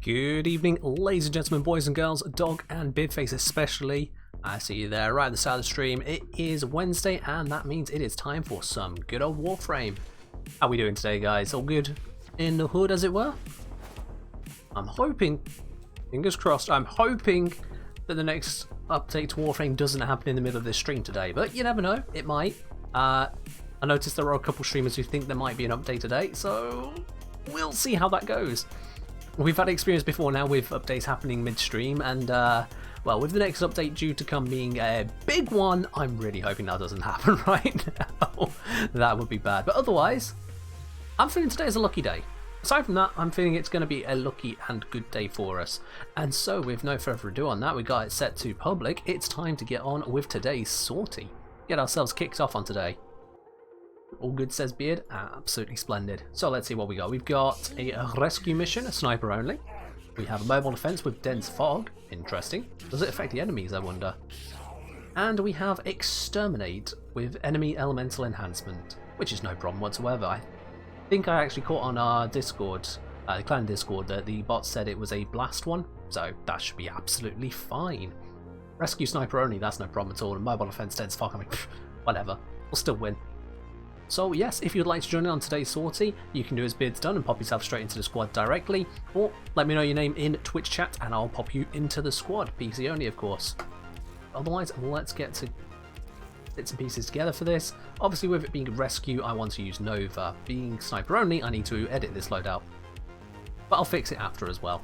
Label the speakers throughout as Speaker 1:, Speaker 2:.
Speaker 1: Good evening, ladies and gentlemen, boys and girls, dog and beardface especially. I see you there right at the start of the stream. It is Wednesday and that means it is time for some good old Warframe. How are we doing today, guys? All good in the hood, as it were? I'm hoping, fingers crossed, I'm hoping that the next update to Warframe doesn't happen in the middle of this stream today, but you never know, it might. I noticed there are a couple streamers who think there might be an update today, so we'll see how that goes. We've had experience before now with updates happening midstream, and well, with the next update due to come being a big one, I'm really hoping that doesn't happen right now. That would be bad, but otherwise, I'm feeling today is a lucky day. Aside from that, I'm feeling it's going to be a lucky and good day for us. And so, with no further ado on that, we got it set to public. It's time to get on with today's sortie. Get ourselves kicked off on today. All good, says Beard. Absolutely splendid. So let's see what we got. We've got a rescue mission, a sniper only. We have a mobile defense with dense fog. Interesting. Does it affect the enemies, I wonder? And we have exterminate with enemy elemental enhancement, which is no problem whatsoever. I think I actually caught on our Discord, the clan Discord, that the bot said it was a blast one, so that should be absolutely fine. Rescue sniper only, that's no problem at all. And mobile defense dense fog, I mean, whatever. We'll still win. So yes, if you'd like to join in on today's sortie, you can do as Beard's done and pop yourself straight into the squad directly, or let me know your name in Twitch chat and I'll pop you into the squad, PC only of course. Otherwise, let's get to bits and pieces together for this. Obviously with it being rescue, I want to use Nova. Being sniper only, I need to edit this loadout. But I'll fix it after as well.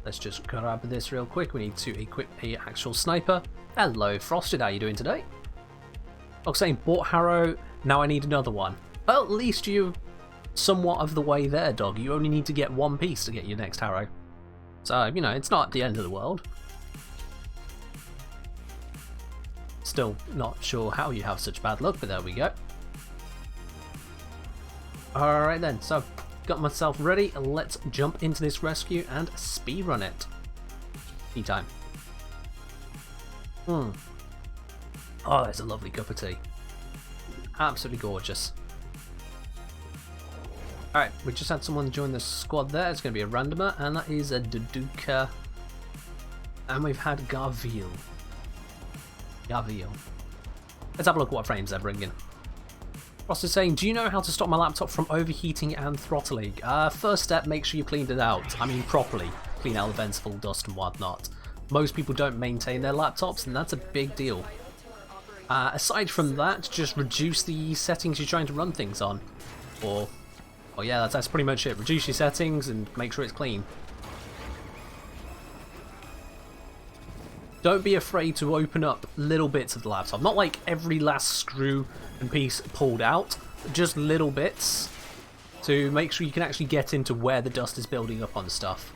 Speaker 1: Let's just grab this real quick. We need to equip a actual sniper. Hello Frosted, how are you doing today? I was saying, bought Harrow, now I need another one. Well, at least you somewhat of the way there, dog. You only need to get one piece to get your next Harrow. So, you know, it's not the end of the world. Still not sure how you have such bad luck, but there we go. Alright then, so, got myself ready. Let's jump into this rescue and speedrun it. Tea time. Oh, that's a lovely cup of tea. Absolutely gorgeous. Alright, we just had someone join the squad there. It's going to be a randomer, and that is a Duduka. And we've had Garville. Let's have a look at what frames they're bringing. Ross is saying, do you know how to stop my laptop from overheating and throttling? First step, make sure you cleaned it out. I mean properly. Clean out the vents full of dust and whatnot. Most people don't maintain their laptops, and that's a big deal. Aside from that, just reduce the settings you're trying to run things on. Or yeah, that's pretty much it. Reduce your settings and make sure it's clean. Don't be afraid to open up little bits of the laptop. Not like every last screw and piece pulled out, but just little bits to make sure you can actually get into where the dust is building up on stuff.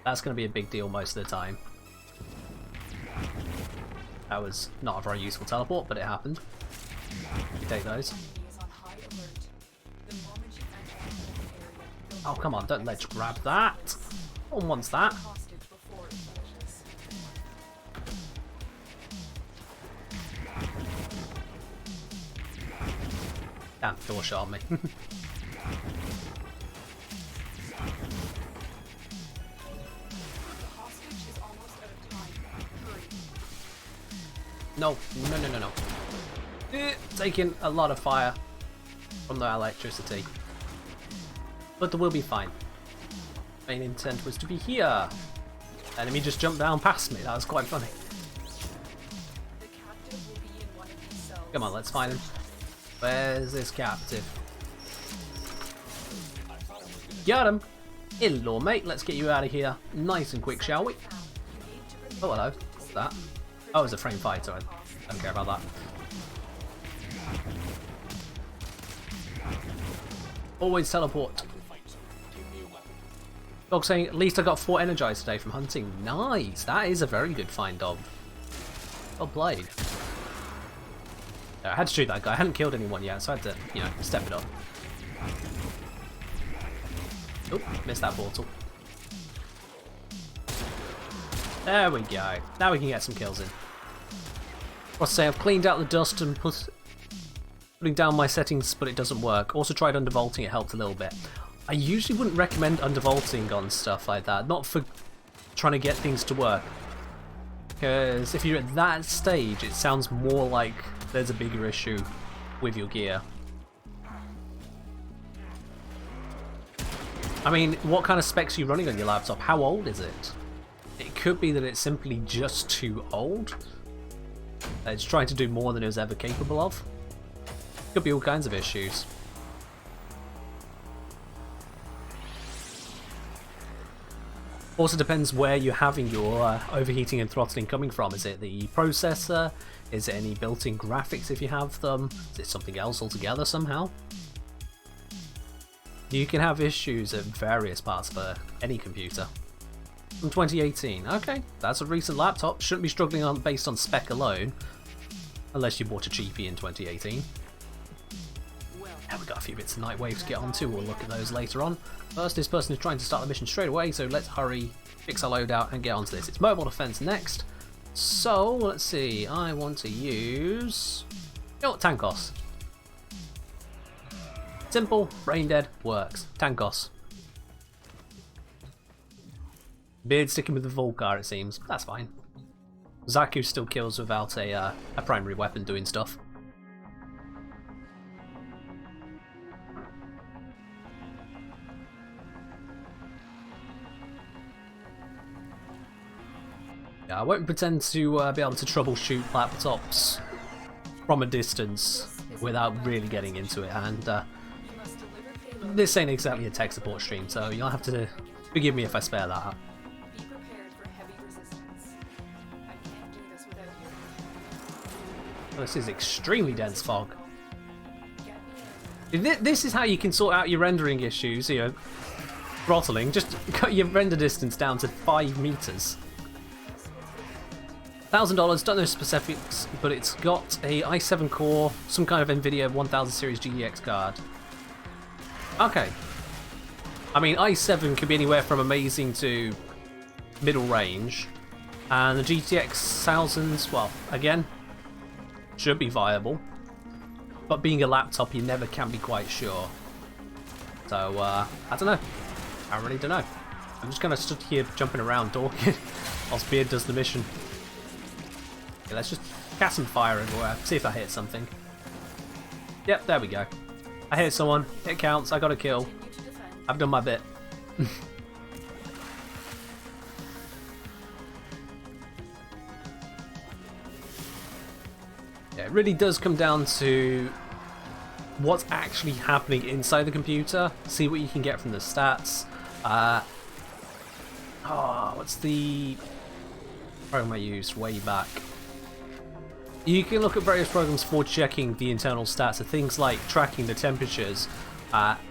Speaker 1: That's going to be a big deal most of the time. That was not a very useful teleport, but it happened. Take those. Oh, come on, don't let's grab that. No one wants that. Damn, door shot me. No. Taking a lot of fire from the electricity. But there will be fine. Main intent was to be here. Enemy just jumped down past me. That was quite funny. Come on, let's find him. Where's this captive? Got him! Hello, mate. Let's get you out of here nice and quick, shall we? Oh, hello. What's that? Oh, it's a frame fighter. I don't care about that. Always teleport. Dog saying, at least I got 4 energized today from hunting. Nice! That is a very good find, dog. Well played. I had to shoot that guy. I hadn't killed anyone yet, so I had to, you know, step it up. Oh, missed that portal. There we go. Now we can get some kills in. I'll say I've cleaned out the dust and putting down my settings, but it doesn't work. Also tried undervolting, it helped a little bit. I usually wouldn't recommend undervolting on stuff like that, not for trying to get things to work. Because if you're at that stage, it sounds more like there's a bigger issue with your gear. I mean, what kind of specs are you running on your laptop? How old is it? It could be that it's simply just too old. It's trying to do more than it was ever capable of. Could be all kinds of issues. Also depends where you're having your overheating and throttling coming from. Is it the processor? Is it any built-in graphics if you have them? Is it something else altogether somehow? You can have issues at various parts of any computer. From 2018, okay, that's a recent laptop. Shouldn't be struggling on based on spec alone, unless you bought a cheapie in 2018. And we've got a few bits of Nightwave to get onto. We'll look at those later on. First, this person is trying to start the mission straight away, so let's hurry, fix our loadout, and get onto this. It's mobile defense next. So let's see. I want to use, you know what, Tankos. Simple, brain dead, works. Tankos. Beard sticking with the Volcar, it seems. That's fine. Zaku still kills without a primary weapon doing stuff. Yeah, I won't pretend to be able to troubleshoot laptops from a distance without really getting into it, and this ain't exactly a tech support stream, so you'll have to forgive me if I spare that.
Speaker 2: Be prepared for heavy resistance. I can't do this without you.
Speaker 1: Well, this is extremely dense fog. This is how you can sort out your rendering issues, you know, throttling. Just cut your render distance down to 5 meters. $1,000, don't know specifics, but it's got a i7 core, some kind of NVIDIA 1000 series GTX card. Okay. I mean, i7 could be anywhere from amazing to middle range, and the GTX 1000s, well, again, should be viable, but being a laptop, you never can be quite sure. So, I don't know. I really don't know. I'm just kind of stood here jumping around talking whilst Beard does the mission. Okay, let's just cast some fire everywhere, see if I hit something. Yep, there we go. I hit someone, it counts, I got a kill. I've done my bit. Yeah, it really does come down to what's actually happening inside the computer. See what you can get from the stats. What's the program I used way back? You can look at various programs for checking the internal stats of things like tracking the temperatures,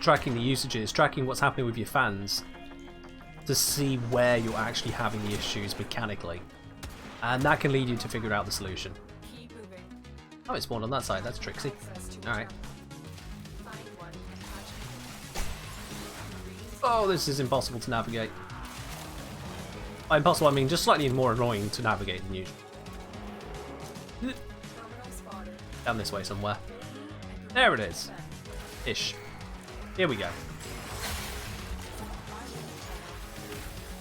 Speaker 1: tracking the usages, tracking what's happening with your fans, to see where you're actually having the issues mechanically. And that can lead you to figure out the solution. Oh, it spawned on that side, that's tricksy. Alright. Oh, this is impossible to navigate. By impossible, I mean just slightly more annoying to navigate than usual. Down this way somewhere. There it is. Ish. Here we go.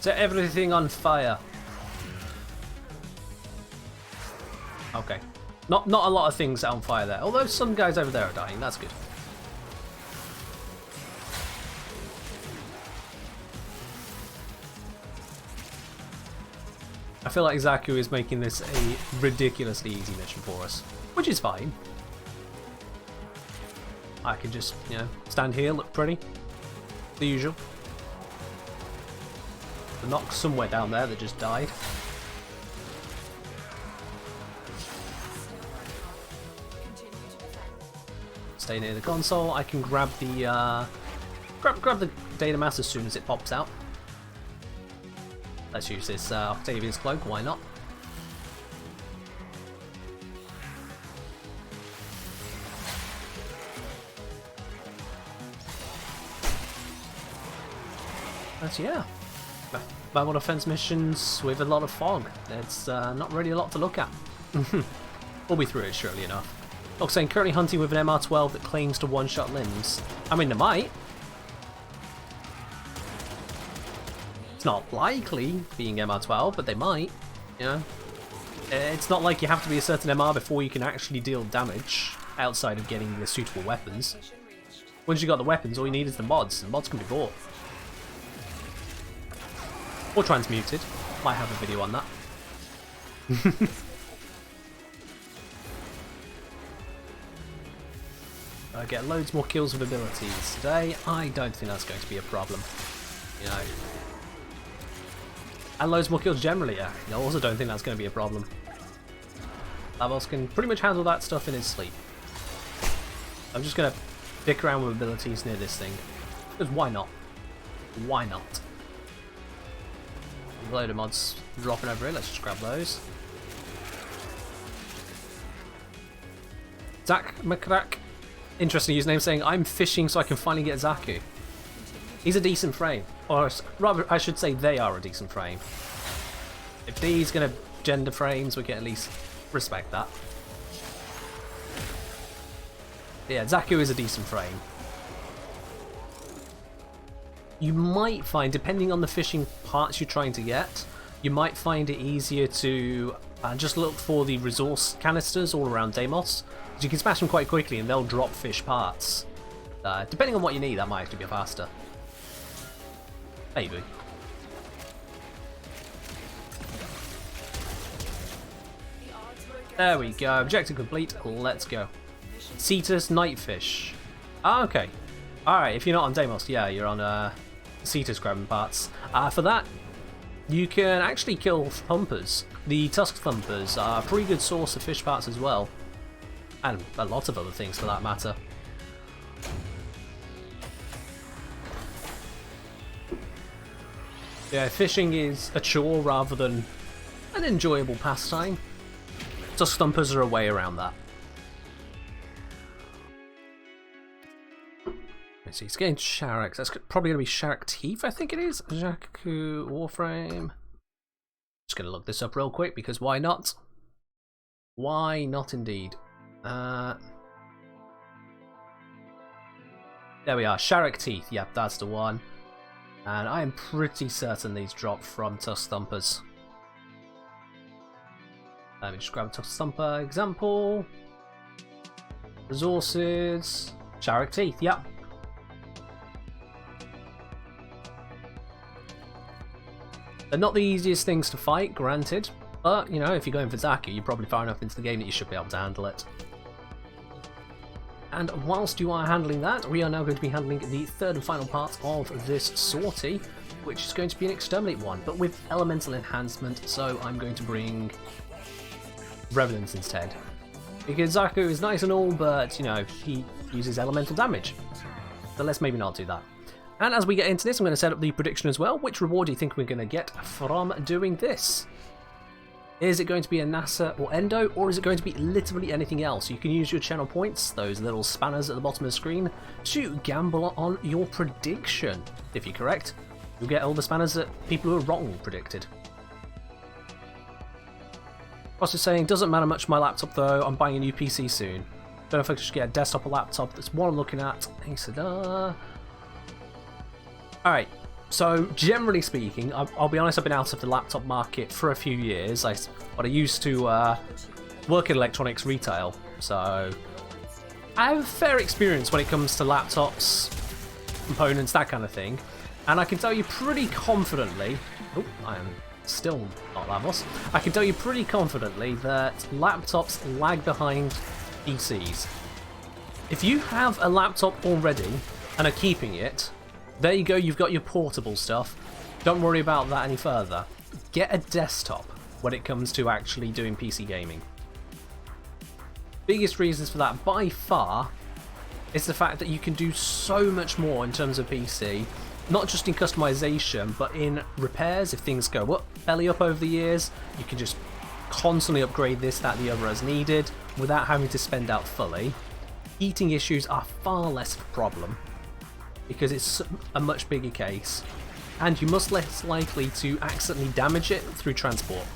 Speaker 1: Set everything on fire. Okay. Not a lot of things on fire there. Although some guys over there are dying. That's good. I feel like Zaku is making this a ridiculously easy mission for us, which is fine. I can just, you know, stand here, look pretty. The usual. The knock somewhere down there that just died. Stay near the console. I can grab the grab the data mass as soon as it pops out. Let's use this Octavia's cloak, why not? But yeah, mobile defense missions with a lot of fog. It's not really a lot to look at. We'll be through it surely enough. Look, saying currently hunting with an MR12 that claims to one-shot limbs. I mean, they might. It's not likely being MR12, but they might, you know. It's not like you have to be a certain MR before you can actually deal damage outside of getting the suitable weapons. Once you got the weapons, all you need is the mods, and mods can be bought. Or transmuted. Might have a video on that. I get loads more kills with abilities today. I don't think that's going to be a problem. You know. And loads more kills generally, yeah. I also don't think that's going to be a problem. Lavos can pretty much handle that stuff in his sleep. I'm just going to dick around with abilities near this thing. Because why not? Why not? A load of mods dropping over here, let's just grab those. Zach McCrack, interesting username, saying, I'm fishing so I can finally get Zaku. He's a decent frame. Or rather, I should say they are a decent frame. If D's going to gender frames, we can at least respect that. Yeah, Zaku is a decent frame. You might find, depending on the fishing parts you're trying to get, you might find it easier to just look for the resource canisters all around Deimos. Because you can smash them quite quickly and they'll drop fish parts. Depending on what you need, that might actually be faster. Maybe. There we go. Objective complete. Let's go. Cetus Nightfish. Ah, okay. Alright, if you're not on Deimos, yeah, you're on Cetus grabbing parts. For that, you can actually kill Thumpers. The Tusk Thumpers are a pretty good source of fish parts as well. And a lot of other things for that matter. Yeah, fishing is a chore rather than an enjoyable pastime. Tusk Thumpers are a way around that. Let's see, it's getting Sharak. That's probably going to be Sharak Teeth, I think it is. Jakku Warframe. Just going to look this up real quick because why not? Why not indeed? There we are, Sharak Teeth. Yep, that's the one. And I am pretty certain these drop from Tusk Thumpers. Let me just grab a Tusk Thumper example. Resources. Sharak Teeth, yep. They're not the easiest things to fight, granted, but, you know, if you're going for Zaku, you're probably far enough into the game that you should be able to handle it. And whilst you are handling that, we are now going to be handling the third and final part of this sortie, which is going to be an Exterminate one, but with elemental enhancement, so I'm going to bring Revenants instead. Because Zaku is nice and all, but, you know, he uses elemental damage. So let's maybe not do that. And as we get into this, I'm going to set up the prediction as well. Which reward do you think we're going to get from doing this? Is it going to be a NASA or Endo, or is it going to be literally anything else? You can use your channel points, those little spanners at the bottom of the screen, to gamble on your prediction. If you're correct, you'll get all the spanners that people who are wrong predicted. Ross is saying, doesn't matter much my laptop though, I'm buying a new PC soon. Don't know if I could just get a desktop or laptop, that's what I'm looking at. He said, Alright, so generally speaking, I'll be honest, I've been out of the laptop market for a few years. I used to work in electronics retail, so I have a fair experience when it comes to laptops, components, that kind of thing. And I can tell you pretty confidently, oh, I am still not Lavos, I can tell you pretty confidently that laptops lag behind PCs. If you have a laptop already and are keeping it, there you go, you've got your portable stuff. Don't worry about that any further. Get a desktop when it comes to actually doing PC gaming. Biggest reasons for that by far is the fact that you can do so much more in terms of PC, not just in customization, but in repairs. If things go up, belly up over the years, you can just constantly upgrade this, that, the other as needed without having to spend out fully. Heating issues are far less of a problem, because it's a much bigger case, and you're much less likely to accidentally damage it through transport.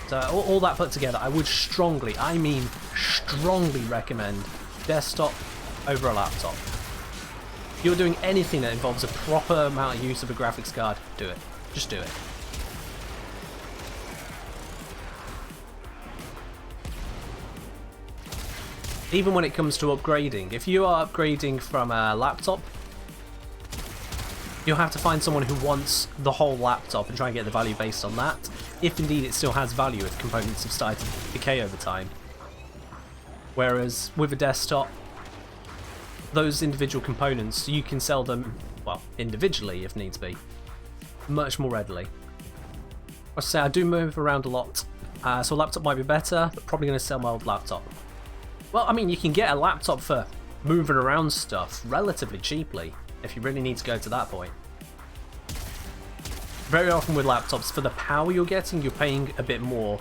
Speaker 1: So all that put together, I would strongly, I mean strongly recommend desktop over a laptop. If you're doing anything that involves a proper amount of use of a graphics card, do it. Just do it. Even when it comes to upgrading, if you are upgrading from a laptop, you'll have to find someone who wants the whole laptop and try and get the value based on that, if indeed it still has value if components have started to decay over time. Whereas with a desktop, those individual components, you can sell them, well, individually if needs be, much more readily. I say I do move around a lot, so a laptop might be better, but probably going to sell my old laptop. Well, I mean, you can get a laptop for moving around stuff relatively cheaply, if you really need to go to that point. Very often with laptops, for the power you're getting, you're paying a bit more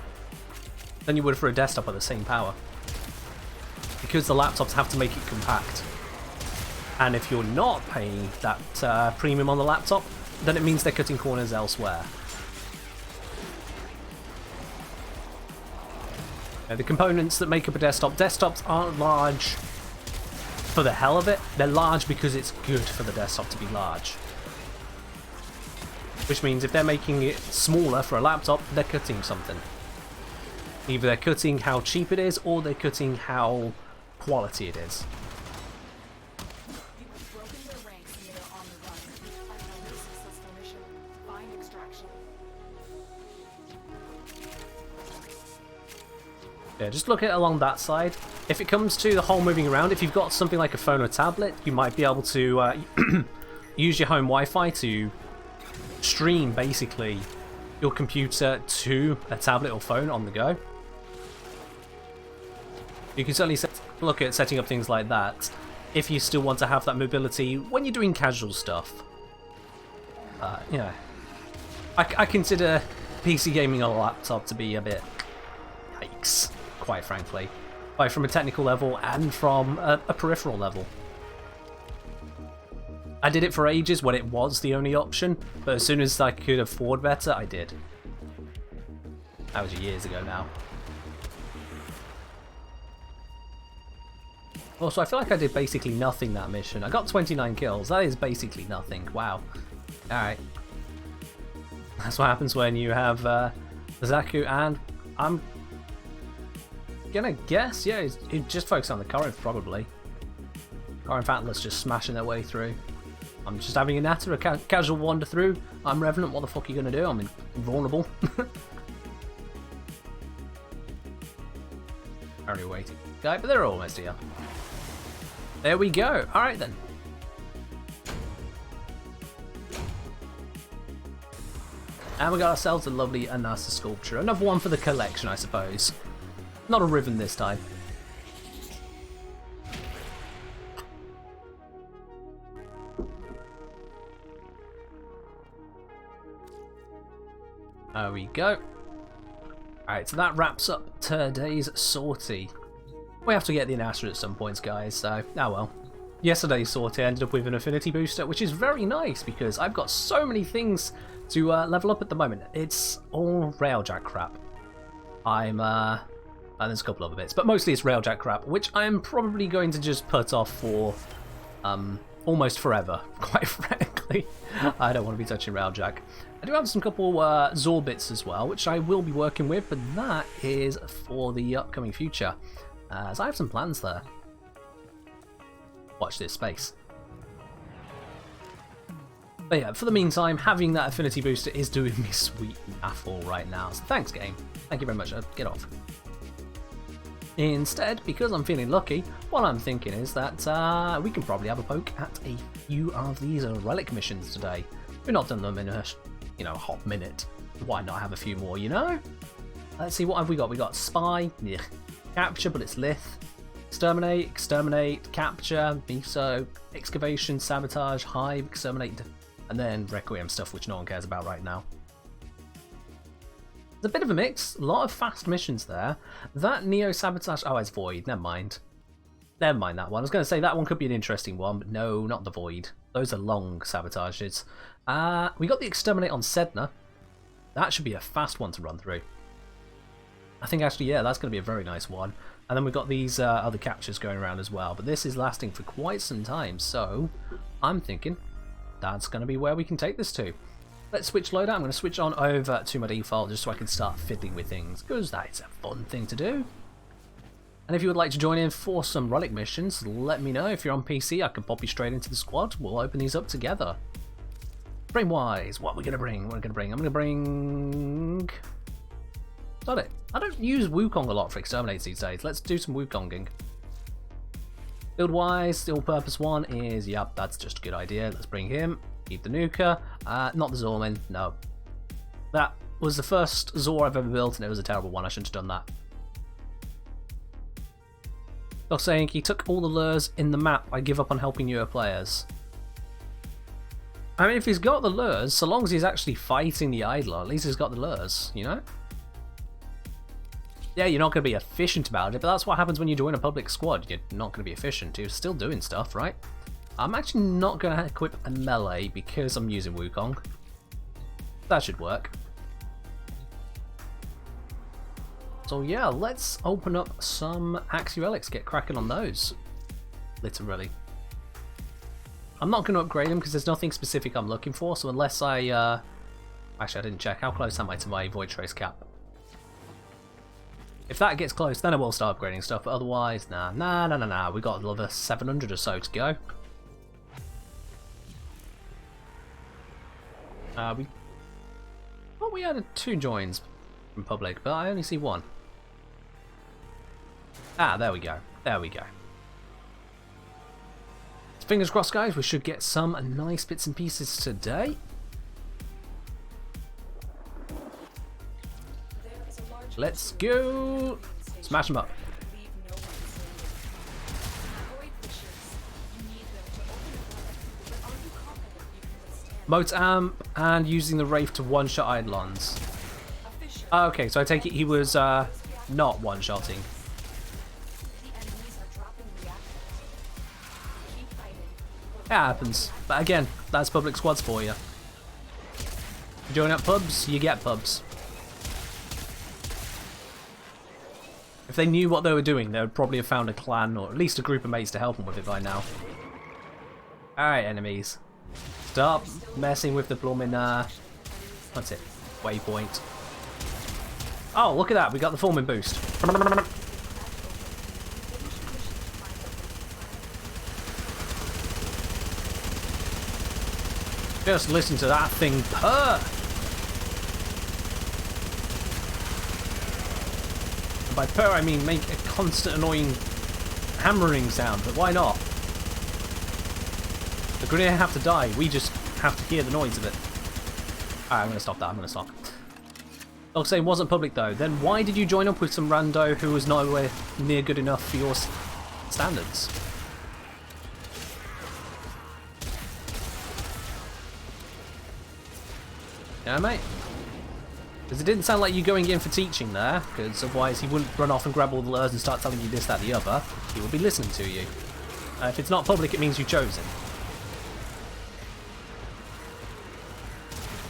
Speaker 1: than you would for a desktop at the same power. Because the laptops have to make it compact. And if you're not paying that premium on the laptop, then it means they're cutting corners elsewhere. The components that make up a desktop, desktops aren't large for the hell of it, they're large because it's good for the desktop to be large. Which means if they're making it smaller for a laptop, they're cutting something. Either they're cutting how cheap it is, or they're cutting how quality it is.
Speaker 2: You've broken their ranks and they're on the run. Another successful mission. Find extraction.
Speaker 1: Yeah, just look at it along that side. If it comes to the whole moving around, if you've got something like a phone or tablet, you might be able to use your home Wi-Fi to stream, basically, your computer to a tablet or phone on the go. You can certainly look at setting up things like that if you still want to have that mobility when you're doing casual stuff. Yeah. I consider PC gaming on a laptop to be a bit yikes, quite frankly, both from a technical level and from a peripheral level. I did it for ages when it was the only option, but as soon as I could afford better, I did. That was years ago now. Also, I feel like I did basically nothing that mission. I got 29 kills. That is basically nothing. Wow. Alright. That's what happens when you have Zaku, and I'm gonna guess, yeah, he's just focused on the Corinth, probably. Corinth Atlas just smashing their way through. I'm just having a natter, a casual wander through. I'm Revenant, what the fuck are you gonna do? I'm invulnerable. Only waiting. Guy, but they're almost here. There we go. Alright then. And we got ourselves a lovely Anasa sculpture. Another one for the collection, I suppose. Not a Riven this time. There we go. Alright, so that wraps up today's sortie. We have to get the Anasa at some points, guys, so, oh well. Yesterday's sortie ended up with an affinity booster, which is very nice because I've got so many things to level up at the moment. It's all Railjack crap. And there's a couple other bits, but mostly it's Railjack crap, which I'm probably going to just put off for almost forever, quite frankly. I don't want to be touching Railjack. I do have some couple Zor bits as well, which I will be working with, but that is for the upcoming future. So I have some plans there. Watch this space. But yeah, for the meantime, having that affinity booster is doing me sweet naffle right now. So thanks, game. Thank you very much. Get off. Instead, because I'm feeling lucky, what I'm thinking is that we can probably have a poke at a few of these relic missions today. We've not done them in a, a hot minute. Why not have a few more, you know? Let's see, what have we got? We got Spy, ugh. Capture, but it's Lith. Exterminate, Exterminate, Capture, Miso, Excavation, Sabotage, Hive, Exterminate, and then Requiem stuff, which no one cares about right now. It's a bit of a mix, a lot of fast missions there. That Neo Sabotage, oh, it's Void, never mind. Never mind that one. I was going to say that one could be an interesting one, but no, not the Void. Those are long sabotages. We got the Exterminate on Sedna. That should be a fast one to run through. I think actually, yeah, that's going to be a very nice one. And then we've got these other captures going around as well. But this is lasting for quite some time, so I'm thinking that's going to be where we can take this to. Let's switch loadout. I'm going to switch on over to my default just so I can start fiddling with things, because that is a fun thing to do. And if you would like to join in for some relic missions, let me know. If you're on PC, I can pop you straight into the squad. We'll open these up together. Frame-wise, what are we going to bring? What are we going to bring? I'm going to bring... Got it. I don't use Wukong a lot for exterminates these days. Let's do some Wukonging. Build-wise, the all-purpose one is, yep, that's just a good idea. Let's bring him. Keep the Nuka. Not the Zorman, no. That was the first Zor I've ever built, and it was a terrible one. I shouldn't have done that. Doc saying he took all the lures in the map. I give up on helping newer players. I mean, if he's got the lures, so long as he's actually fighting the idler, at least he's got the lures, you know? Yeah, you're not going to be efficient about it, but that's what happens when you join a public squad. You're not going to be efficient. You're still doing stuff, right? I'm actually not going to equip a melee because I'm using Wukong. That should work. So yeah, let's open up some Axie Relics, get cracking on those. Literally. I'm not going to upgrade them because there's nothing specific I'm looking for, so unless I... Actually, I didn't check. How close am I to my Void Trace cap? If that gets close, then I will start upgrading stuff, but otherwise, nah. We got another 700 or so to go. We had 2 joins from public, but I only see 1. Ah, there we go. There we go. Fingers crossed, guys. We should get some nice bits and pieces today. Let's go! Smash them up. Moat amp and using the Wraith to one-shot Eidolons. Okay, so I take it he was not one-shotting. It happens. But again, that's public squads for you. You join up pubs, you get pubs. If they knew what they were doing, they would probably have found a clan or at least a group of mates to help them with it by now. Alright, enemies. Stop messing with the blooming, what's it? Waypoint. Oh, look at that, we got the forming boost. Just listen to that thing purr! And by purr I mean make a constant annoying hammering sound, but why not? The grenade have to die, we just have to hear the noise of it. Alright, I'm gonna stop that, I'm gonna stop. I'll say it wasn't public though, then why did you join up with some rando who was nowhere near good enough for your standards? Yeah, mate. Because it didn't sound like you going in for teaching there, because otherwise he wouldn't run off and grab all the lures and start telling you this, that, the other. He would be listening to you. If it's not public, it means you chose him.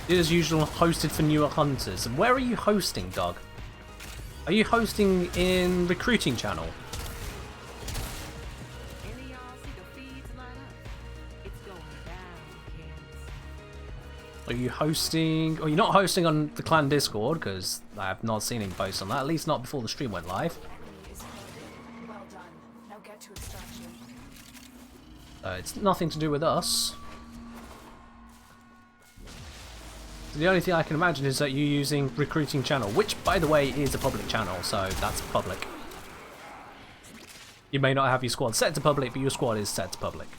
Speaker 1: As usual, hosted for newer hunters. And where are you hosting, dog? Are you hosting in recruiting channel? Are you hosting... Oh, you're not hosting on the clan Discord, because I have not seen him post on that, at least not before the stream went live.
Speaker 2: Well done. Now get to extraction.
Speaker 1: It's nothing to do with us. So the only thing I can imagine is that you're using recruiting channel, which, by the way, is a public channel, so that's public. You may not have your squad set to public, but your squad is set to public.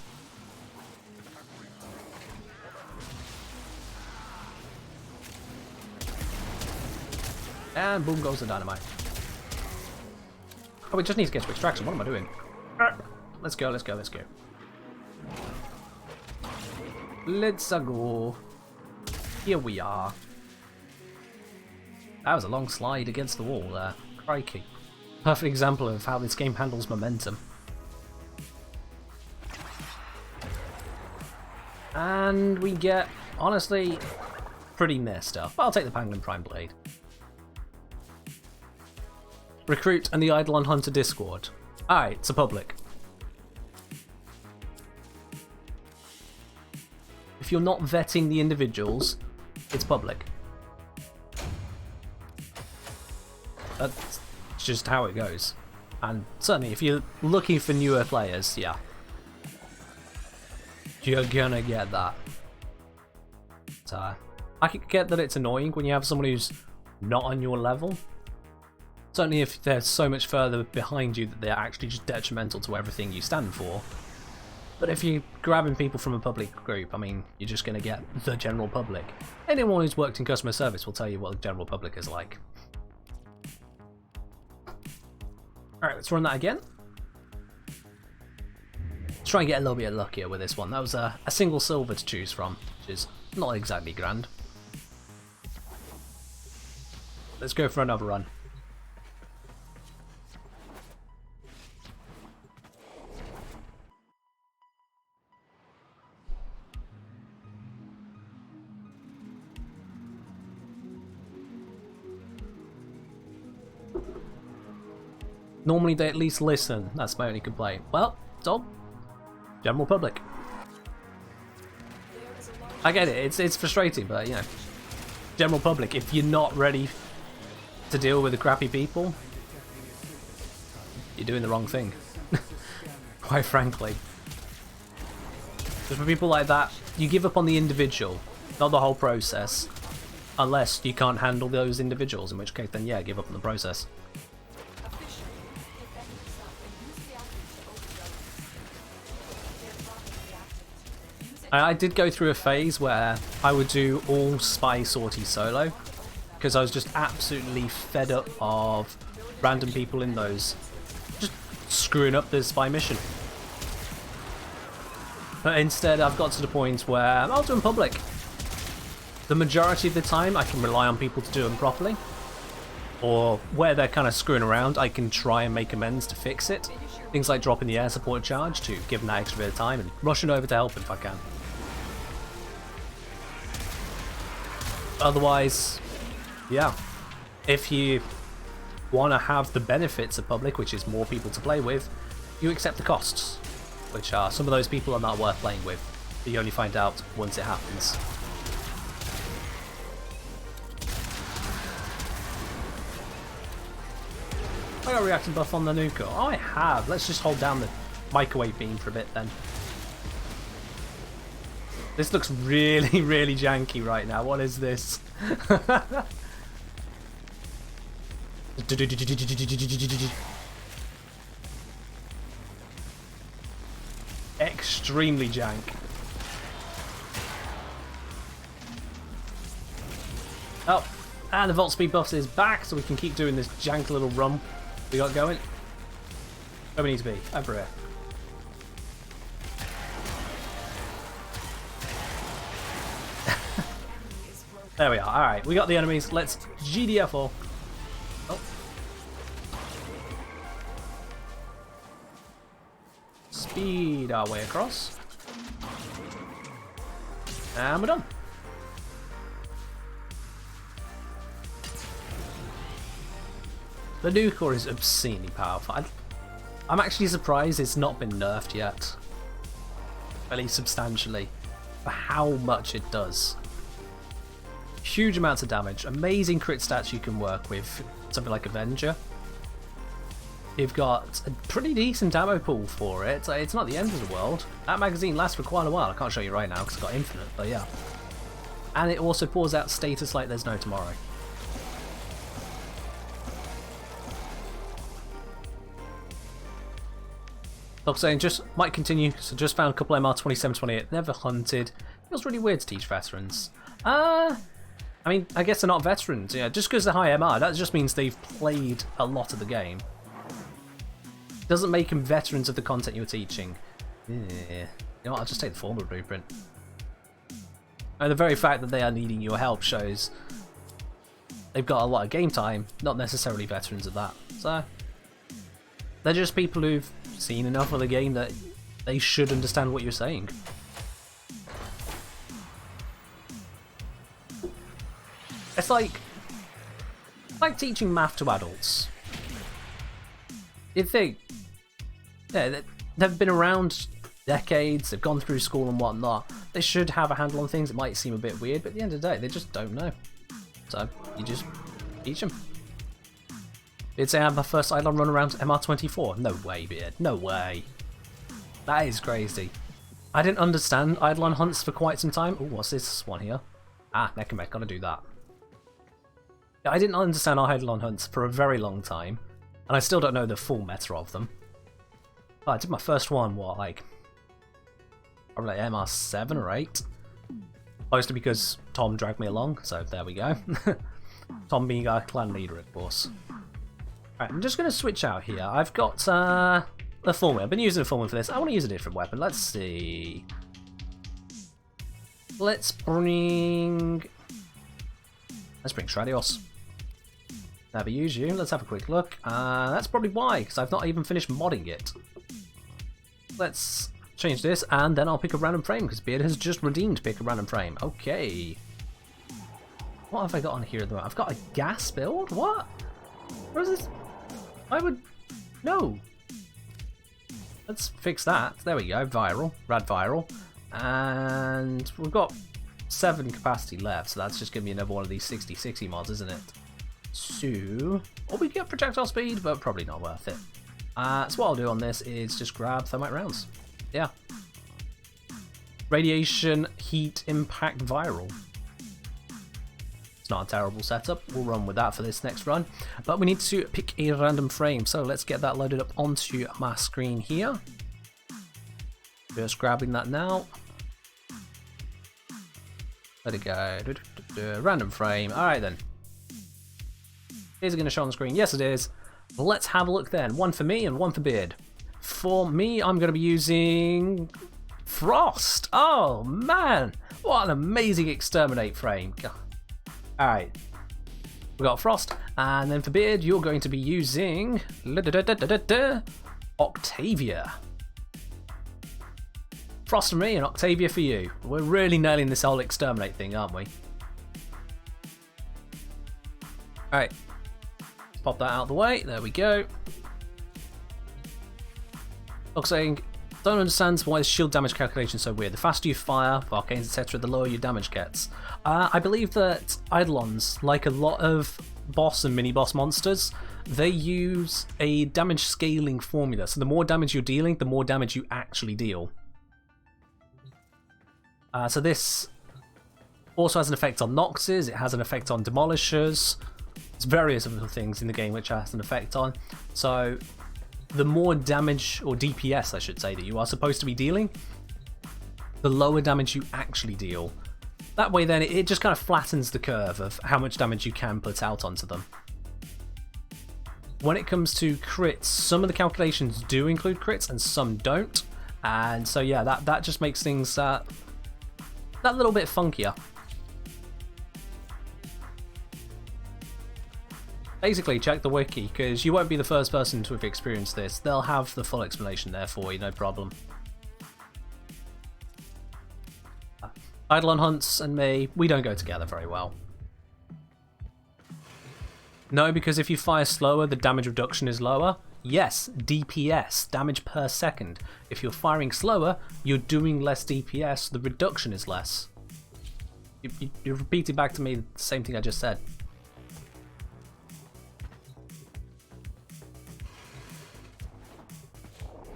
Speaker 1: And boom goes the dynamite. Oh, we just need to get to extraction. What am I doing? Let's go, let's go, let's go. Let's go. Here we are. That was a long slide against the wall there. Crikey. Perfect example of how this game handles momentum. And we get, honestly, pretty meh stuff. But I'll take the Pangolin Prime Blade. Recruit and the Eidolon Hunter Discord. Alright, it's a public. If you're not vetting the individuals, it's public. That's just how it goes. And certainly, if you're looking for newer players, yeah. You're gonna get that. So, I can get that it's annoying when you have someone who's not on your level. Certainly if they're so much further behind you that they're actually just detrimental to everything you stand for. But if you're grabbing people from a public group, I mean, you're just going to get the general public. Anyone who's worked in customer service will tell you what the general public is like. Alright, let's run that again. Let's try and get a little bit luckier with this one. That was a single silver to choose from, which is not exactly grand. Let's go for another run. Normally they at least listen, that's my only complaint. Well, so, general public. I get it, it's frustrating, but you know, general public, if you're not ready to deal with the crappy people, you're doing the wrong thing. Quite frankly. Because for people like that, you give up on the individual, not the whole process, unless you can't handle those individuals, in which case then yeah, give up on the process. I did go through a phase where I would do all spy sortie solo, because I was just absolutely fed up of random people in those just screwing up the spy mission. But instead I've got to the point where I'll do them public. The majority of the time I can rely on people to do them properly, or where they're kind of screwing around I can try and make amends to fix it. Things like dropping the air support charge to give them that extra bit of time and rushing over to help if I can. Otherwise, yeah, if you want to have the benefits of public, which is more people to play with, you accept the costs, which are some of those people are not worth playing with, but you only find out once it happens. I got a reaction buff on the Nuka. Oh, I have. Let's just hold down the microwave beam for a bit then. This looks really, really janky right now. What is this? Extremely jank. Oh, and the Volt Speed buff is back, so we can keep doing this jank little run we got going. Where we need to be? Over here. There we are. Alright, we got the enemies. Let's GDF all. Oh. Speed our way across. And we're done. The new core is obscenely powerful. I'm actually surprised it's not been nerfed yet. At least substantially. For how much it does. Huge amounts of damage, amazing crit stats you can work with, something like Avenger. You've got a pretty decent ammo pool for it. It's not the end of the world. That magazine lasts for quite a while. I can't show you right now because it's got infinite, but yeah. And it also pours out status like there's no tomorrow. Like I'm saying, just might continue. So just found a couple MR2728. Never hunted. Feels really weird to teach veterans. I mean, I guess they're not veterans. Yeah, just because they're high MR, that just means they've played a lot of the game. Doesn't make them veterans of the content you're teaching. Yeah. You know what? I'll just take the former blueprint. And the very fact that they are needing your help shows they've got a lot of game time, not necessarily veterans of that. So they're just people who've seen enough of the game that they should understand what you're saying. It's like teaching math to adults. You'd think, yeah, they've been around decades, they've gone through school and whatnot. They should have a handle on things. It might seem a bit weird, but at the end of the day, they just don't know. So you just teach them. Did say I have my first Eidolon run around MR24? No way, Beard. No way. That is crazy. I didn't understand Eidolon hunts for quite some time. Oh, what's this one here? Ah, neck and mech. Gotta do that. Yeah, I didn't understand Eidolon hunts for a very long time, and I still don't know the full meta of them. But I did my first one, what, like, probably like MR7 or 8. Mostly because Tom dragged me along, so there we go. Tom being our clan leader, of course. Alright, I'm just going to switch out here. I've got the Fulmin. I've been using the Fulmin for this. I want to use a different weapon. Let's see. Let's bring Stradios. Never use you. Let's have a quick look. That's probably why, because I've not even finished modding it. Let's change this, and then I'll pick a random frame, because Beard has just redeemed pick a random frame. Okay. What have I got on here at the moment? I've got a gas build? What? Where is this? I would... No. Let's fix that. There we go. Viral. Rad viral. And we've got 7 capacity left, so that's just going to be another one of these 60/60 mods, isn't it? So... Or we get projectile speed, but probably not worth it. So what I'll do on this is just grab thermite rounds. Yeah. Radiation, heat, impact, viral. It's not a terrible setup. We'll run with that for this next run. But we need to pick a random frame. So let's get that loaded up onto my screen here. Just grabbing that now. Let it go. Random frame. Alright then. Is it going to show on the screen? Yes it is. Let's have a look then. One for me and one for Beard. For me, I'm going to be using Frost. Oh man, what an amazing exterminate frame. Alright, we got Frost, and then for Beard, you're going to be using Octavia. Frost for me and Octavia for you. We're really nailing this whole exterminate thing, aren't we? Alright, pop that out of the way. There we go. Saying, don't understand why the shield damage calculation is so weird. The faster you fire, arcanes, etc., the lower your damage gets. I believe that Eidolons, like a lot of boss and mini-boss monsters, they use a damage scaling formula. So the more damage you're dealing, the more damage you actually deal. So this also has an effect on Noxes, it has an effect on Demolishers. There's various other things in the game which has an effect on. So the more damage, or DPS I should say, that you are supposed to be dealing, the lower damage you actually deal. That way then it just kind of flattens the curve of how much damage you can put out onto them. When it comes to crits, some of the calculations do include crits and some don't. And so yeah, that just makes things that little bit funkier. Basically, check the wiki, because you won't be the first person to have experienced this. They'll have the full explanation there for you, no problem. Eidolon hunts and me, we don't go together very well. No, because if you fire slower, the damage reduction is lower. Yes, DPS, damage per second. If you're firing slower, you're doing less DPS, the reduction is less. You repeated back to me the same thing I just said.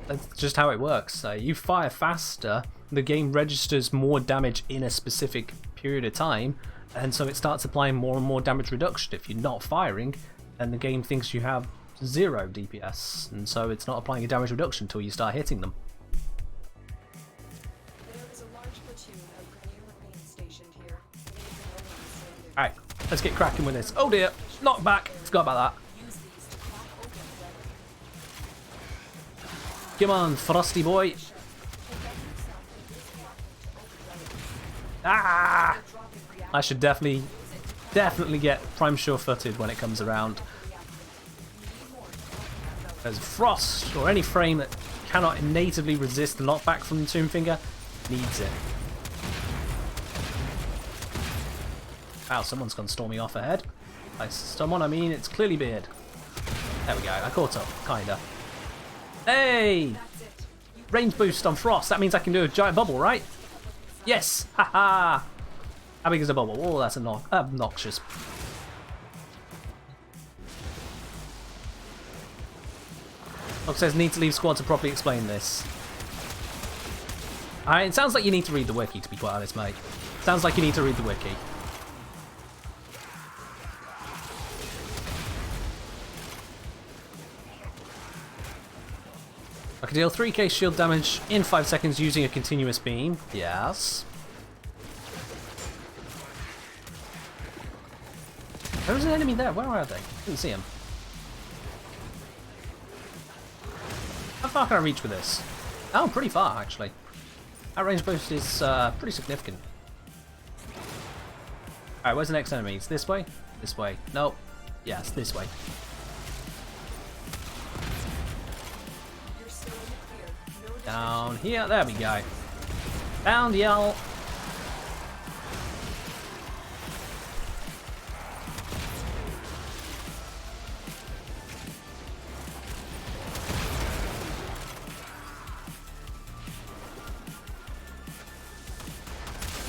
Speaker 1: That's just how it works. So you fire faster, the game registers more damage in a specific period of time, and so it starts applying more and more damage reduction. If you're not firing, then the game thinks you have 0 DPS, and so it's not applying a damage reduction until you start hitting them.
Speaker 2: There is a large platoon of Grenadier Marines stationed here.
Speaker 1: Alright, let's get cracking with this. Oh dear, knockback. Forgot about that.
Speaker 2: Use these to pop open the weather.
Speaker 1: Come on, Frosty boy. Ah! I should definitely get Prime Sure-footed when it comes around. There's Frost, or any frame that cannot natively resist the knockback from the Tomb Finger, needs it. Wow, someone's gone storming off ahead. By someone, I mean it's clearly Beard. There we go, I caught up, kinda. Hey!
Speaker 2: That's it. You
Speaker 1: Range boost on Frost. That means I can do a giant bubble, right? Yes! Haha! How big is a bubble? Oh, that's obnoxious. Doc says need to leave squad to properly explain this. Alright, it sounds like you need to read the wiki, to be quite honest, mate. Sounds like you need to read the wiki. I can deal 3k shield damage in 5 seconds using a continuous beam. Yes. There was an enemy there. Where are they? Didn't see him. How far can I reach with this? Oh, pretty far, actually. That range boost is pretty significant. Alright, where's the next enemy? It's this way? This way. Nope. Yeah, it's this way.
Speaker 2: You're still in the clear. No
Speaker 1: Down here. There we go. Down the L.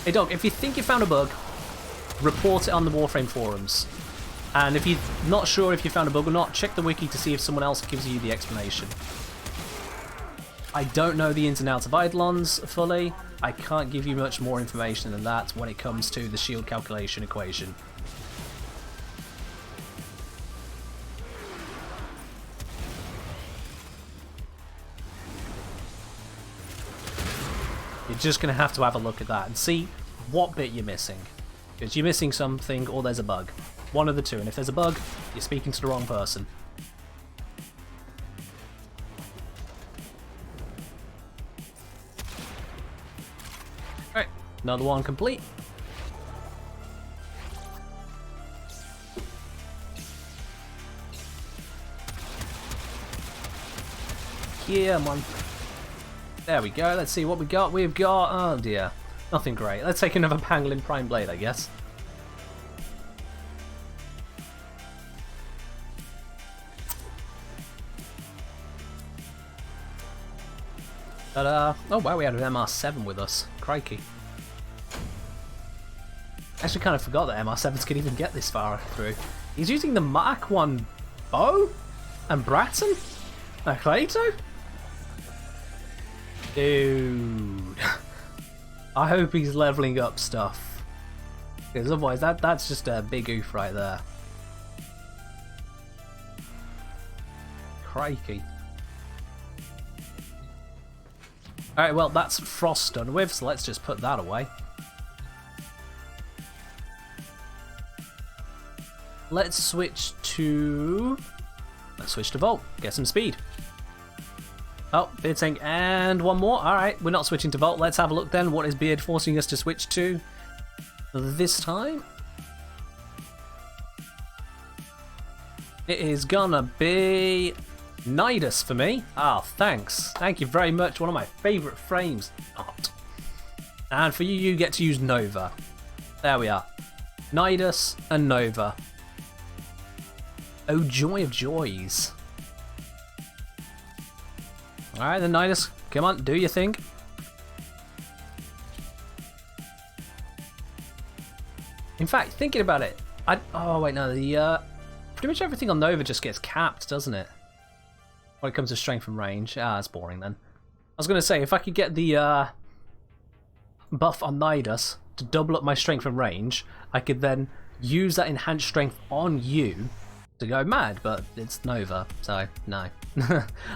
Speaker 1: Hey dog, if you think you found a bug, report it on the Warframe forums. And if you're not sure if you found a bug or not, check the wiki to see if someone else gives you the explanation. I don't know the ins and outs of Eidolons fully. I can't give you much more information than that when it comes to the shield calculation equation. You're just going to have a look at that and see what bit you're missing. Because you're missing something or there's a bug. One of the two, and if there's a bug, you're speaking to the wrong person. Alright, another one complete. Yeah, man. There we go, let's see what we got. We've got, oh dear, nothing great. Let's take another Pangolin Prime Blade, I guess. But, oh wow, we had an MR7 with us. Crikey. Actually kind of forgot that MR7s could even get this far through. He's using the Mark 1 bow? And Bratton? And Clayto? Dude. I hope he's leveling up stuff. Because otherwise that's just a big oof right there. Crikey. Alright, well that's Frost done with, so let's just put that away. Let's switch to Volt, get some speed. Oh, Beard saying, and one more. Alright, we're not switching to Volt. Let's have a look then. What is Beard forcing us to switch to this time? It is gonna be Nidus for me. Ah, thanks. Thank you very much. One of my favourite frames. Not. And for you, you get to use Nova. There we are. Nidus and Nova. Oh, joy of joys. Alright then, Nidus, come on, do your thing. In fact, thinking about it, oh wait, no, pretty much everything on Nova just gets capped, doesn't it? When it comes to strength and range. Ah, that's boring then. I was going to say, if I could get the buff on Nidus to double up my strength and range, I could then use that enhanced strength on you to go mad, but it's Nova, so no.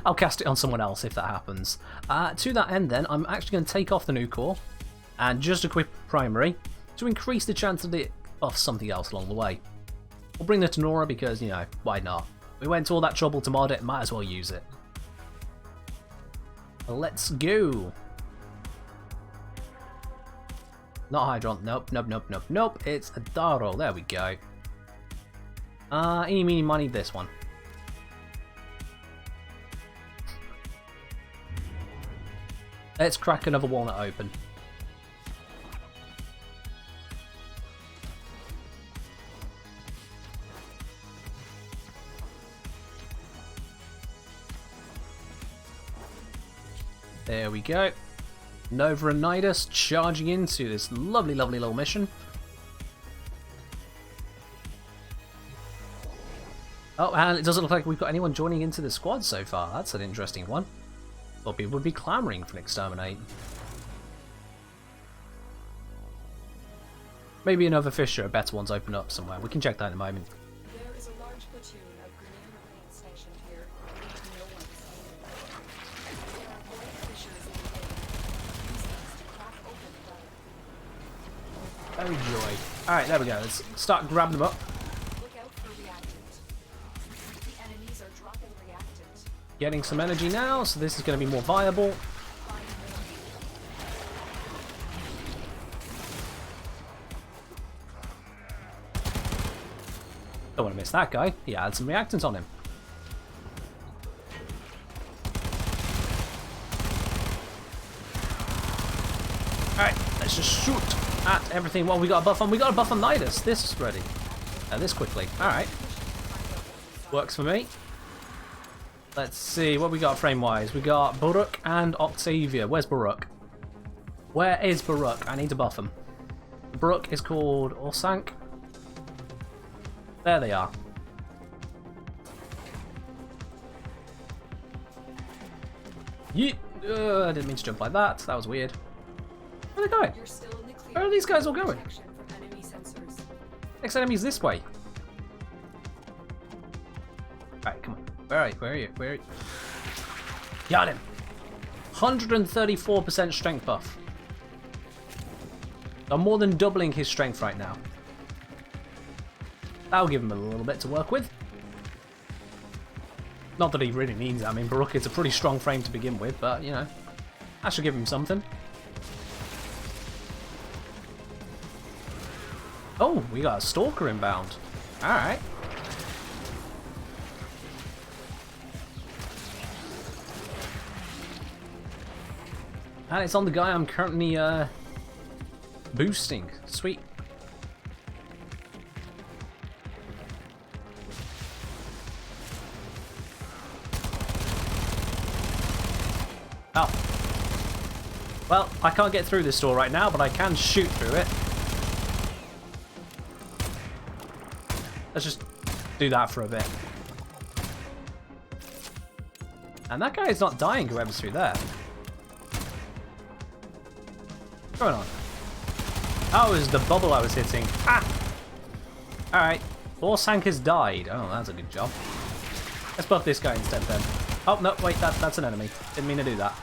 Speaker 1: I'll cast it on someone else if that happens. To that end then, I'm actually going to take off the new core and just equip primary to increase the chance of it buff something else along the way. We'll bring the Tenora because, you know, why not? We went to all that trouble to mod it, might as well use it. Let's go. Not Hydron, nope, nope, nope, nope, nope, it's a Daro, there we go. Eeny, meeny, money, this one. Let's crack another walnut open. There we go. Nova and Nidus charging into this lovely, lovely little mission. Oh, and it doesn't look like we've got anyone joining into the squad so far. That's an interesting one. Thought people would be clamouring for an exterminate. Maybe another Fisher, a better one's open up somewhere. We can check that in a moment.
Speaker 2: There is a large platoon of Grenadier Marines stationed here. No one is aiming. There are void fissures in the air. Use these to crack open the
Speaker 1: Oh joy. Alright, there we go. Let's start grabbing them up.
Speaker 2: Look out for reactant. The enemies are dropping reactant.
Speaker 1: Getting some energy now, so this is going to be more viable. Don't want to miss that guy. He had some reactants on him. Alright, let's just shoot at everything. Well, we got a buff on. We got a buff on Nidus. This is ready. This quickly. Alright. Works for me. Let's see what we got frame-wise. We got Baruch and Octavia. Where's Baruch? Where is Baruch? I need to buff him. Baruch is called Orsank. There they are. Yeet! I didn't mean to jump like that. That was weird. Where are they going?
Speaker 2: You're still in the clear.
Speaker 1: Where are these guys all going?
Speaker 2: Protection from enemy sensors.
Speaker 1: Next enemy's this way. Alright, come on. Where are you? Where are you? Where are you? Got him! 134% strength buff. I'm more than doubling his strength right now. That'll give him a little bit to work with. Not that he really needs it. I mean, Baruch is a pretty strong frame to begin with, but, you know, that should give him something. Oh, we got a Stalker inbound. Alright. And it's on the guy I'm currently boosting. Sweet. Oh. Well, I can't get through this door right now, but I can shoot through it. Let's just do that for a bit. And that guy is not dying, whoever's through there. What's going on? Oh, it was the bubble I was hitting. Ah! Alright. Orsank has died. Oh, that's a good job. Let's buff this guy instead then. Oh, no, wait, that's an enemy. Didn't mean to do that.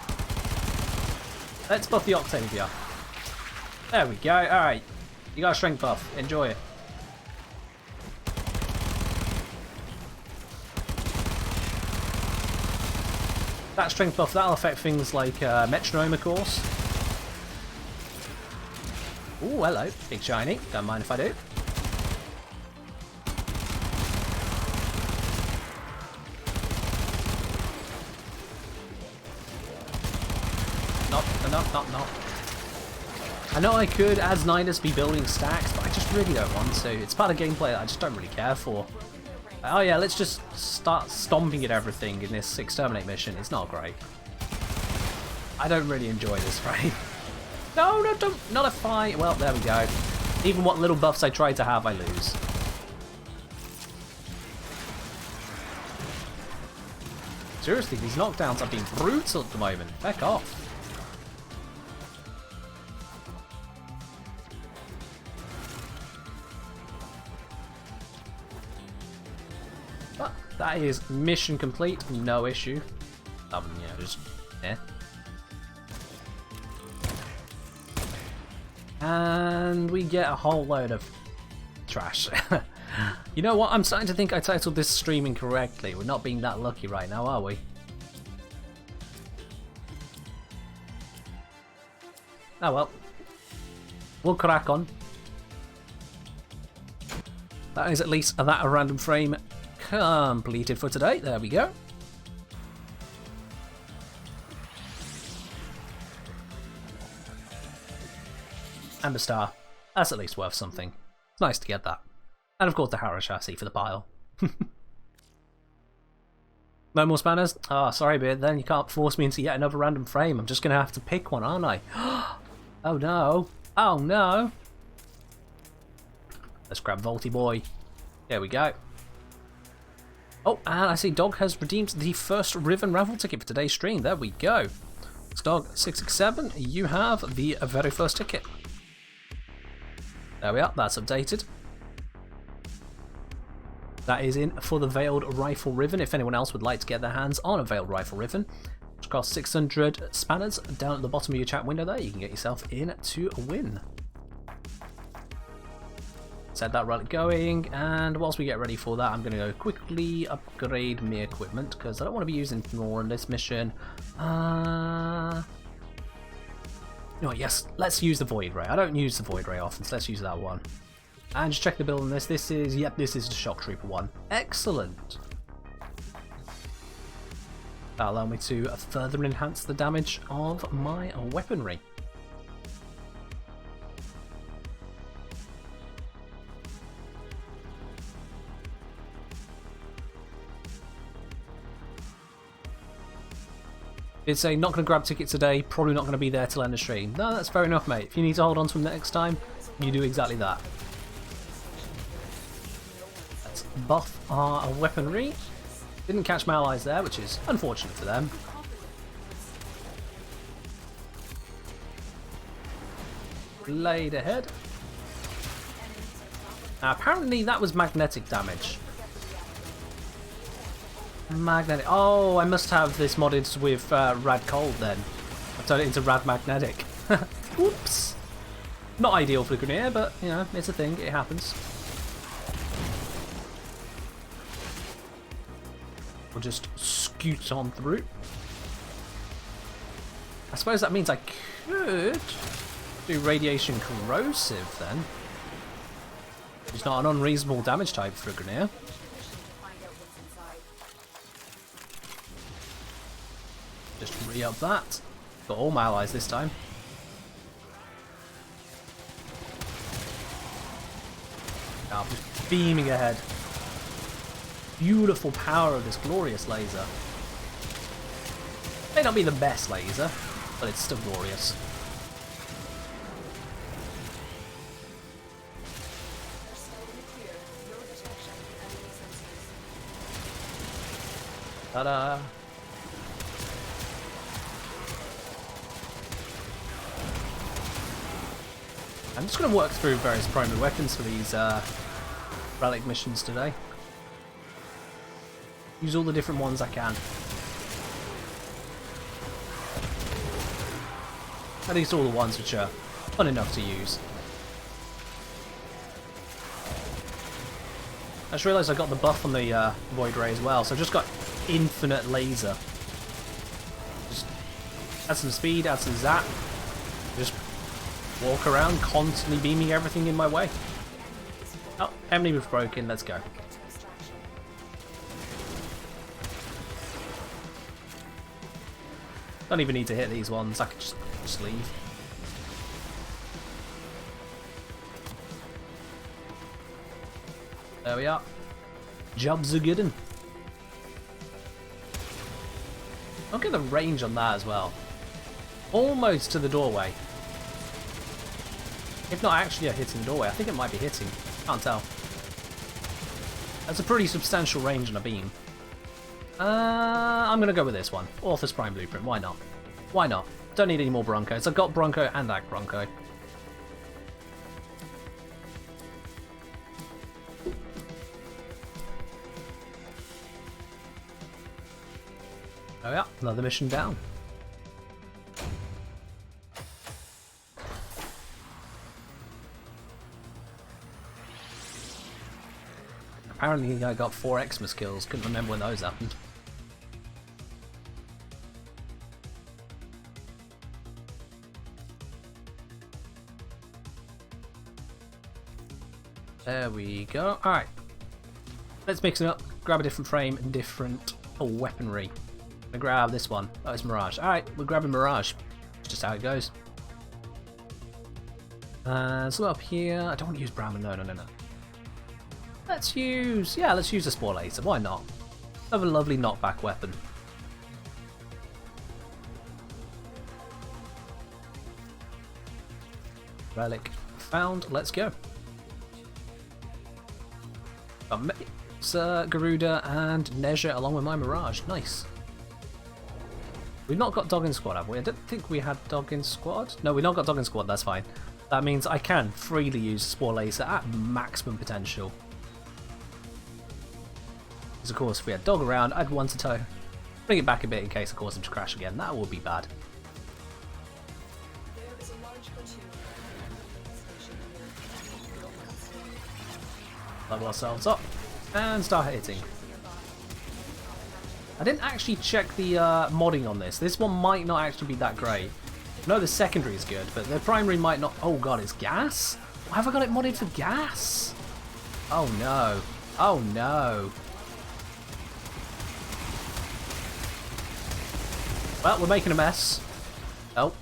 Speaker 1: Let's buff the Octavia. There we go. Alright. You got a strength buff. Enjoy it. That strength buff, that'll affect things like metronome, of course. Ooh, hello. Big shiny. Don't mind if I do. Not. I know I could, as Nidus, be building stacks, but I just really don't want to. It's part of gameplay that I just don't really care for. Oh yeah, let's just start stomping at everything in this exterminate mission. It's not great. I don't really enjoy this, right? No, don't, not a fight. Well, there we go. Even what little buffs I try to have, I lose. Seriously, these knockdowns have been brutal at the moment. Back off. But that is mission complete, no issue. Yeah, just and we get a whole load of trash. You know what? I'm starting to think I titled this stream incorrectly. We're not being that lucky right now, are we? Oh well. We'll crack on. That is at least that a random frame completed for today. There we go. And a star. That's at least worth something. It's nice to get that. And of course the Harrow chassis for the pile. No more spanners? Oh, sorry, Beard. Then you can't force me into yet another random frame. I'm just going to have to pick one, aren't I? Oh, no. Oh, no. Let's grab Volty Boy. There we go. Oh, and I see Dog has redeemed the first Riven raffle ticket for today's stream. There we go. It's Dog667. You have the very first ticket. There we are. That's updated. That is in for the Veiled Rifle Riven. If anyone else would like to get their hands on a Veiled Rifle Riven, which costs 600 spanners, down at the bottom of your chat window there, you can get yourself in to win. Set that relic going, and whilst we get ready for that, I'm going to go quickly upgrade my equipment because I don't want to be using more on this mission. You know what, yes, let's use the Void Ray. I don't use the Void Ray often, so let's use that one. And just check the build on this. This is the Shock Trooper one. Excellent. That'll allow me to further enhance the damage of my weaponry. It's a not going to grab ticket today, probably not going to be there till end of stream. No, that's fair enough, mate. If you need to hold on to them next time, you do exactly that. Let's buff our weaponry. Didn't catch my allies there, which is unfortunate for them. Blade ahead. Now, apparently that was magnetic damage. Magnetic. Oh, I must have this modded with Rad Cold then. I've turned it into Rad Magnetic. Oops. Not ideal for the Grineer, but you know, it's a thing. It happens. We'll just scoot on through. I suppose that means I could do Radiation Corrosive then. It's not an unreasonable damage type for a Grineer. Just re-up that. Got all my allies this time. Now I'm just beaming ahead. Beautiful power of this glorious laser. May not be the best laser, but it's still glorious. Ta-da! I'm just going to work through various primary weapons for these relic missions today. Use all the different ones I can. At least all the ones which are fun enough to use. I just realised I got the buff on the Void Ray as well, so I've just got infinite laser. Just add some speed, add some zap. Just walk around constantly beaming everything in my way. Oh, Emily was broken, let's go. Don't even need to hit these ones, I could just leave. There we are. Jobs are good. Look at the range on that as well. Almost to the doorway. If not actually hitting the doorway, I think it might be hitting. Can't tell. That's a pretty substantial range on a beam. I'm going to go with this one. Author's Prime Blueprint. Why not? Why not? Don't need any more Broncos. I've got Bronco and Ag Bronco. Oh yeah, another mission down. Apparently I got 4 Xmas kills, couldn't remember when those happened. There we go. Alright. Let's mix it up, grab a different frame and different weaponry. I'm gonna grab this one. Oh, it's Mirage. Alright, we're grabbing Mirage. It's just how it goes. So up here, I don't want to use Brahmin, no. Let's use the Spore Laser, why not? of a lovely knockback weapon. Relic found. Let's go. Got Garuda and Nezha along with my Mirage. Nice. We've not got Dog in Squad, have we? I don't think we had Dog in Squad. No, we've not got Dog in Squad. That's fine. That means I can freely use Spore Laser at maximum potential. Because of course, if we had Dog around, I'd want to bring it back a bit in case I cause him to crash again. That would be bad.
Speaker 2: There is a large platoon of station here.
Speaker 1: Level ourselves up and start hitting. I didn't actually check the modding on this. This one might not actually be that great. No, the secondary is good, but the primary might not. Oh god, it's gas? Why have I got it modded for gas? Oh no. Oh no. Well, we're making a mess. Oh.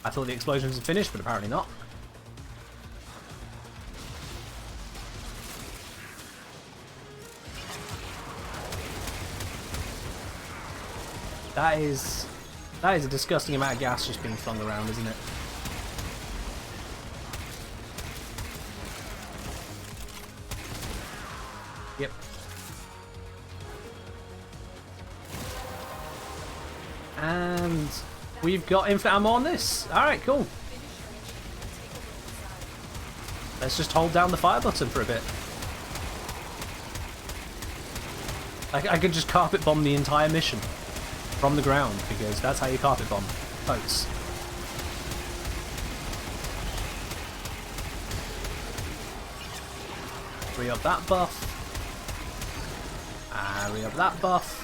Speaker 1: I thought the explosions had finished, but apparently not. That is a disgusting amount of gas just being flung around, isn't it? Yep. And we've got infinite ammo on this. Alright, cool. Let's just hold down the fire button for a bit. I could just carpet bomb the entire mission from the ground, because that's how you carpet bomb boats. Re up that buff. Re up that buff.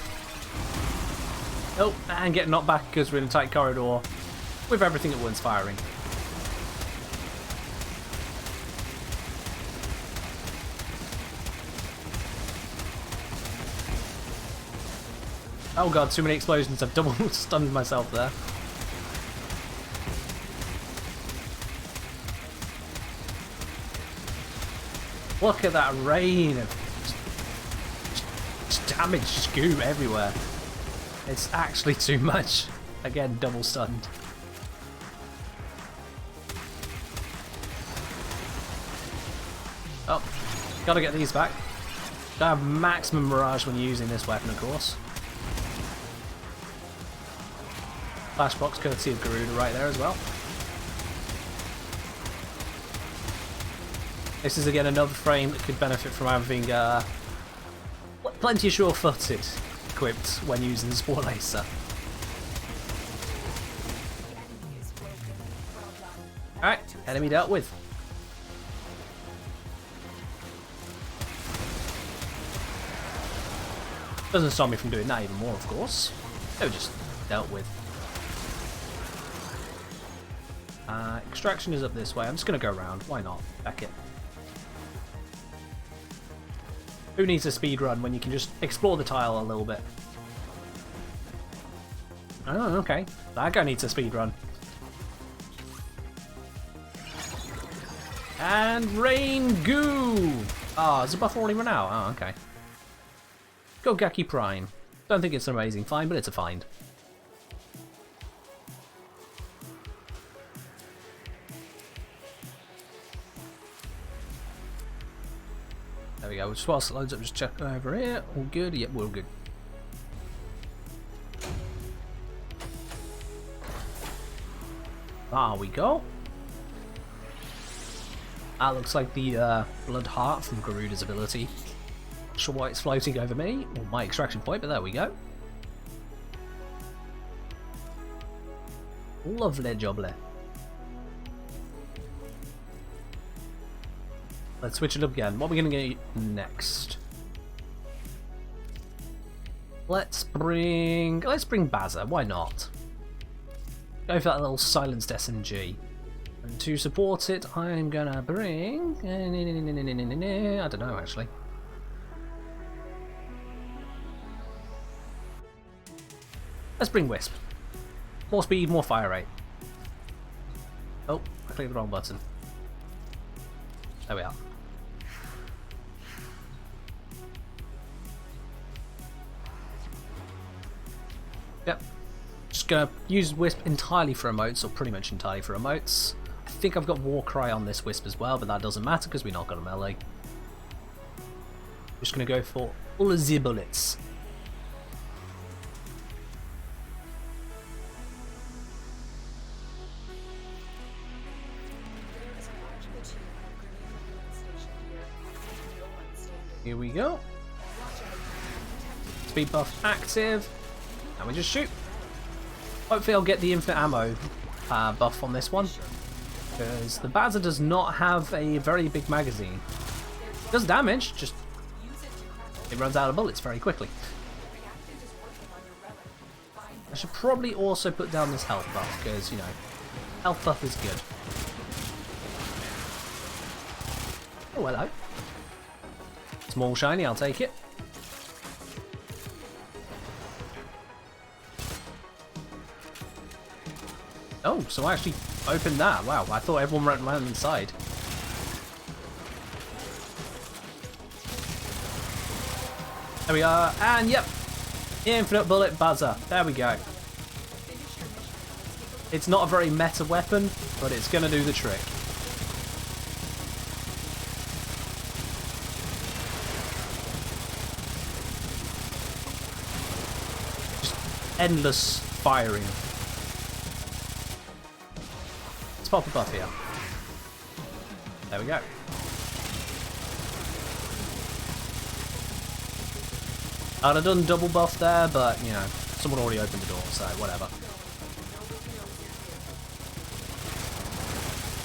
Speaker 1: Oh, and get knocked back because we're in a tight corridor with everything at once firing. Oh god, too many explosions. I've double stunned myself there. Look at that rain of damage scoop everywhere. It's actually too much. Again, double stunned. Oh, gotta get these back. Gotta have maximum Mirage when using this weapon, of course. Flashbox courtesy of Garuda right there as well. This is again another frame that could benefit from having plenty of sure-footed equipped when using the Spore Laser. Alright, enemy dealt with. Doesn't stop me from doing that even more, of course. They were just dealt with. Extraction is up this way. I'm just going to go around. Why not? Back it. Who needs a speed run when you can just explore the tile a little bit? Oh, okay. That guy needs a speed run. And rain goo! Ah, is the buff already run out? Oh, okay. Go Gaki Prime. Don't think it's an amazing find, but it's a find. There we go. Just whilst it loads up, just check over here. All good? Yep, we're all good. There we go. That looks like the blood heart from Garuda's ability. Not sure why it's floating over me, or my extraction point, but there we go. Lovely jubbly. Let's switch it up again. What are we going to get next? Let's bring Bazza. Why not? Go for that little silenced SMG. And to support it, I'm gonna bring. I don't know actually. Let's bring Wisp. More speed, more fire rate. Oh, I clicked the wrong button. There we are. Just gonna use Wisp entirely for emotes, or pretty much entirely for emotes. I think I've got Warcry on this Wisp as well, but that doesn't matter because we're not got a melee. Just gonna go for all of the bullets. Here we go. Speed buff active. And we just shoot. Hopefully I'll get the infinite ammo buff on this one. Because the Bazza does not have a very big magazine. It does damage, just it runs out of bullets very quickly. I should probably also put down this health buff, because, you know, health buff is good. Oh, hello. Small shiny, I'll take it. Oh, so I actually opened that. Wow, I thought everyone ran around inside. There we are, and yep, infinite bullet buzzer. There we go. It's not a very meta weapon, but it's gonna do the trick. Just endless firing. Let's pop a buff here. There we go. I'd have done double buff there, but, you know, someone already opened the door, so whatever.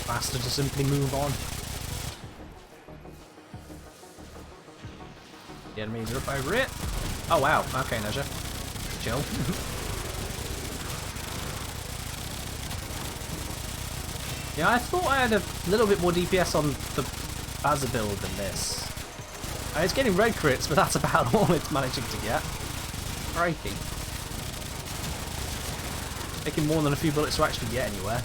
Speaker 1: Faster to simply move on. The enemies are up over it. Oh wow, okay, Nezha. Chill. Yeah, I thought I had a little bit more DPS on the Bazza build than this. It's getting red crits, but that's about all it's managing to get. Crikey. Taking more than a few bullets to actually get anywhere.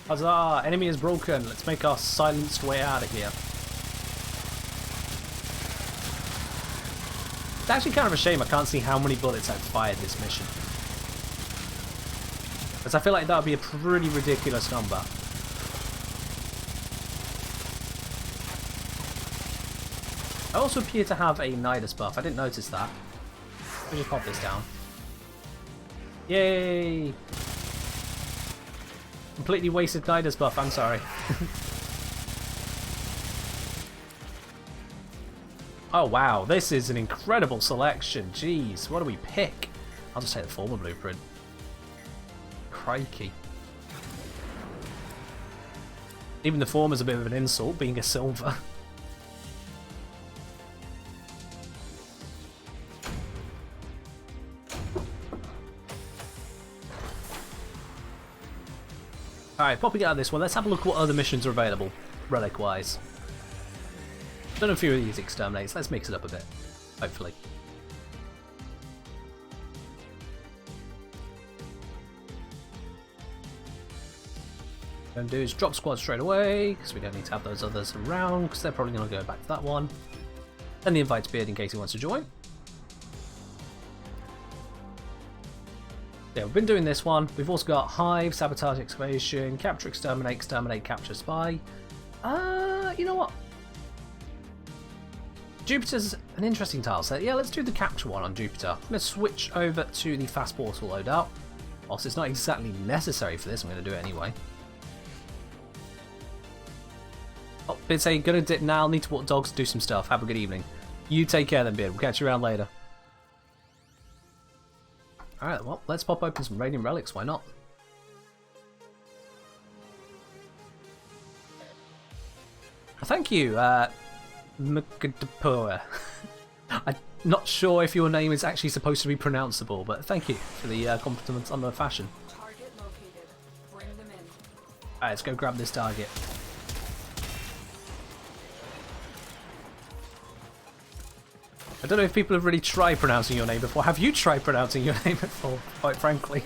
Speaker 1: Huzzah! Enemy is broken. Let's make our silenced way out of here. It's actually kind of a shame I can't see how many bullets I've fired this mission. Because I feel like that would be a pretty ridiculous number. I also appear to have a Nidus buff. I didn't notice that. Let me just pop this down. Yay! Completely wasted Nidus buff, I'm sorry. Oh wow, this is an incredible selection. Jeez, what do we pick? I'll just take the former blueprint. Crikey. Even the former's a bit of an insult, being a silver. Alright, popping out of this one, let's have a look at what other missions are available, relic-wise. Done a few of these exterminates, let's mix it up a bit, hopefully. What I'm going to do is drop squad straight away, because we don't need to have those others around, because they're probably going to go back to that one. And the invite's beard in case he wants to join. Yeah, we've been doing this one. We've also got Hive, Sabotage, Excavation, Capture, Exterminate, Exterminate, Capture, Spy. You know what? Jupiter's an interesting tile set. Yeah, let's do the Capture one on Jupiter. I'm going to switch over to the Fast Portal loadout. Whilst it's not exactly necessary for this, I'm going to do it anyway. Oh, Beard saying, gonna dip now, need to walk dogs, do some stuff. Have a good evening. You take care then, Beard. We'll catch you around later. Alright, well, let's pop open some Radiant Relics, why not? Thank you, Mkdapur. I'm not sure if your name is actually supposed to be pronounceable, but thank you for the compliments on the fashion.
Speaker 2: Target located. Bring them in.
Speaker 1: Alright, let's go grab this target. I don't know if people have really tried pronouncing your name before. Have you tried pronouncing your name before, quite frankly?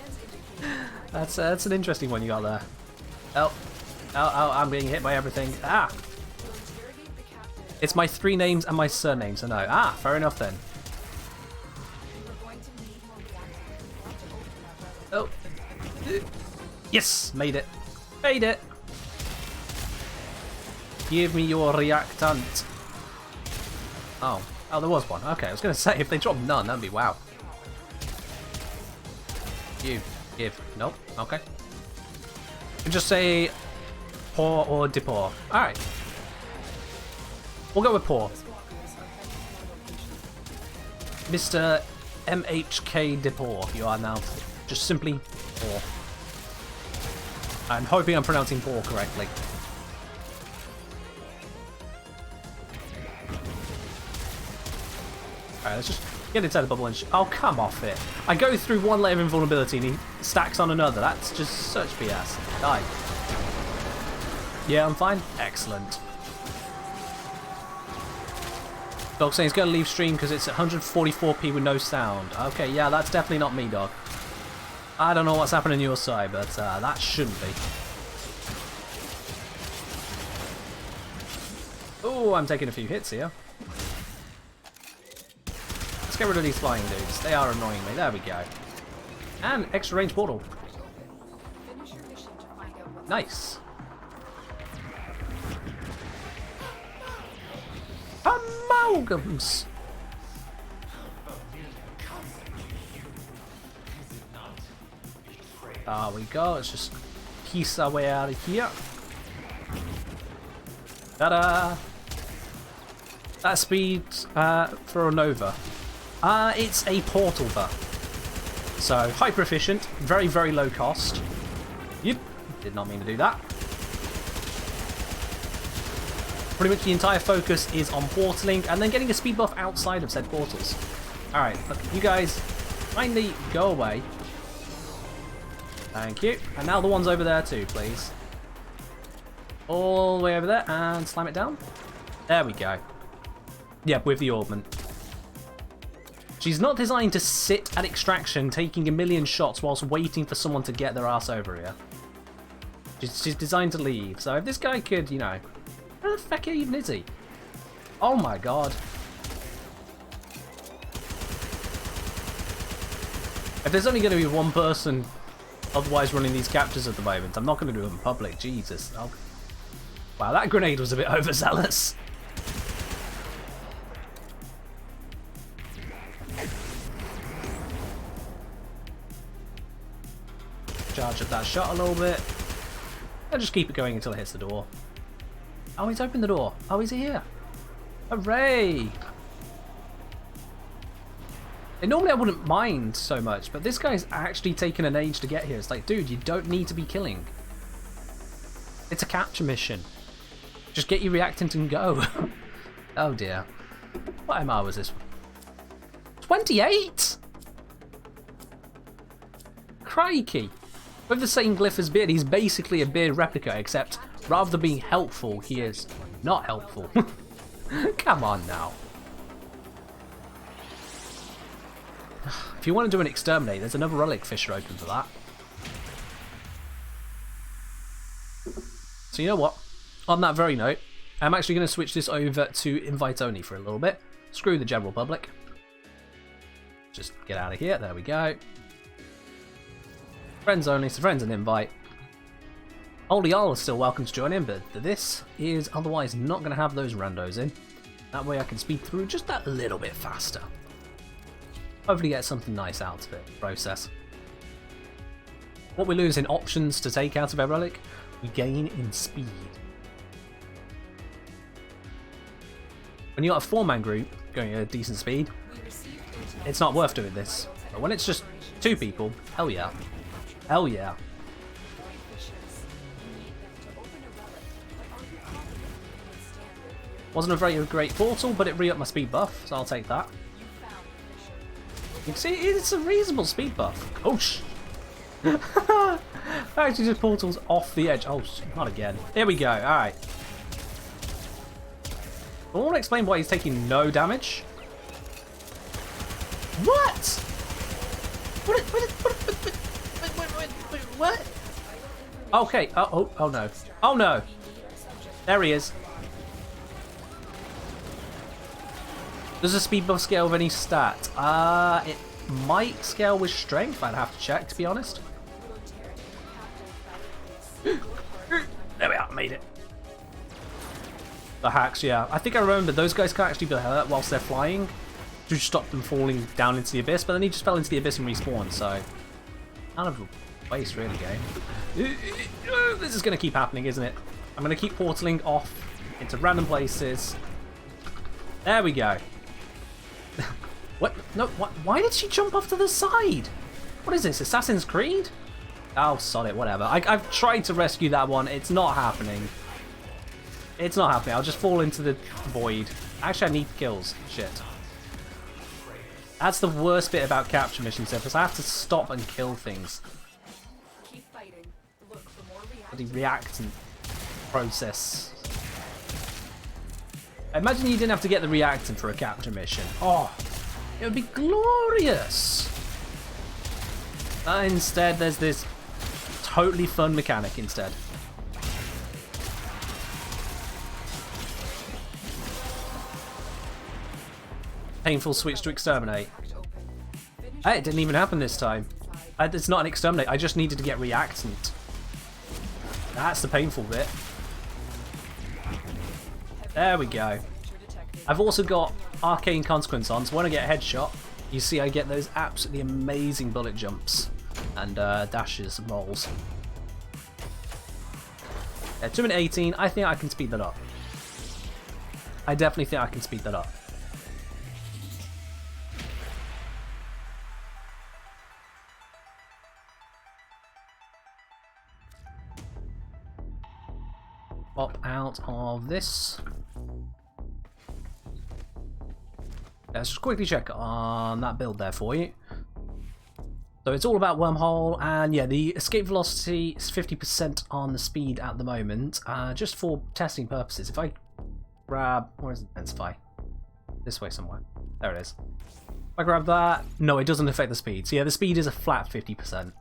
Speaker 1: That's an interesting one you got there. Oh, I'm being hit by everything. Ah! It's my 3 names and my surname, so no. Ah, fair enough then. Oh. Yes! Made it. Made it! Give me your reactant. Oh. Oh, there was one. Okay, I was going to say, if they dropped none, that'd be wow. You. Give. Nope. Okay. You just say pour or depour. Alright. We'll go with pour. Mr. MHK Depour, you are now. Just simply pour. I'm hoping I'm pronouncing pour correctly. Alright, let's just get inside the bubble and oh, come off it. I go through one layer of invulnerability and he stacks on another. That's just such BS. Die. Yeah, I'm fine. Excellent. Dog saying he's going to leave stream because it's 144p with no sound. Okay, yeah, that's definitely not me, dog. I don't know what's happening on your side, but that shouldn't be. Oh, I'm taking a few hits here. Let's get rid of these flying dudes. They are annoying me. There we go. And extra range portal. Nice. Amalgams. There we go. Let's just piece our way out of here. Ta-da! That speed for a Nova. It's a portal buff. So, hyper efficient, very, very low cost. Yep, did not mean to do that. Pretty much the entire focus is on portaling and then getting a speed buff outside of said portals. Alright, look, you guys kindly go away. Thank you. And now the ones over there too, please. All the way over there and slam it down. There we go. Yep, with the augment. She's not designed to sit at extraction taking a million shots whilst waiting for someone to get their ass over here. She's designed to leave. So if this guy could, you know... Where the feck even is he? Oh my god. If there's only going to be one person otherwise running these captures at the moment, I'm not going to do them in public. Jesus. Oh. Wow, that grenade was a bit overzealous. Charge up that shot a little bit. And just keep it going until it hits the door. Oh, he's opened the door. Oh, he's here. Hooray! And normally I wouldn't mind so much, but this guy's actually taken an age to get here. It's like, dude, you don't need to be killing. It's a capture mission. Just get your reactant and go. Oh dear. What MR was this? 28? Crikey. With the same glyph as Beard, he's basically a Beard replica, except rather than being helpful, he is not helpful. Come on now. If you want to do an exterminate, there's another relic fisher open for that. So you know what? On that very note, I'm actually going to switch this over to invite only for a little bit. Screw the general public. Just get out of here. There we go. Friends only, so friends and invite. Only y'all are still welcome to join in, but this is otherwise not going to have those randos in. That way I can speed through just that little bit faster. Hopefully get something nice out of it, process. What we lose in options to take out of a relic, we gain in speed. When you got a 4-man group going at a decent speed, it's not worth doing this. But when it's just 2 people, hell yeah. Hell yeah. Wasn't a very great portal, but it re-upped my speed buff, so I'll take that. You can see it's a reasonable speed buff. Oh sh! Actually just portals off the edge. Oh, not again. Here we go, alright. I want to explain why he's taking no damage. What? What? Okay. Oh no. Oh no. There he is. Does the speed buff scale with any stat? It might scale with strength. I'd have to check, to be honest. There we are. Made it. The hacks, yeah. I think I remember those guys can actually be hurt whilst they're flying to stop them falling down into the abyss, but then he just fell into the abyss and respawned, so kind of a waste, really, game. This is going to keep happening, isn't it? I'm going to keep portaling off into random places. There we go. What? No, what? Why did she jump off to the side? What is this, Assassin's Creed? Oh, sod it, whatever. I've tried to rescue that one. It's not happening. It's not happening. I'll just fall into the void. Actually, I need kills. Shit. That's the worst bit about capture missions, because I have to stop and kill things.
Speaker 2: Keep fighting. Look for more
Speaker 1: The reactant process. Imagine you didn't have to get the reactant for a capture mission. Oh, it would be glorious. Instead, there's this totally fun mechanic instead. Painful switch to exterminate. Hey, it didn't even happen this time. It's not an exterminate, I just needed to get reactant. That's the painful bit. There we go. I've also got Arcane Consequence on, so when I get a headshot, you see I get those absolutely amazing bullet jumps and dashes and rolls. Yeah, 2 minute 18, I think I can speed that up. I definitely think I can speed that up. Pop out of this. Let's just quickly check on that build there for you. So it's all about wormhole, and yeah, the escape velocity is 50% on the speed at the moment, just for testing purposes. If I grab, where is intensify? This way somewhere. There it is. If I grab that, no, it doesn't affect the speed. So yeah, the speed is a flat 50%.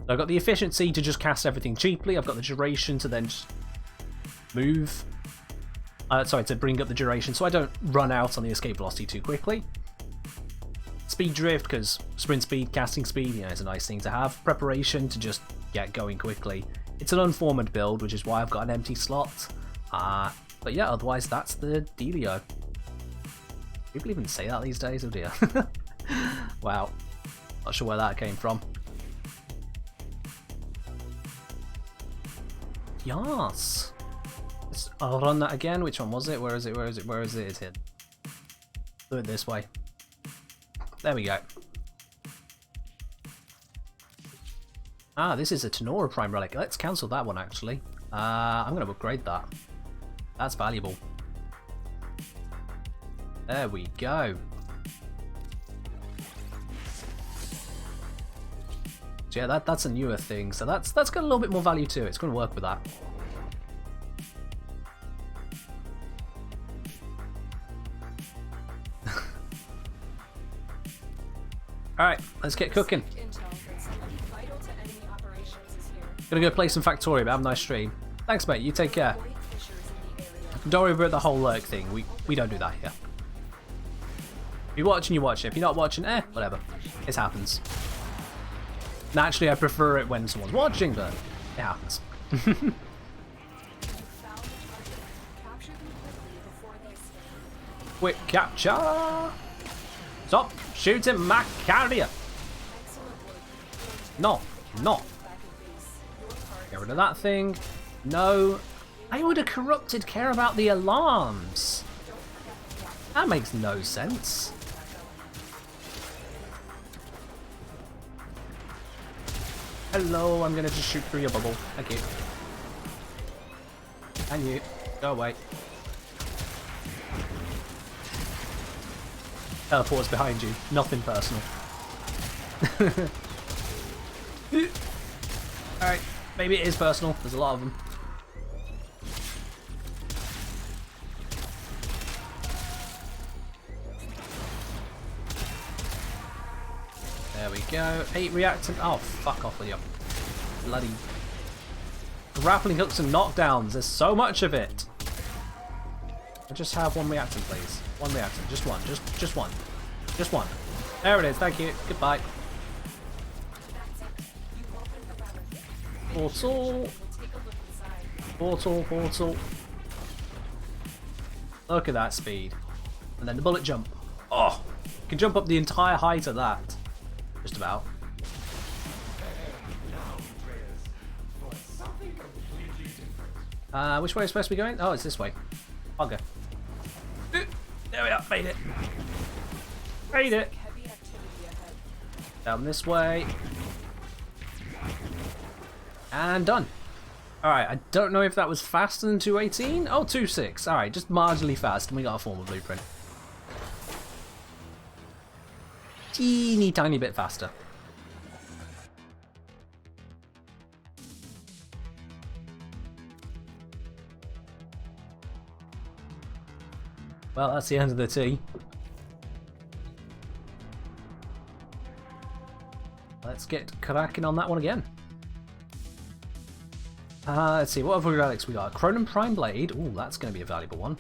Speaker 1: So I've got the efficiency to just cast everything cheaply. I've got the duration to then just move. Sorry, to bring up the duration so I don't run out on the escape velocity too quickly. Speed drift, because sprint speed, casting speed, you know, is a nice thing to have. Preparation to just get going quickly. It's an unformed build, which is why I've got an empty slot. But yeah, otherwise that's the dealio. People even say that these days? Oh dear. Wow. Not sure where that came from. Yes. I'll run that again. Which one was it? Where is it? Where is it? Where is it? It's here. Do it this way. There we go. Ah, this is a Tenora Prime relic. Let's cancel that one actually. I'm going to upgrade that. That's valuable. There we go. So yeah, that's a newer thing. So that's got a little bit more value to it. It's going to work with that. Alright, let's get cooking. Gonna go play some Factorio, but have a nice stream. Thanks, mate. You take care. Don't worry about the whole lurk thing. We don't do that here. If you're watching, you watch it. If you're not watching, whatever. It happens. Naturally, I prefer it when someone's watching, but it happens. Quick capture! Stop shooting my carrier! No, no. Get rid of that thing. No. I would have corrupted care about the alarms. That makes no sense. Hello, I'm gonna just shoot through your bubble. Thank you. And you. Go away. Teleport's behind you. Nothing personal. Alright, maybe it is personal. There's a lot of them. There we go. 8 reactant. Oh, fuck off with your bloody grappling hooks and knockdowns. There's so much of it. I just have 1 reactant, please. 1 reactant. Just one. Just one. Just one. There it is. Thank you. Goodbye. Portal. Portal. Portal. Look at that speed. And then the bullet jump. Oh, you can jump up the entire height of that. Just about. Which way is supposed to be going? Oh, it's this way. I'll go. There we are. Made it. Made it. Down this way. And done. Alright, I don't know if that was faster than 218. Oh, 2.6. Alright, just marginally fast, and we got a formal blueprint. Teeny tiny bit faster. Well, that's the end of the tea. Let's get cracking on that one again. Let's see, what other relics we got? Cronin Prime Blade. Ooh, that's going to be a valuable one.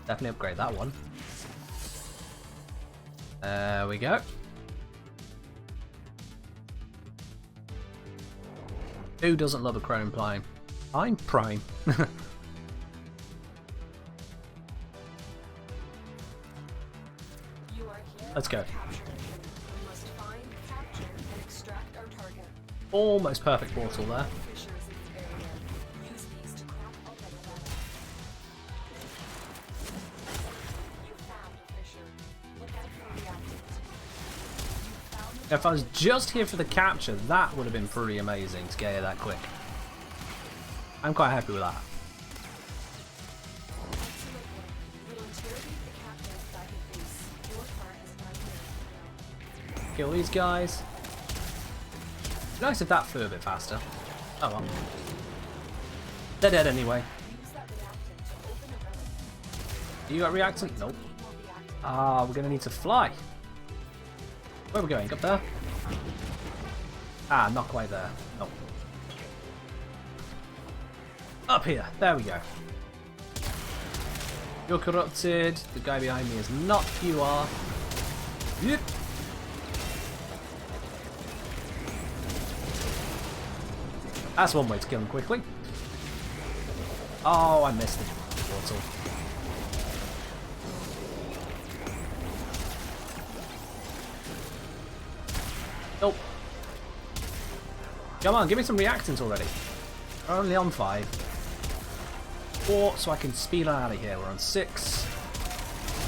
Speaker 1: Definitely upgrade that one. There we go. Who doesn't love a Cronin Prime? I'm Prime. Let's go. Almost perfect portal there. If I was just here for the capture, that would have been pretty amazing to get here that quick. I'm quite happy with that. Kill these guys. Nice if that flew a bit faster. Oh well. They're dead anyway. You got reactant? Nope. Ah, we're gonna need to fly. Where are we going? Up there? Ah, not quite there. Nope. Up here. There we go. You're corrupted. The guy behind me is not. You are. Yep. That's one way to kill him quickly. Oh, I missed the portal. Nope. Come on, give me some reactants already. We're only on 5. 4, so I can speed on out of here. We're on 6,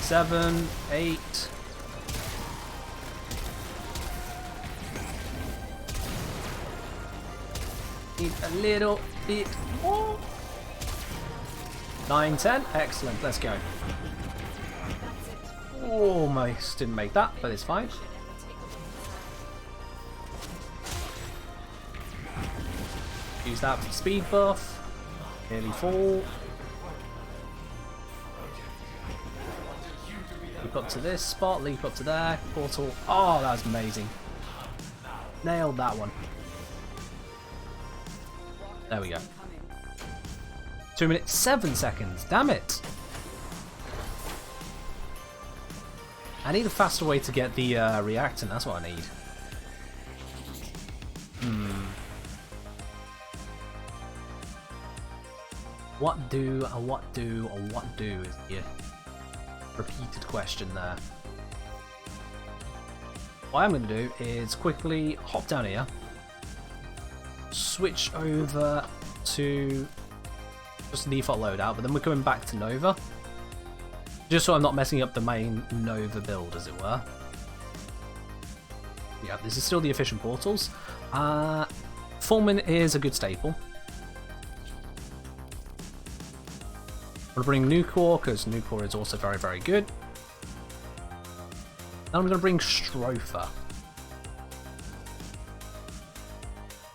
Speaker 1: 7, 8. Need a little bit more. 9, 10. Excellent. Let's go. Almost didn't make that, but it's fine. Use that for speed buff. Nearly full. Leap up to this spot, leap up to there. Portal. Oh, that was amazing. Nailed that one. There we go. 2 minutes, 7 seconds. Damn it. I need a faster way to get the reactant. That's what I need. What do is the repeated question there. What I'm going to do is quickly hop down here, switch over to just the default loadout, but then we're coming back to Nova, just so I'm not messing up the main Nova build, as it were. Yeah, this is still the efficient portals. Foreman is a good staple. I'm going to bring Nucor, because Nucor is also very, very good. And I'm going to bring Stropher.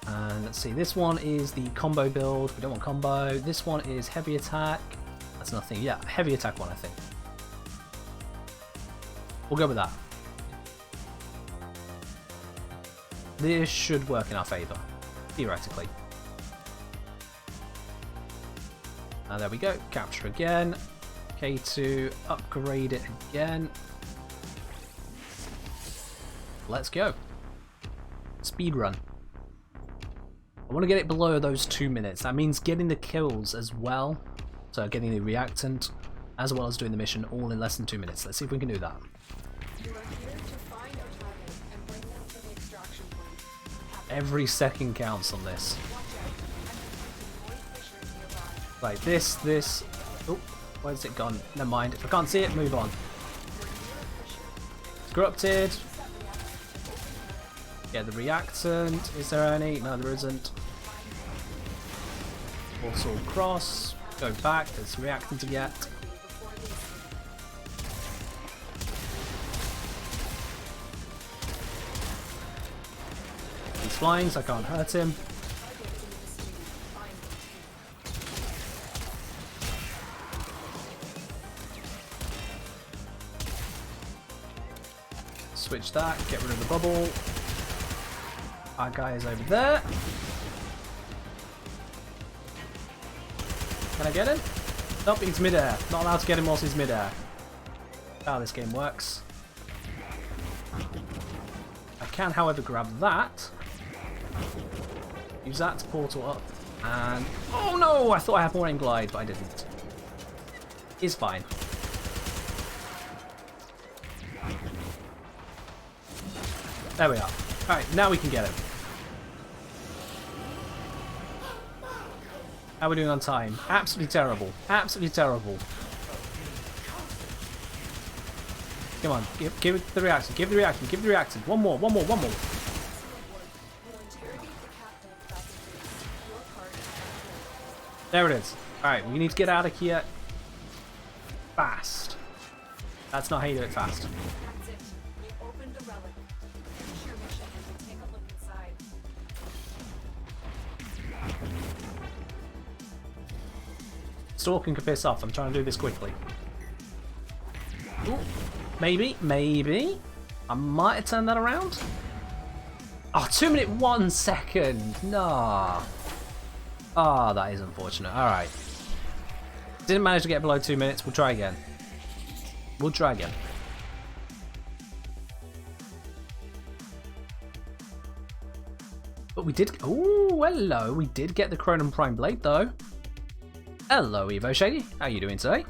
Speaker 1: And let's see, this one is the combo build. We don't want combo. This one is heavy attack. That's nothing. Yeah, heavy attack one, I think. We'll go with that. This should work in our favor, theoretically. There we go. Capture again. K2, upgrade it again. Let's go. Speed run. I want to get it below those 2 minutes. That means getting the kills as well. So getting the reactant as well as doing the mission all in less than 2 minutes. Let's see if we can do that.
Speaker 2: You are here to find our target and bring them to the extraction point.
Speaker 1: Every second counts on this.
Speaker 2: Watch out. I'm detecting noise fissures nearby.
Speaker 1: Like this. Oh, where's it gone? Never mind. If I can't see it, move on. It's corrupted. Yeah, the reactant. Is there any? No, there isn't. Warsaw cross. Go back. There's reactant to get. He's flying, so I can't hurt him. Switch that. Get rid of the bubble. Our guy is over there. Can I get him? Nope, he's midair. Not allowed to get him whilst he's midair. How this game works. I can, however, grab that. Use that to portal up. And... oh no! I thought I had more in glide, but I didn't. It's fine. There we are. Alright, now we can get him. How are we doing on time? Absolutely terrible. Absolutely terrible. Come on, give it the reaction. Give the reaction. Give the reaction. One more. There it is. Alright, we need to get out of here fast. That's not how you do it fast.
Speaker 2: That's it. We opened the relic. Finish your mission and take a look inside.
Speaker 1: Stalking can piss off. I'm trying to do this quickly. Ooh, maybe. I might have turned that around. Oh, 2 minutes 1 second. Nah. Ah, that is unfortunate. Alright. Didn't manage to get below 2 minutes. We'll try again. But we did... oh, hello. We did get the Chronon Prime Blade, though. Hello, Evo Shady. How you doing today?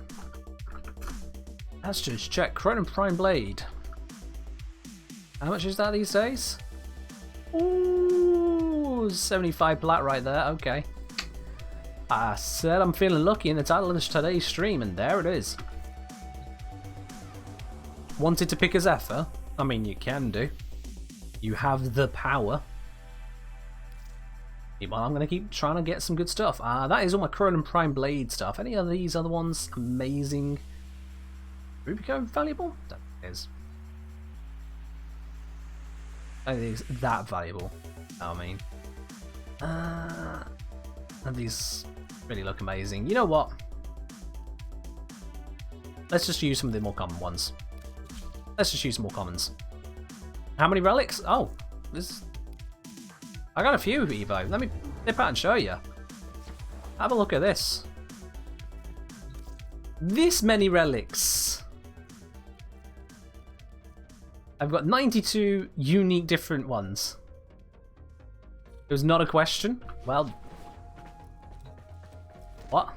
Speaker 1: Let's just check. Chronon Prime Blade. How much is that these days? Ooh, 75 plat right there. Okay. I said I'm feeling lucky in the title of today's stream, and there it is. Wanted to pick a Zephyr? I mean, you can do. You have the power. Well, I'm going to keep trying to get some good stuff. That is all my Chronon Prime Blade stuff. Any of these other ones? Amazing. Rubico valuable? That is. I think it's that valuable. I mean. And these really look amazing. You know what? Let's just use some of the more common ones. Let's just use some more commons. How many relics? Oh, this. I got a few, Evo. Let me dip out and show you. Have a look at this. This many relics. I've got 92 unique different ones. It was not a question? Well... what?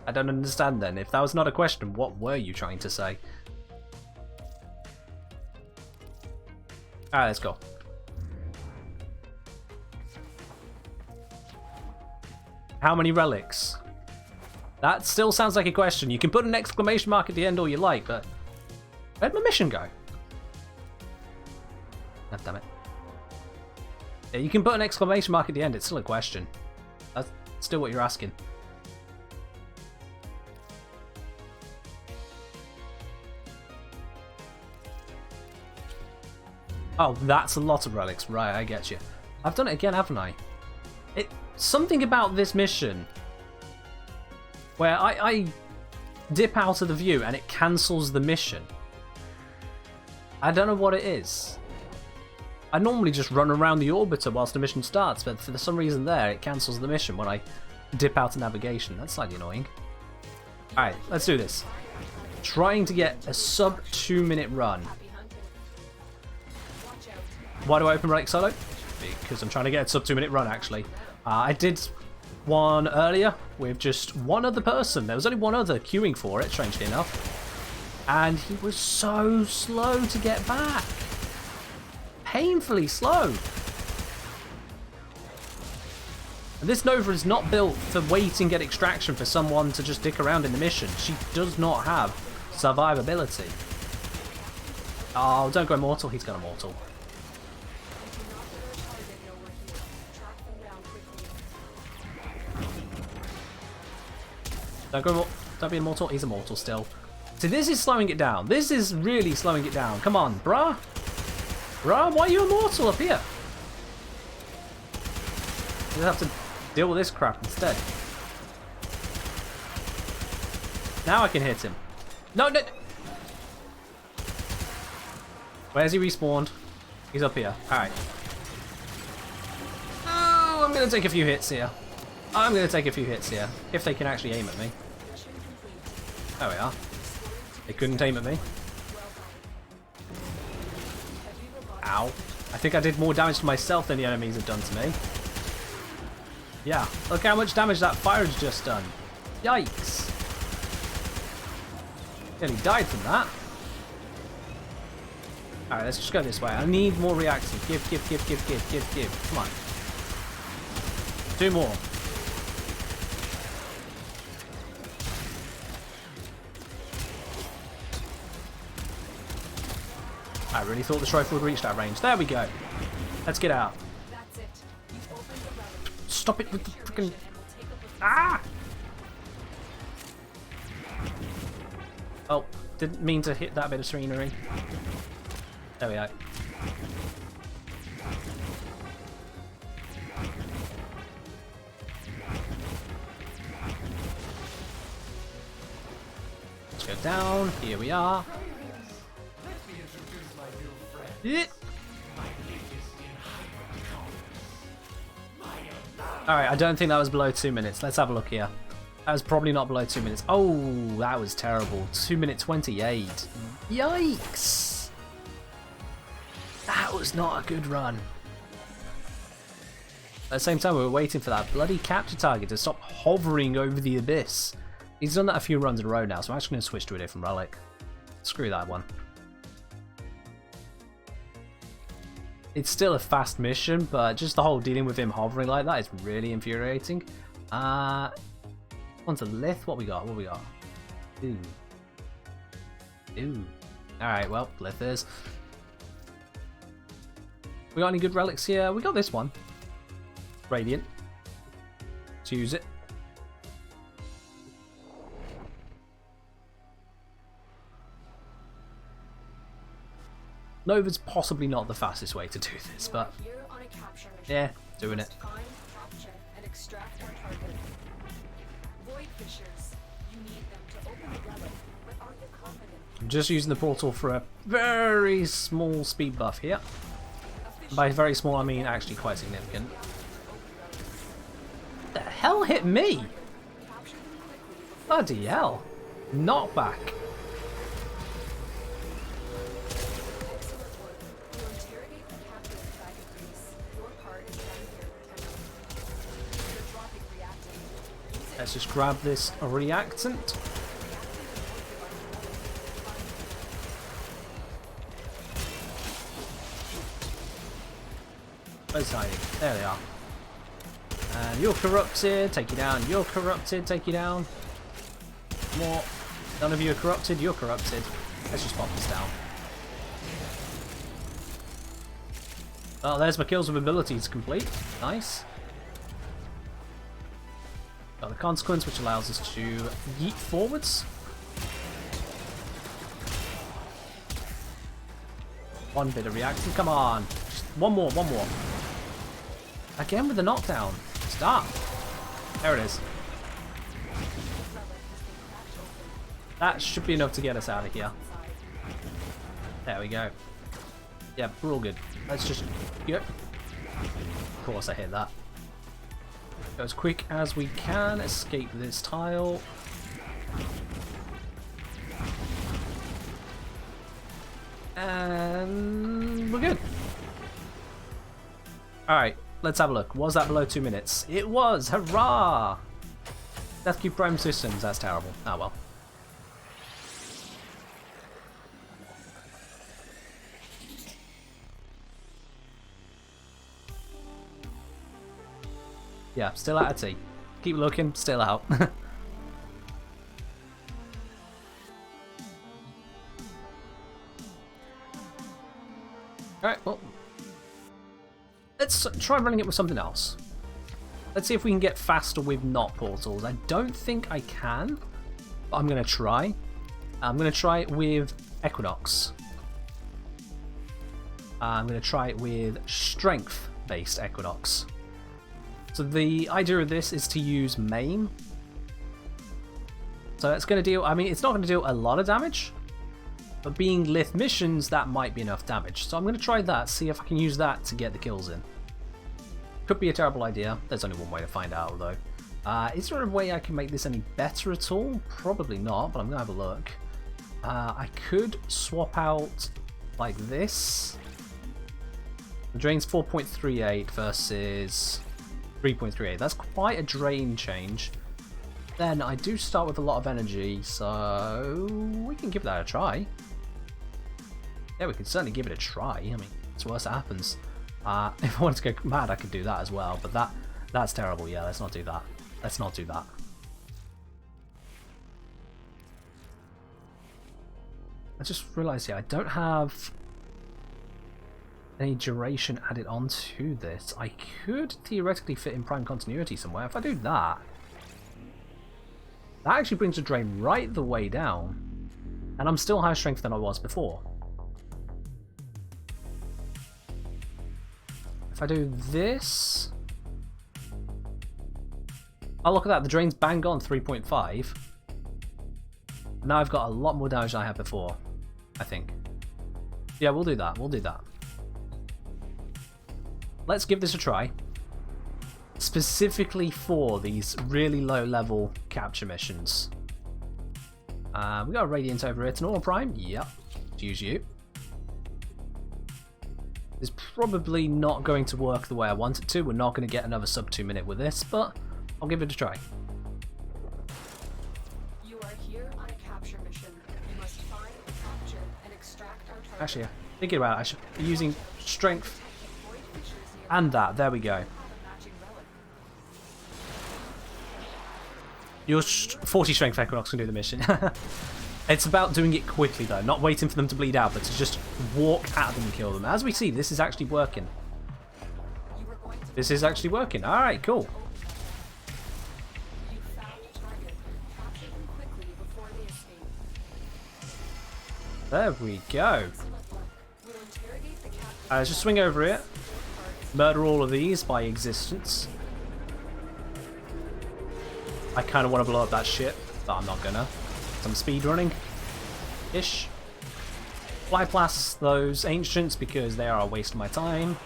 Speaker 1: I don't understand then. If that was not a question, what were you trying to say? Alright, let's go. How many relics? That still sounds like a question. You can put an exclamation mark at the end all you like, but... where'd my mission go? Oh, damn it. Yeah, you can put an exclamation mark at the end, it's still a question. That's still what you're asking. Oh, that's a lot of relics. Right, I get you. I've done it again, haven't I? Something about this mission where I dip out of the view and it cancels the mission. I don't know what it is. I normally just run around the orbiter whilst the mission starts, but for some reason there, it cancels the mission when I dip out of navigation. That's slightly annoying. Alright, let's do this. Trying to get a sub 2-minute run. Why do I open relic solo? Because I'm trying to get a sub 2-minute run, actually. I did one earlier with just one other person. There was only one other queuing for it, strangely enough. And he was so slow to get back. Painfully slow. And this Nova is not built for waiting at extraction for someone to just dick around in the mission. She does not have survivability. Oh, don't go immortal. He's got immortal. Don't be immortal. He's immortal still. See, this is slowing it down. This is really slowing it down. Come on, bruh. Bruh, why are you immortal up here? You have to deal with this crap instead. Now I can hit him. No, no. Where's he respawned? He's up here. Alright. Oh, I'm going to take a few hits here. I'm going to take a few hits here. If they can actually aim at me. There we are. They couldn't aim at me. Ow. I think I did more damage to myself than the enemies have done to me. Yeah, look how much damage that fire has just done. Yikes. Nearly died from that. Alright, let's just go this way. I need more reactants. Give. Come on. 2 more. I really thought this rifle would reach that range. There we go. Let's get out. Stop it with the freaking... Ah! Oh, didn't mean to hit that bit of scenery. There we go. Let's go down. Here we are. Yeah. Alright, I don't think that was below 2 minutes. Let's have a look here. That was probably not below 2 minutes. Oh, that was terrible. 2:28. Yikes! That was not a good run. At the same time, we were waiting for that bloody capture target to stop hovering over the abyss. He's done that a few runs in a row now, so I'm actually going to switch to a different relic. Screw that one. It's still a fast mission, but just the whole dealing with him hovering like that is really infuriating. Onto Lith. What we got? What we got? Ooh. Ooh. Alright, well, Lith is. We got any good relics here? We got this one. Radiant. Let's use it. Nova's possibly not the fastest way to do this, but yeah, doing it. I'm just using the portal for a very small speed buff here. By very small, I mean actually quite significant. What the hell hit me? Bloody hell. Knockback. Let's just grab this reactant. Where's hiding? There they are. And you're corrupted, take you down. You're corrupted, take you down. More. None of you are corrupted, you're corrupted. Let's just pop this down. Oh, there's my kills with abilities complete. Nice. Got the consequence, which allows us to yeet forwards. One bit of reaction. Come on. Just one more, one more. Again with the knockdown. Stop. There it is. That should be enough to get us out of here. There we go. Yeah, we're all good. Let's just... Yep. Of course I hit that. Go as quick as we can. Escape this tile. And we're good. Alright, let's have a look. Was that below 2 minutes? It was! Hurrah! Death Cube Prime Systems, that's terrible. Oh well. Yeah, still out of tea. Keep looking, still out. Alright, well. Let's try running it with something else. Let's see if we can get faster with not portals. I don't think I can, but I'm going to try. I'm going to try it with Equinox. I'm going to try it with strength-based Equinox. So the idea of this is to use main. So it's going to deal, I mean, it's not going to do a lot of damage, but being lith missions, that might be enough damage. So I'm going to try that, see if I can use that to get the kills in. Could be a terrible idea. There's only one way to find out, though. Is there a way I can make this any better at all? Probably not, but I'm going to have a look. I could swap out like this. The drain's 4.38 versus 3.38. That's quite a drain change. Then I do start with a lot of energy, so we can give that a try. Yeah, we can certainly give it a try. I mean, it's worse that happens. If I wanted to go mad, I could do that as well, but that's terrible. Yeah, let's not do that. Let's not do that. I just realised here, I don't have any duration added onto this. I could theoretically fit in prime continuity somewhere. If I do that, that actually brings the drain right the way down, and I'm still higher strength than I was before. If I do this, oh look at that, the drain's bang on 3.5. Now I've got a lot more damage than I had before, I think. Yeah, we'll do that, we'll do that. Let's give this a try. Specifically for these really low level capture missions. We got a Radiant over here to normal prime. Yep, use you. It's probably not going to work the way I want it to. We're not going to get another sub 2 minute with this, but I'll give it a try.
Speaker 2: You are here on a capture mission. You must find, capture, and extract our target.
Speaker 1: Actually, thinking about it, I should be using strength and that. There we go. Your 40 strength Equinox can do the mission. It's about doing it quickly though, not waiting for them to bleed out, but to just walk at them and kill them. As we see, this is actually working. This is actually working. Alright, cool. There we go. Just swing over it. Murder all of these by existence. I kind of want to blow up that ship, but I'm not gonna. Some speed running ish. Fly past those ancients because they are a waste of my time.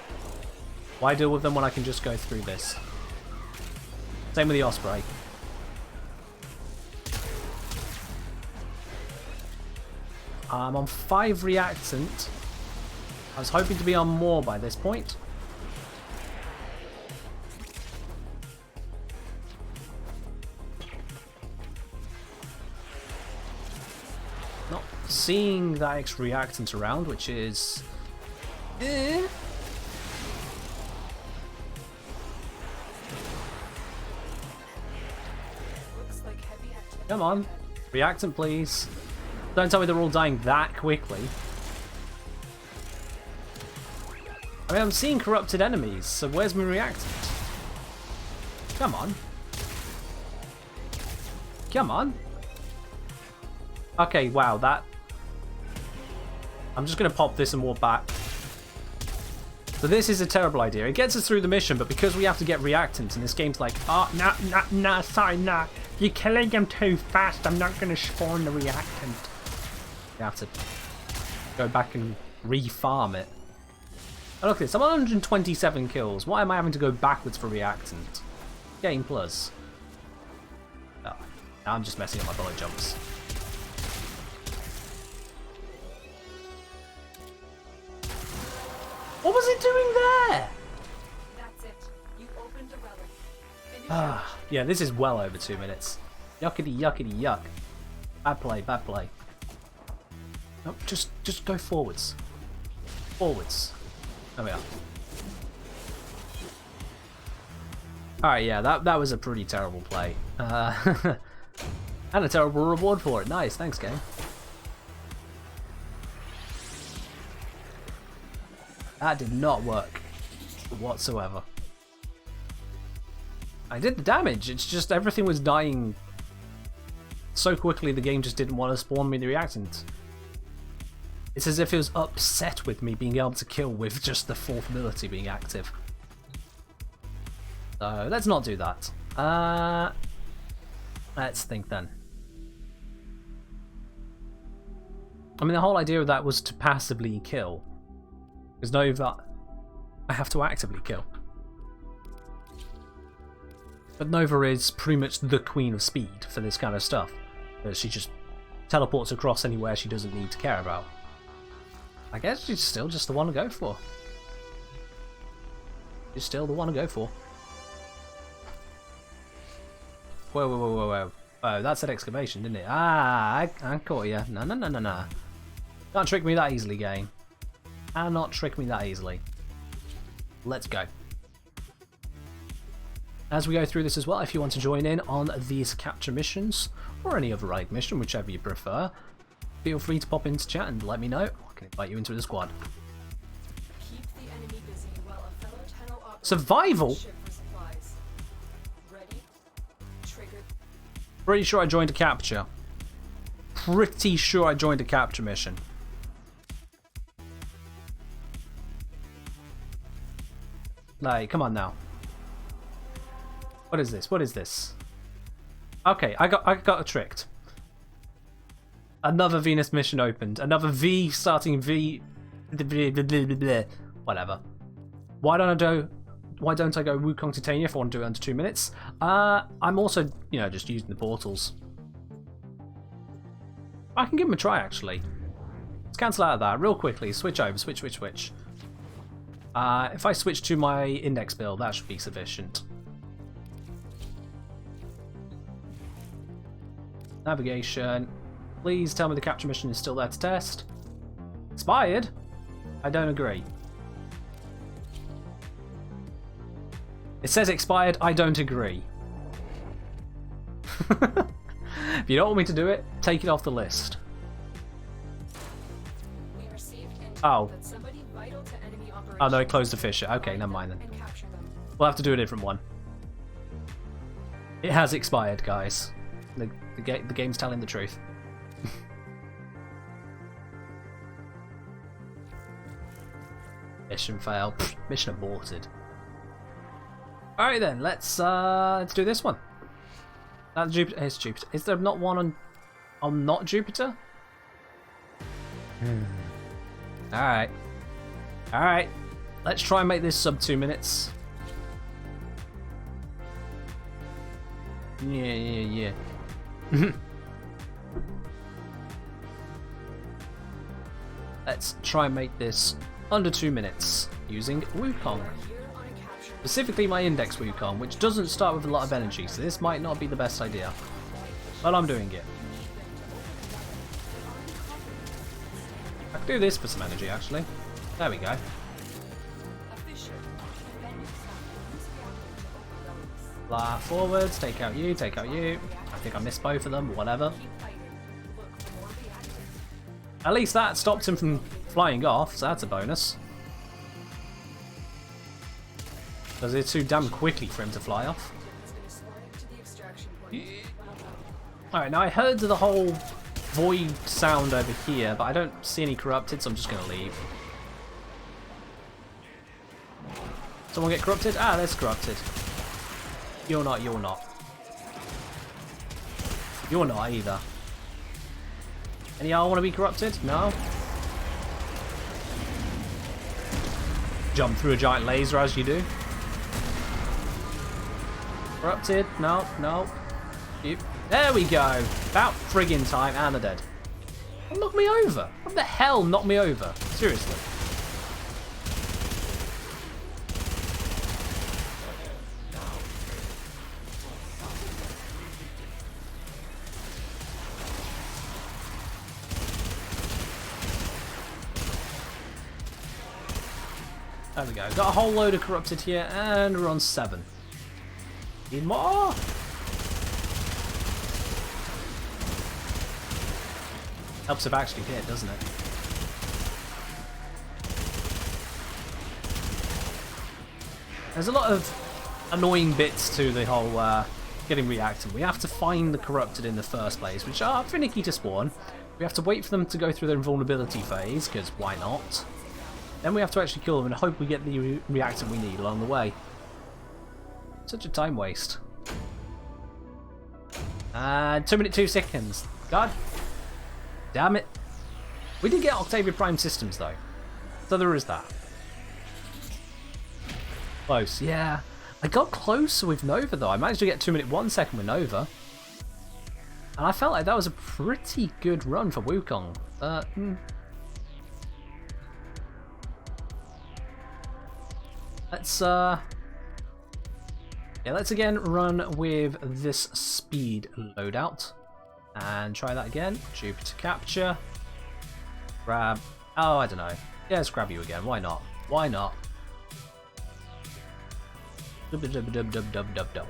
Speaker 1: Why deal with them when I can just go through this? Same with the Osprey. I'm on 5 reactant. I was hoping to be on more by this point. Not seeing that extra reactant around, which is... Come on, reactant please. Don't tell me they're all dying that quickly. I mean, I'm seeing corrupted enemies, so where's my reactant? Come on. Come on. Okay, wow, that... I'm just going to pop this and walk back. So this is a terrible idea. It gets us through the mission, but because we have to get reactants, and this game's like, oh, nah, sorry, nah. You're killing them too fast. I'm not going to spawn the reactant. You have to go back and re-farm it. Oh, look at this. I'm 127 kills. Why am I having to go backwards for reactant? Game plus. Oh, I'm just messing up my bullet jumps. What was it doing there?
Speaker 2: That's it. You opened a relic. Finish
Speaker 1: Ah, yeah, this is well over 2 minutes. Yuckity yuckity yuck. Bad play, bad play. No, just go forwards. Forwards. There we are. Alright, yeah, that was a pretty terrible play. And a terrible reward for it. Nice, thanks, game. That did not work whatsoever. I did the damage, it's just everything was dying so quickly the game just didn't want to spawn me the reactant. It's as if it was upset with me being able to kill with just the fourth ability being active. So let's not do that. Let's think then. I mean, the whole idea of that was to passively kill. Because Nova, I have to actively kill. But Nova is pretty much the queen of speed for this kind of stuff. She just teleports across anywhere she doesn't need to care about. I guess she's still just the one to go for. She's still the one to go for. Whoa, whoa, whoa, whoa, whoa. Oh, that's an excavation, didn't it? Ah, I caught you. No, no, no, no, no. Can't trick me that easily, game. Cannot trick me that easily. Let's go. As we go through this as well, if you want to join in on these capture missions, or any other raid mission, whichever you prefer, feel free to pop into chat and let me know. I can invite you into the squad.
Speaker 2: Keep the enemy busy while a fellow tunnel operator
Speaker 1: Survival?
Speaker 2: ship for supplies. Ready? Triggered.
Speaker 1: Pretty sure I joined a capture. Pretty sure I joined a capture mission. Like, come on now. What is this? What is this? Okay, I got tricked. Another Venus mission opened. Another V starting V. Whatever. Why don't I go Wukong Titania if I want to do it under 2 minutes? I'm also, you know, just using the portals. I can give them a try actually. Let's cancel out of that real quickly. Switch over. Switch. If I switch to my index build, that should be sufficient. Navigation. Please tell me the capture mission is still there to test. Expired? I don't agree. It says expired, I don't agree. If you don't want me to do it, take it off the list.
Speaker 2: We received
Speaker 1: Oh.
Speaker 2: intel that somebody vital to enemy operations.
Speaker 1: Oh no, it closed the fisher. Okay, never mind then.
Speaker 2: And capture them.
Speaker 1: We'll have to do a different one. It has expired, guys. The game's telling the truth. Mission failed. Pfft, mission aborted. Alright then, let's do this one. Jupiter. It's Jupiter. Is there not one on not Jupiter? Alright. Alright. Let's try and make this sub 2 minutes. Yeah. Let's try and make this under 2 minutes using Wukong. Specifically my index Wukong, which doesn't start with a lot of energy, so this might not be the best idea. But I'm doing it. I could do this for some energy actually. There we go. Fly forwards, take out you. I think I missed both of them, but whatever. At least that stopped him from flying off, so that's a bonus. Because it's too damn quickly for him to fly off. Alright, now I heard the whole void sound over here, but I don't see any corrupted, so I'm just going to leave. Someone get corrupted? Ah, there's corrupted. You're not. You're not either. Any of y'all want to be corrupted? No? Jump through a giant laser as you do. Corrupted. No, no. There we go. About friggin' time, and they're dead. Knock me over. What the hell knocked me over? Seriously. There we go. Got a whole load of corrupted here, and we're on 7. Need more. Helps if I actually hit, doesn't it? There's a lot of annoying bits to the whole getting reactive. We have to find the corrupted in the first place, which are finicky to spawn. We have to wait for them to go through their invulnerability phase, because why not? Then we have to actually kill them and hope we get the reactant we need along the way. Such a time waste. 2 minutes 2 seconds. God damn it. We did get Octavia Prime systems though. So there is that. Close, yeah. I got closer with Nova though. I managed to get 2 minutes 1 second with Nova. And I felt like that was a pretty good run for Wukong. Let's again run with this speed loadout and try that again. Jupiter capture. Grab. Oh, I don't know. Yeah, let's grab you again. Why not? Why not? Dub dub dub dub dub dub dub.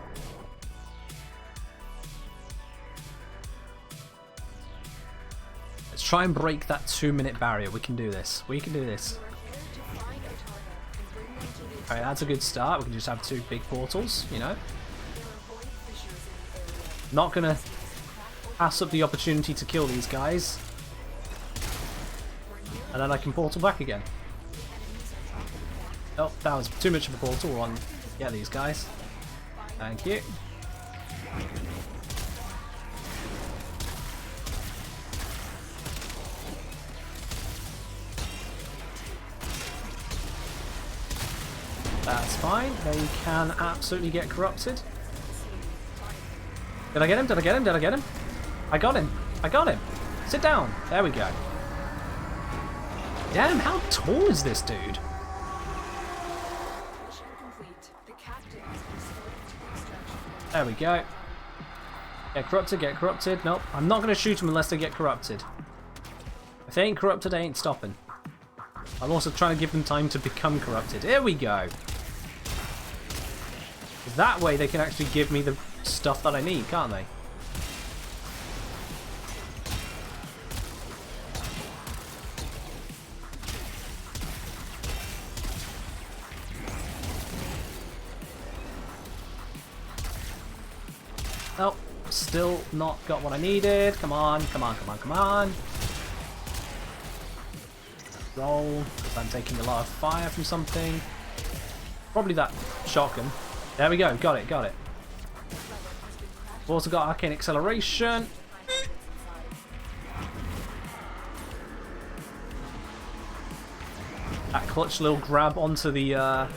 Speaker 1: Let's try and break that 2 minute barrier. We can do this. We can do this. Alright, that's a good start. We can just have 2 big portals, you know. Not gonna pass up the opportunity to kill these guys. And then I can portal back again. Oh, that was too much of a portal. We'll get these guys. Thank you. That's fine. They can absolutely get corrupted. Did I get him? Did I get him? Did I get him? I got him. I got him. Sit down. There we go. Damn, how tall is this dude? There we go. Get corrupted, get corrupted. Nope, I'm not going to shoot him unless they get corrupted. If they ain't corrupted, they ain't stopping. I'm also trying to give them time to become corrupted. Here we go. That way they can actually give me the stuff that I need, can't they? Nope, still not got what I needed. Come on, come on, come on, come on. Roll, because I'm taking a lot of fire from something. Probably that shotgun. There we go, got it, got it. We've also got Arcane Acceleration. That clutch little grab onto the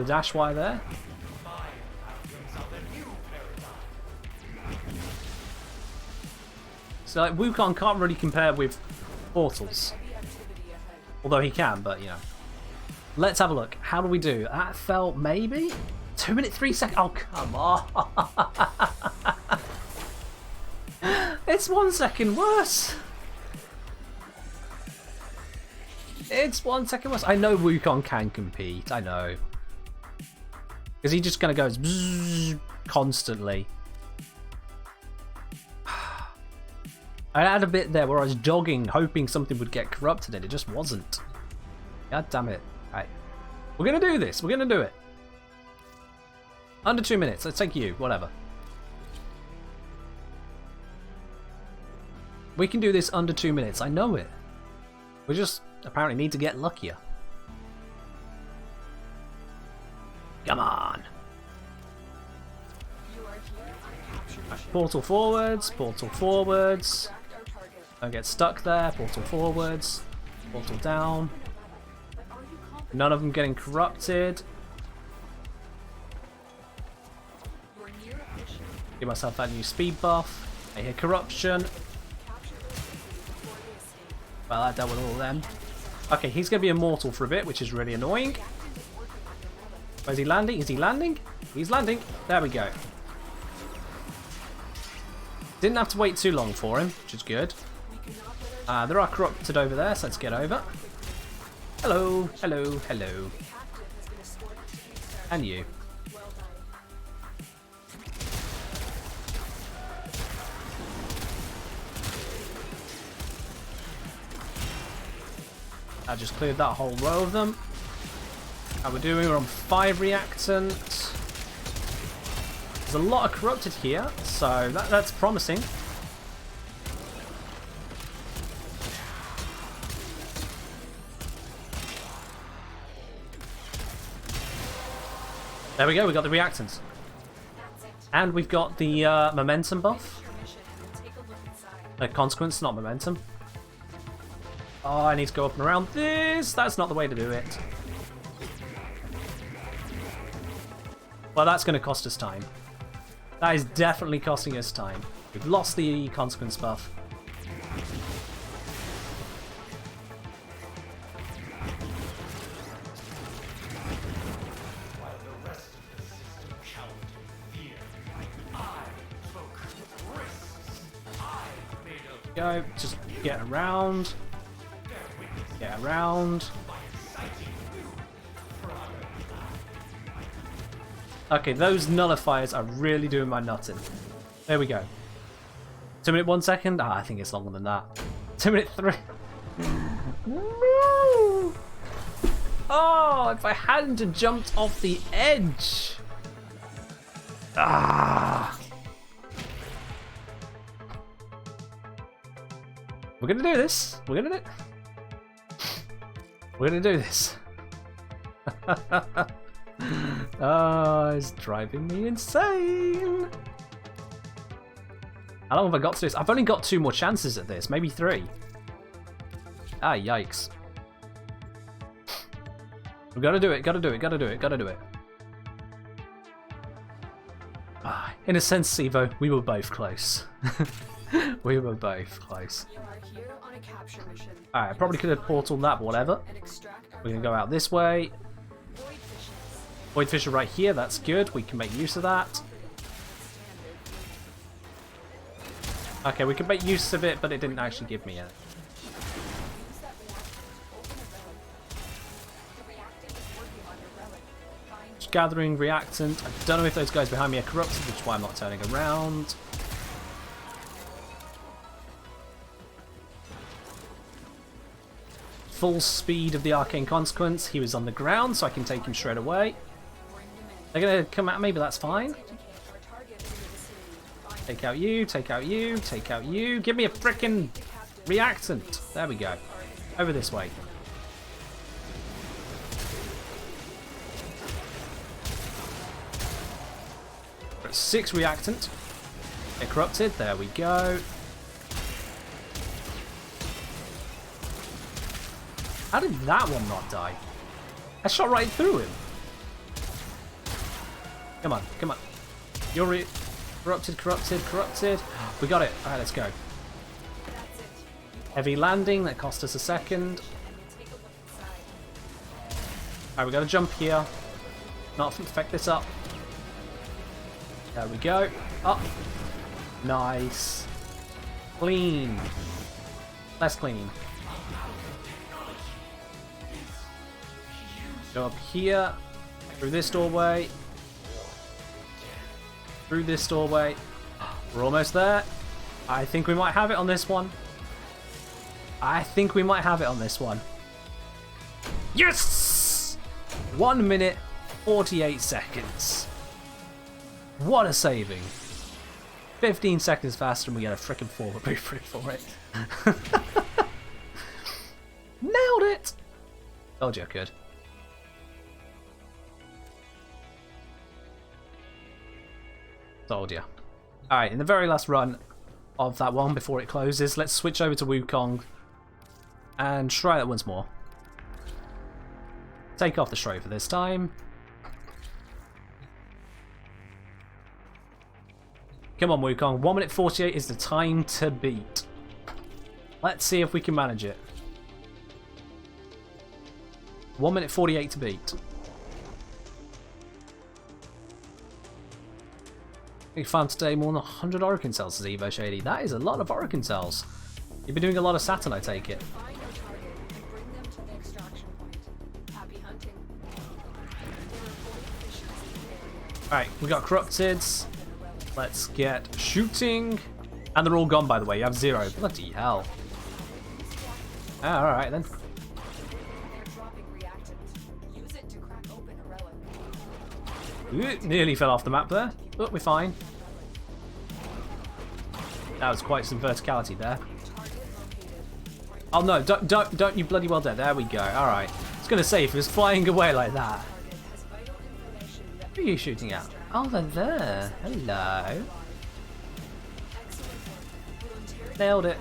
Speaker 1: dash wire there. So like, Wukong can't really compare with portals. Although he can, but you know. Let's have a look. How do we do? That felt maybe 2 minutes 3 seconds. Oh, come on. It's 1 second worse. It's 1 second worse. I know Wukong can compete. I know. Because he just kind of goes bzzz constantly. I had a bit there where I was jogging, hoping something would get corrupted, and it just wasn't. God damn it. Right. We're going to do this. We're going to do it. Under 2 minutes. Let's take you. Whatever. We can do this under 2 minutes. I know it. We just apparently need to get luckier. Come on. Right, portal forwards. Portal forwards. Don't get stuck there. Portal forwards. Portal down. None of them getting corrupted.
Speaker 2: You're near a mission.
Speaker 1: Give myself that new speed buff. I hear corruption.
Speaker 2: Capture those pieces before they escape.
Speaker 1: Well, that dealt with all of them. Okay, he's going to be immortal for a bit, which is really annoying.
Speaker 2: Reactant is working on your relic.
Speaker 1: Where's he landing? Is he landing? He's landing. There we go. Didn't have to wait too long for him, which is good.
Speaker 2: We cannot let our
Speaker 1: There are corrupted over there, so let's get over. Hello, hello, hello.
Speaker 2: captive has been escorted to the extraction.
Speaker 1: And you.
Speaker 2: Well done.
Speaker 1: I just cleared that whole row of them. How we're doing? We're on 5 reactant. There's a lot of corrupted here, so that's promising. There we go, we got the reactants.
Speaker 2: That's it.
Speaker 1: And we've got the momentum buff.
Speaker 2: Permission and we'll take a look inside.
Speaker 1: Consequence, not momentum. Oh, I need to go up and around this. That's not the way to do it. Well, that's going to cost us time. That is definitely costing us time. We've lost the consequence buff. Go, just get around. Get around. Okay, those nullifiers are really doing my nutting. There we go. 2 minute 1 second? Ah, I think it's longer than that. 2 minute 3. No! Oh, if I hadn't jumped off the edge. Ah. We're gonna do this. We're gonna do this. Oh, it's driving me insane. How long have I got to this? I've only got 2 more chances at this, maybe 3. Ah, yikes. We gotta do it, gotta do it, gotta do it, gotta do it. Ah, in a sense, Sivo, we were both close. We were both close.
Speaker 2: You are here on a capture mission.
Speaker 1: Alright, I probably could have portaled that, but whatever.
Speaker 2: And extract our
Speaker 1: We're gonna go out this way.
Speaker 2: void fishes.
Speaker 1: Void Fisher right here, that's good. We can make use of that.
Speaker 2: Standard.
Speaker 1: Okay, we could make use of it, but it didn't actually give me it.
Speaker 2: Use that reactant to open a relic. The reactant is working on your relic. Find
Speaker 1: Just gathering reactant. I don't know if those guys behind me are corrupted, which is why I'm not turning around. Full speed of the Arcane Consequence. He was on the ground, so I can take him straight away.
Speaker 2: bring them in.
Speaker 1: They're gonna come at me, but that's fine.
Speaker 2: Indicate our target is in the vicinity. Find
Speaker 1: Take out you, take out you, take out you. Give me a frickin'
Speaker 2: the captive.
Speaker 1: reactant. There we go. Over this way. We're at 6 reactant. Get corrupted. There we go. How did that one not die? I shot right through him. Come on, come on. You're corrupted, corrupted, corrupted. We got it. Alright, let's go.
Speaker 2: That's it.
Speaker 1: Heavy landing, that cost us a second.
Speaker 2: And we'll take a look inside.
Speaker 1: Alright, we gotta jump here. Not affect this up. There we go. Up. Nice. Clean. Less clean. Go up here. Through this doorway. Through this doorway. We're almost there. I think we might have it on this one. I think we might have it on this one. Yes! 1 minute, 48 seconds. What a saving. 15 seconds faster and we get a frickin' forward blueprint for it. Nailed it! Told you I could. Told you. Alright, in the very last run of that one before it closes, let's switch over to Wukong and try that once more. take off the Shrover this time. Come on, Wukong. 1 minute 48 is the time to beat. Let's see if we can manage it. 1 minute 48 to beat. We found today more than 100 Orokin cells, says Evo Shady. That is a lot of Orokin cells. You've been doing a lot of Saturn, I take it.
Speaker 2: Find your target and bring them to the extraction point. Happy hunting. There are void fissures in the area.
Speaker 1: Alright, we got corrupted. Let's get shooting. And they're all gone, by the way. You have 0. Bloody hell. Ah, alright then.
Speaker 2: They're dropping reactant. Use it to crack open a relic.
Speaker 1: Ooh, nearly fell off the map there. But we're fine. That was quite some verticality there. Oh no, don't you bloody well dare. There we go. Alright. I was going to say, if it was flying away like that. Who are you shooting at? Oh, they're there. Hello. Nailed it.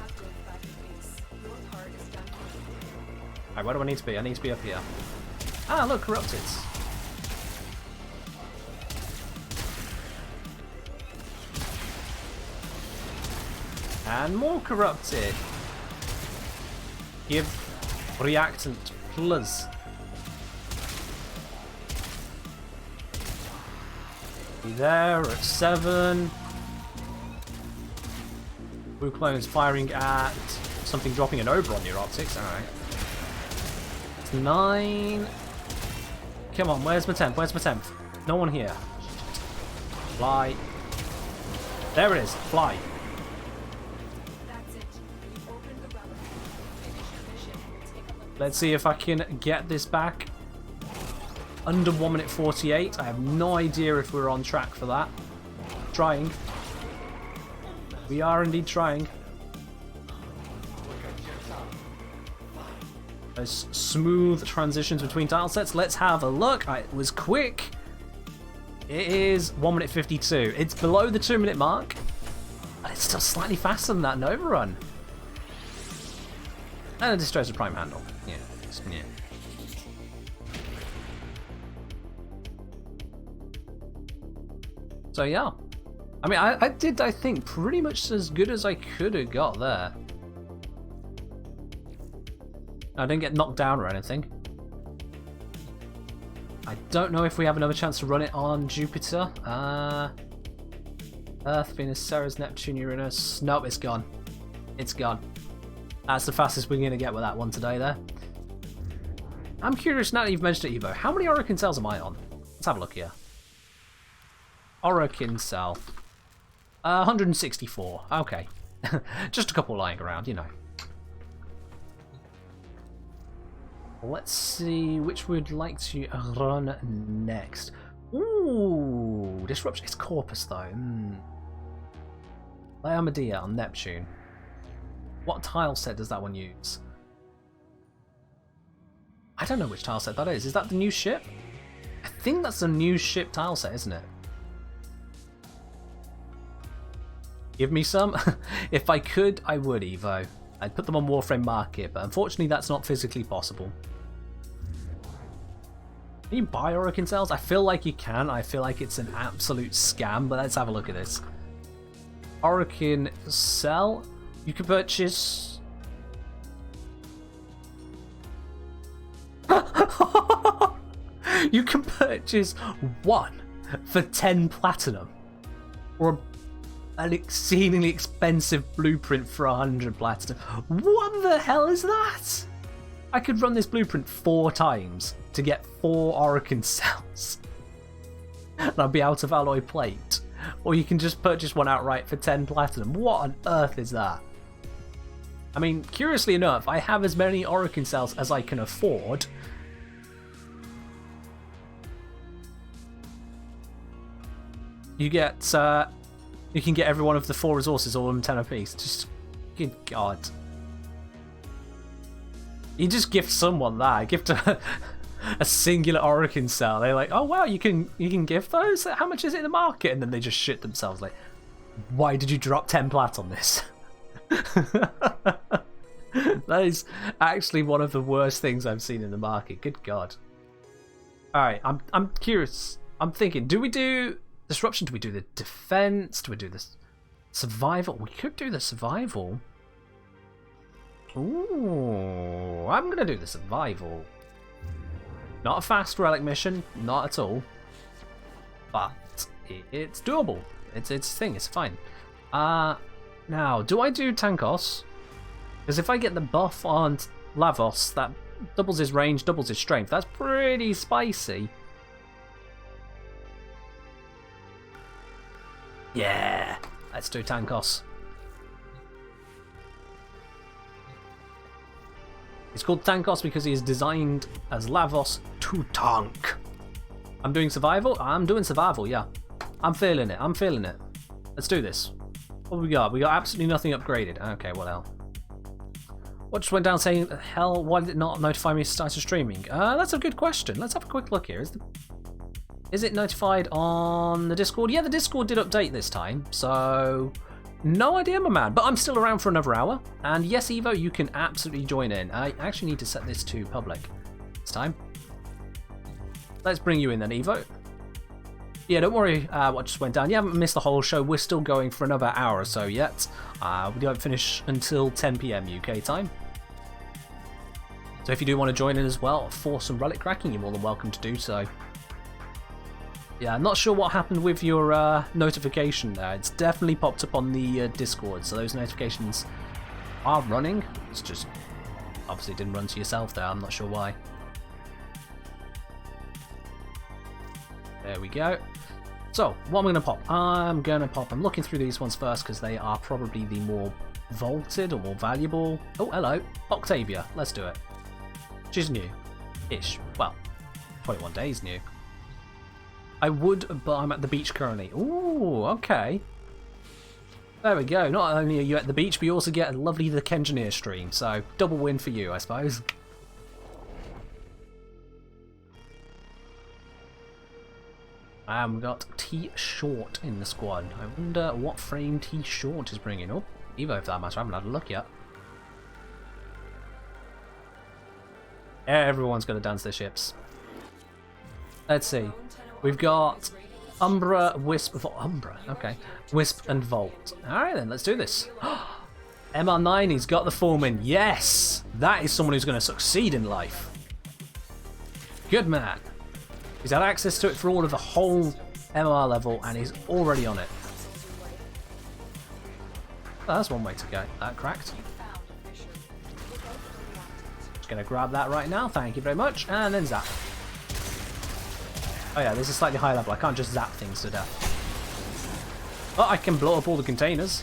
Speaker 1: Alright, where do I need to be? I need to be up here. Ah, look, corrupted. And more corrupted. Give reactant plus. Be there at 7. Blue clone is firing at something dropping an over on your optics. Alright. It's 9. Come on, where's my 10th? Where's my 10th? No one here. Fly. There it is. Fly. Let's see if I can get this back. Under 1 minute 48. I have no idea if we're on track for that. Trying. We are indeed trying. There's smooth transitions between tile sets. Let's have a look. It was quick. It is 1 minute 52. It's below the 2 minute mark. But it's still slightly faster than that in overrun. And a Destroyer Prime handle. Yeah. Yeah. So yeah. I mean, I did, I think, pretty much as good as I could have got there. I didn't get knocked down or anything. I don't know if we have another chance to run it on Jupiter. Earth, Venus, Ceres, Neptune, Uranus. Nope, it's gone. It's gone. That's the fastest we're going to get with that one today there. I'm curious now that you've mentioned it, Evo. How many Orokin cells am I on? Let's have a look here. Orokin cell. 164. Okay. Just a couple lying around, you know. Let's see which we'd like to run next. Ooh, Disruption. It's Corpus though. Laomedea on Neptune. What tile set does that one use? I don't know which tile set that is. Is that the new ship? I think that's the new ship tile set, isn't it? Give me some. If I could, I would, Evo. I'd put them on Warframe Market, but unfortunately that's not physically possible. Can you buy Orokin cells? I feel like you can. I feel like it's an absolute scam, but let's have a look at this. Orokin cell. You can purchase... You can purchase 1 for 10 platinum. Or an exceedingly expensive blueprint for 100 platinum. What the hell is that? I could run this blueprint 4 times to get 4 Orokin cells. And I'd be out of alloy plate. Or you can just purchase one outright for 10 platinum. What on earth is that? I mean, curiously enough, I have as many Orokin cells as I can afford. You get, you can get every one of the 4 resources, all of them 10 apiece. Just, good God. You just gift someone that. Gift a singular Orokin cell. They're like, oh wow, you can gift those? How much is it in the market? And then they just shit themselves like, why did you drop 10 plat on this? That is actually one of the worst things I've seen in the market. Good God. Alright, I'm curious. I'm thinking, do we do disruption? Do we do the defense? Do we do this survival? We could do the survival. Ooh, I'm gonna do the survival. Not a fast relic mission, not at all. But it's doable. It's a thing, it's fine. Now, do I do Tankos? Because if I get the buff on Lavos, that doubles his range, doubles his strength. That's pretty spicy. Yeah, let's do Tankos. It's called Tankos because he is designed as Lavos to tank. I'm doing survival? I'm doing survival, yeah. I'm feeling it, I'm feeling it. Let's do this. What have we got? We got absolutely nothing upgraded. Okay, what hell? What just went down saying, hell, why did it not notify me to start streaming? That's a good question. Let's have a quick look here. Is it notified on the Discord? Yeah, the Discord did update this time, so no idea, my man. But I'm still around for another hour. And yes, Evo, you can absolutely join in. I actually need to set this to public this time. Let's bring you in then, Evo. Yeah, don't worry what just went down. You haven't missed the whole show. We're still going for another hour or so yet. We don't finish until 10 PM UK time. So if you do want to join in as well for some relic cracking, you're more than welcome to do so. Yeah, I'm not sure what happened with your notification there. It's definitely popped up on the Discord, so those notifications are running. It's just obviously didn't run to yourself there. I'm not sure why. There we go. So, what am I going to pop? I'm looking through these ones first because they are probably the more vaulted or more valuable. Oh, hello. Octavia. Let's do it. She's new-ish. Well, 21 days new. I would, but I'm at the beach currently. Ooh, okay. There we go. Not only are you at the beach, but you also get a lovely The Kengineer stream. So, double win for you, I suppose. And we've got T-Short in the squad. I wonder what frame T-Short is bringing up. Evo, if that matters, I haven't had a look yet. Everyone's going to dance their ships. Let's see. We've got Umbra, Wisp, Umbra, okay. Wisp and Volt. Alright then, let's do this. MR9, he's got the Foreman. Yes! That is someone who's going to succeed in life. Good man. He's had access to it for all of the whole MR level, and he's already on it. Oh, that's one way to go. That cracked. Just going to grab that right now. Thank you very much. And then zap. Oh yeah, this is slightly higher level. I can't just zap things to death. Oh, I can blow up all the containers.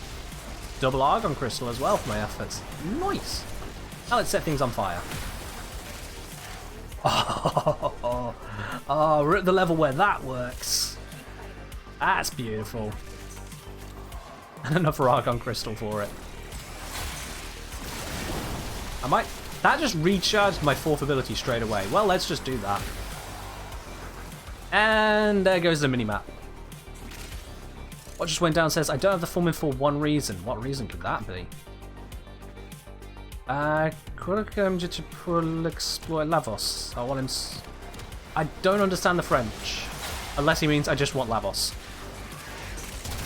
Speaker 1: Double Argon Crystal as well for my efforts. Nice. Now let's set things on fire. Oh, we're at the level where that works. That's beautiful. And another Argon Crystal for it. That just recharged my 4th ability straight away. Well, let's just do that. And there goes the minimap. What just went down says, I don't have the Foreman for one reason. What reason could that be? To exploit Lavos. I want him. I don't understand the French. Unless he means I just want Lavos.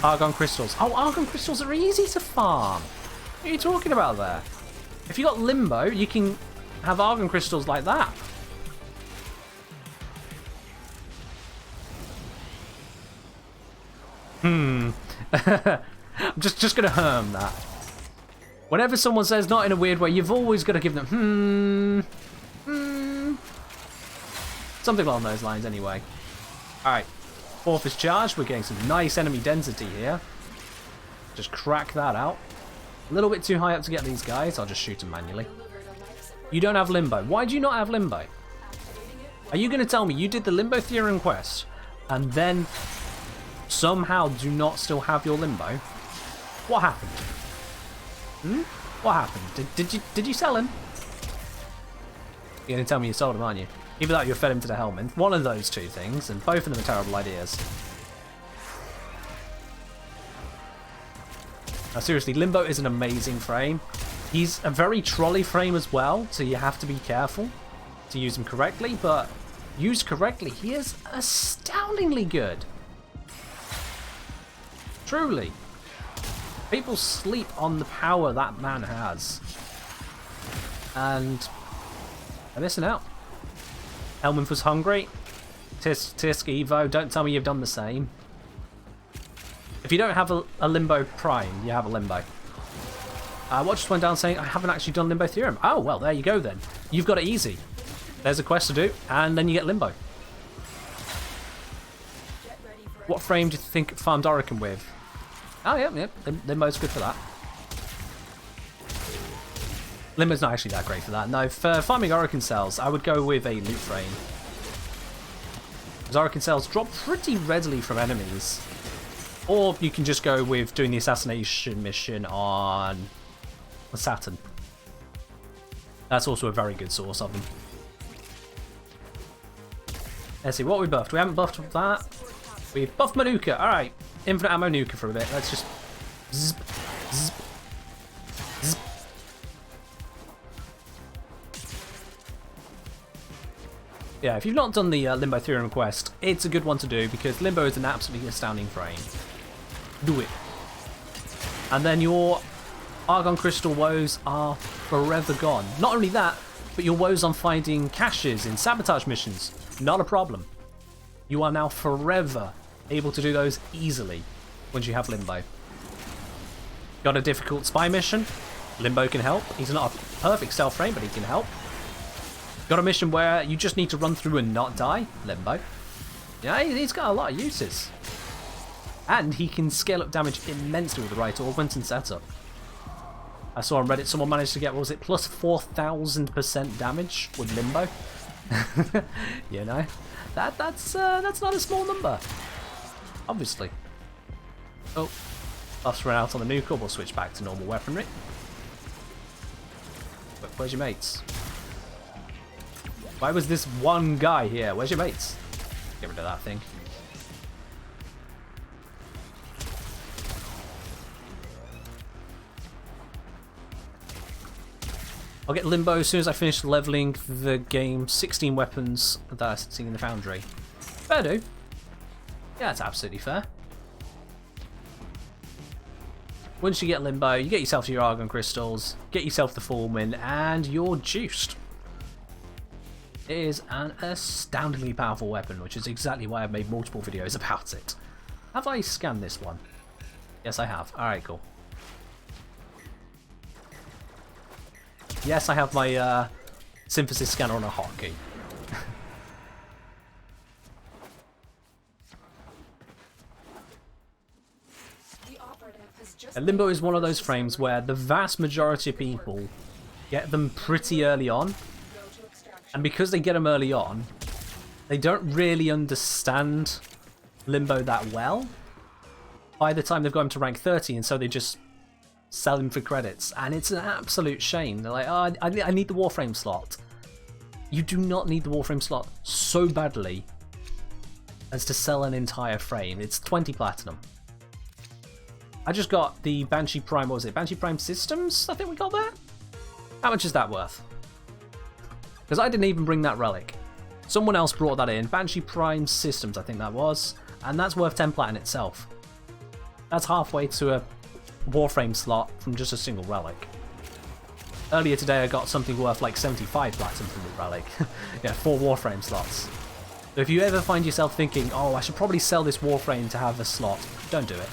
Speaker 1: Argon Crystals. Oh, Argon Crystals are easy to farm. What are you talking about there? If you got Limbo, you can have Argon Crystals like that. I'm just gonna that. Whenever someone says not in a weird way, you've always got to give them something along those lines anyway. Alright, 4th is charged. We're getting some nice enemy density here. Just crack that out. A little bit too high up to get these guys. I'll just shoot them manually. You don't have Limbo. Why do you not have Limbo? Are you going to tell me you did the Limbo Theorem quest and then somehow do not still have your Limbo? What happened? What happened? Did you sell him? You're going to tell me you sold him, aren't you? Either that or you fed him to the helmet. One of those two things, and both of them are terrible ideas. Now seriously, Limbo is an amazing frame. He's a very trolley frame as well, so you have to be careful to use him correctly, but used correctly, he is astoundingly good. Truly. People sleep on the power that man has. And they're missing out. Helminth was hungry. Tisk, Evo, don't tell me you've done the same. If you don't have a Limbo Prime, you have a Limbo. What just went down saying, I haven't actually done Limbo Theorem. Oh, well, there you go then. You've got it easy. There's a quest to do, and then you get Limbo. What frame do you think farmed Orokin with? Oh, yeah, Limbo's good for that. Limbo's not actually that great for that. No, for farming Orokin cells, I would go with a loot frame. Because Orokin cells drop pretty readily from enemies. Or you can just go with doing the assassination mission on Saturn. That's also a very good source of them. Let's see, what we buffed? We haven't buffed that. We've buffed Manuka. Alright, infinite ammo Nuka for a bit. Let's just... Zip, zip, zip. Yeah, if you've not done the Limbo Theorem quest, it's a good one to do because Limbo is an absolutely astounding frame. Do it. And then your Argon Crystal woes are forever gone. Not only that, but your woes on finding caches in sabotage missions, not a problem. You are now forever able to do those easily once you have Limbo. Got a difficult spy mission? Limbo can help. He's not a perfect stealth frame, but he can help. Got a mission where you just need to run through and not die? Limbo. Yeah, he's got a lot of uses. And he can scale up damage immensely with the right augment and setup. I saw on Reddit someone managed to get, what was it, plus 4,000% damage with Limbo. You know, that's not a small number. Obviously. Oh, buffs run out on the Nuka. We'll switch back to normal weaponry. Where's your mates? Why was this one guy here? Where's your mates? Get rid of that thing. I'll get Limbo as soon as I finish leveling the game 16 weapons that are sitting in the foundry. Fair do. Yeah, that's absolutely fair. Once you get Limbo, you get yourself your Argon Crystals, get yourself the Fulmin, and you're juiced. It is an astoundingly powerful weapon, which is exactly why I've made multiple videos about it. Have I scanned this one? Yes, I have. Alright, cool. Yes, I have my synthesis scanner on a hotkey. And Limbo is one of those frames where the vast majority of people get them pretty early on. And because they get them early on, they don't really understand Limbo that well by the time they've got him to rank 30, and so they just sell him for credits. And it's an absolute shame. They're like, oh, I need the Warframe slot. You do not need the Warframe slot so badly as to sell an entire frame. It's 20 platinum. I just got the Banshee Prime, what was it? Banshee Prime Systems, I think we got that? How much is that worth? Because I didn't even bring that relic. Someone else brought that in. Banshee Prime Systems, I think that was. And that's worth 10 plat in itself. That's halfway to a Warframe slot from just a single relic. Earlier today I got something worth like 75 platinum from the relic. Yeah, 4 Warframe slots. So if you ever find yourself thinking, oh, I should probably sell this Warframe to have a slot, don't do it.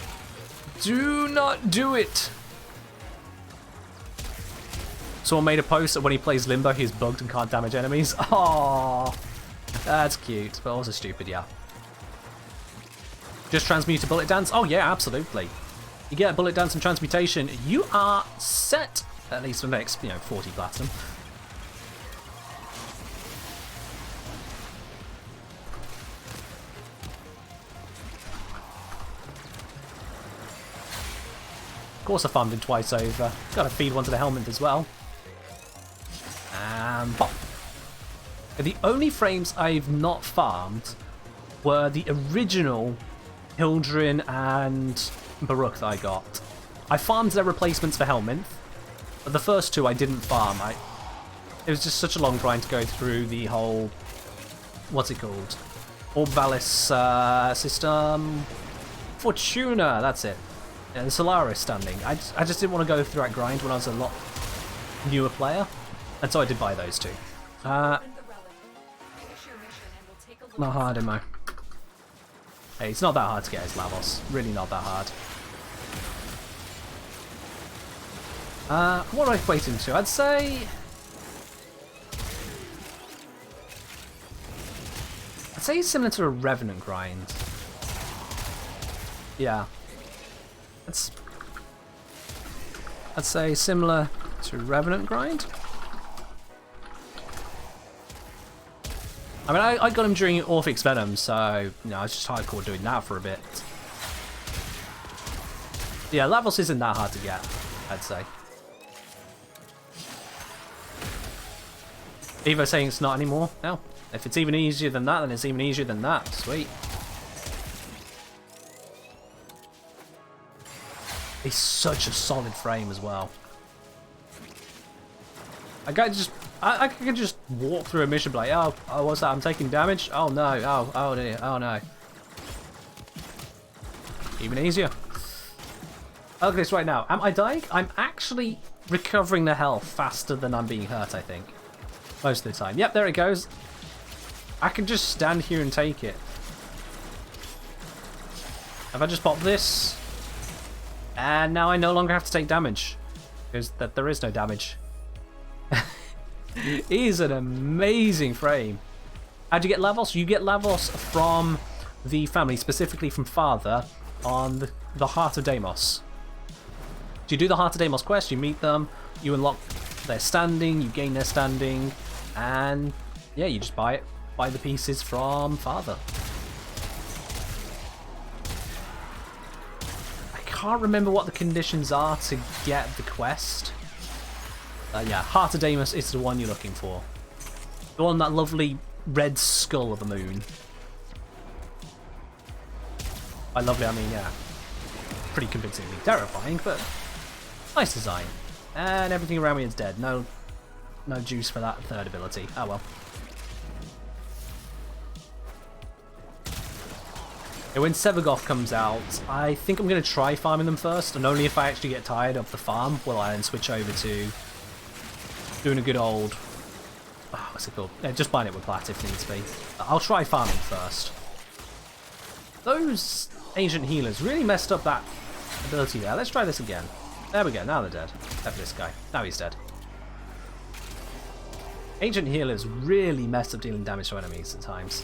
Speaker 1: Do not do it! Someone made a post that when he plays Limbo he's bugged and can't damage enemies. Oh, that's cute, but also stupid, yeah. Just transmute a bullet dance? Oh yeah, absolutely. You get a bullet dance and transmutation, you are set, at least for the next, 40 platinum. Of course I farmed him twice over. Gotta feed one to the helmet as well. And pop. The only frames I've not farmed were the original Hildrin and Baruch that I got. I farmed their replacements for Helminth, but the first 2 I didn't farm. It was just such a long grind to go through the whole what's it called? Orbivalis system Fortuna, that's it. Yeah, the Solaris standing. I just didn't want to go through that grind when I was a lot newer player, and so I did buy those two. Not hard, am I? Hey, it's not that hard to get his Lavos. Really not that hard. What do I equate him to? I'd say he's similar to a Revenant grind. Yeah. I'd say similar to Revenant grind. I mean, I got him during Orphix Venom, so you know, I was just hardcore doing that for a bit. Yeah, Lavos isn't that hard to get, I'd say. Evo saying it's not anymore? No. If it's even easier than that, then it's even easier than that. Sweet. He's such a solid frame as well. I could just walk through a mission like, oh, what's that? I'm taking damage? Oh no, oh dear, oh no. Even easier. Look at this right now. Am I dying? I'm actually recovering the health faster than I'm being hurt, I think. Most of the time. Yep, there it goes. I can just stand here and take it. Have I just popped this? And now I no longer have to take damage. Because there is no damage. He is an amazing frame. How'd you get Lavos? You get Lavos from the family, specifically from Father, on the Heart of Deimos. Do you do the Heart of Deimos quest? You meet them, you unlock their standing, you gain their standing, and yeah, you just buy the pieces from Father. I can't remember what the conditions are to get the quest. Yeah, Heart of Deimos is the one you're looking for. The one, that lovely red skull of the moon. By lovely, I mean, yeah, pretty convincingly terrifying, but nice design. And everything around me is dead. No juice for that third ability. Oh well. And when Sevagoth comes out, I think I'm going to try farming them first, and only if I actually get tired of the farm will I then switch over to doing a good old... what's it called? Yeah, just buying it with plat if needs be. I'll try farming first. Those ancient healers really messed up that ability there. Let's try this again. There we go, now they're dead. Except for this guy. Now he's dead. Ancient healers really messed up dealing damage to enemies at times.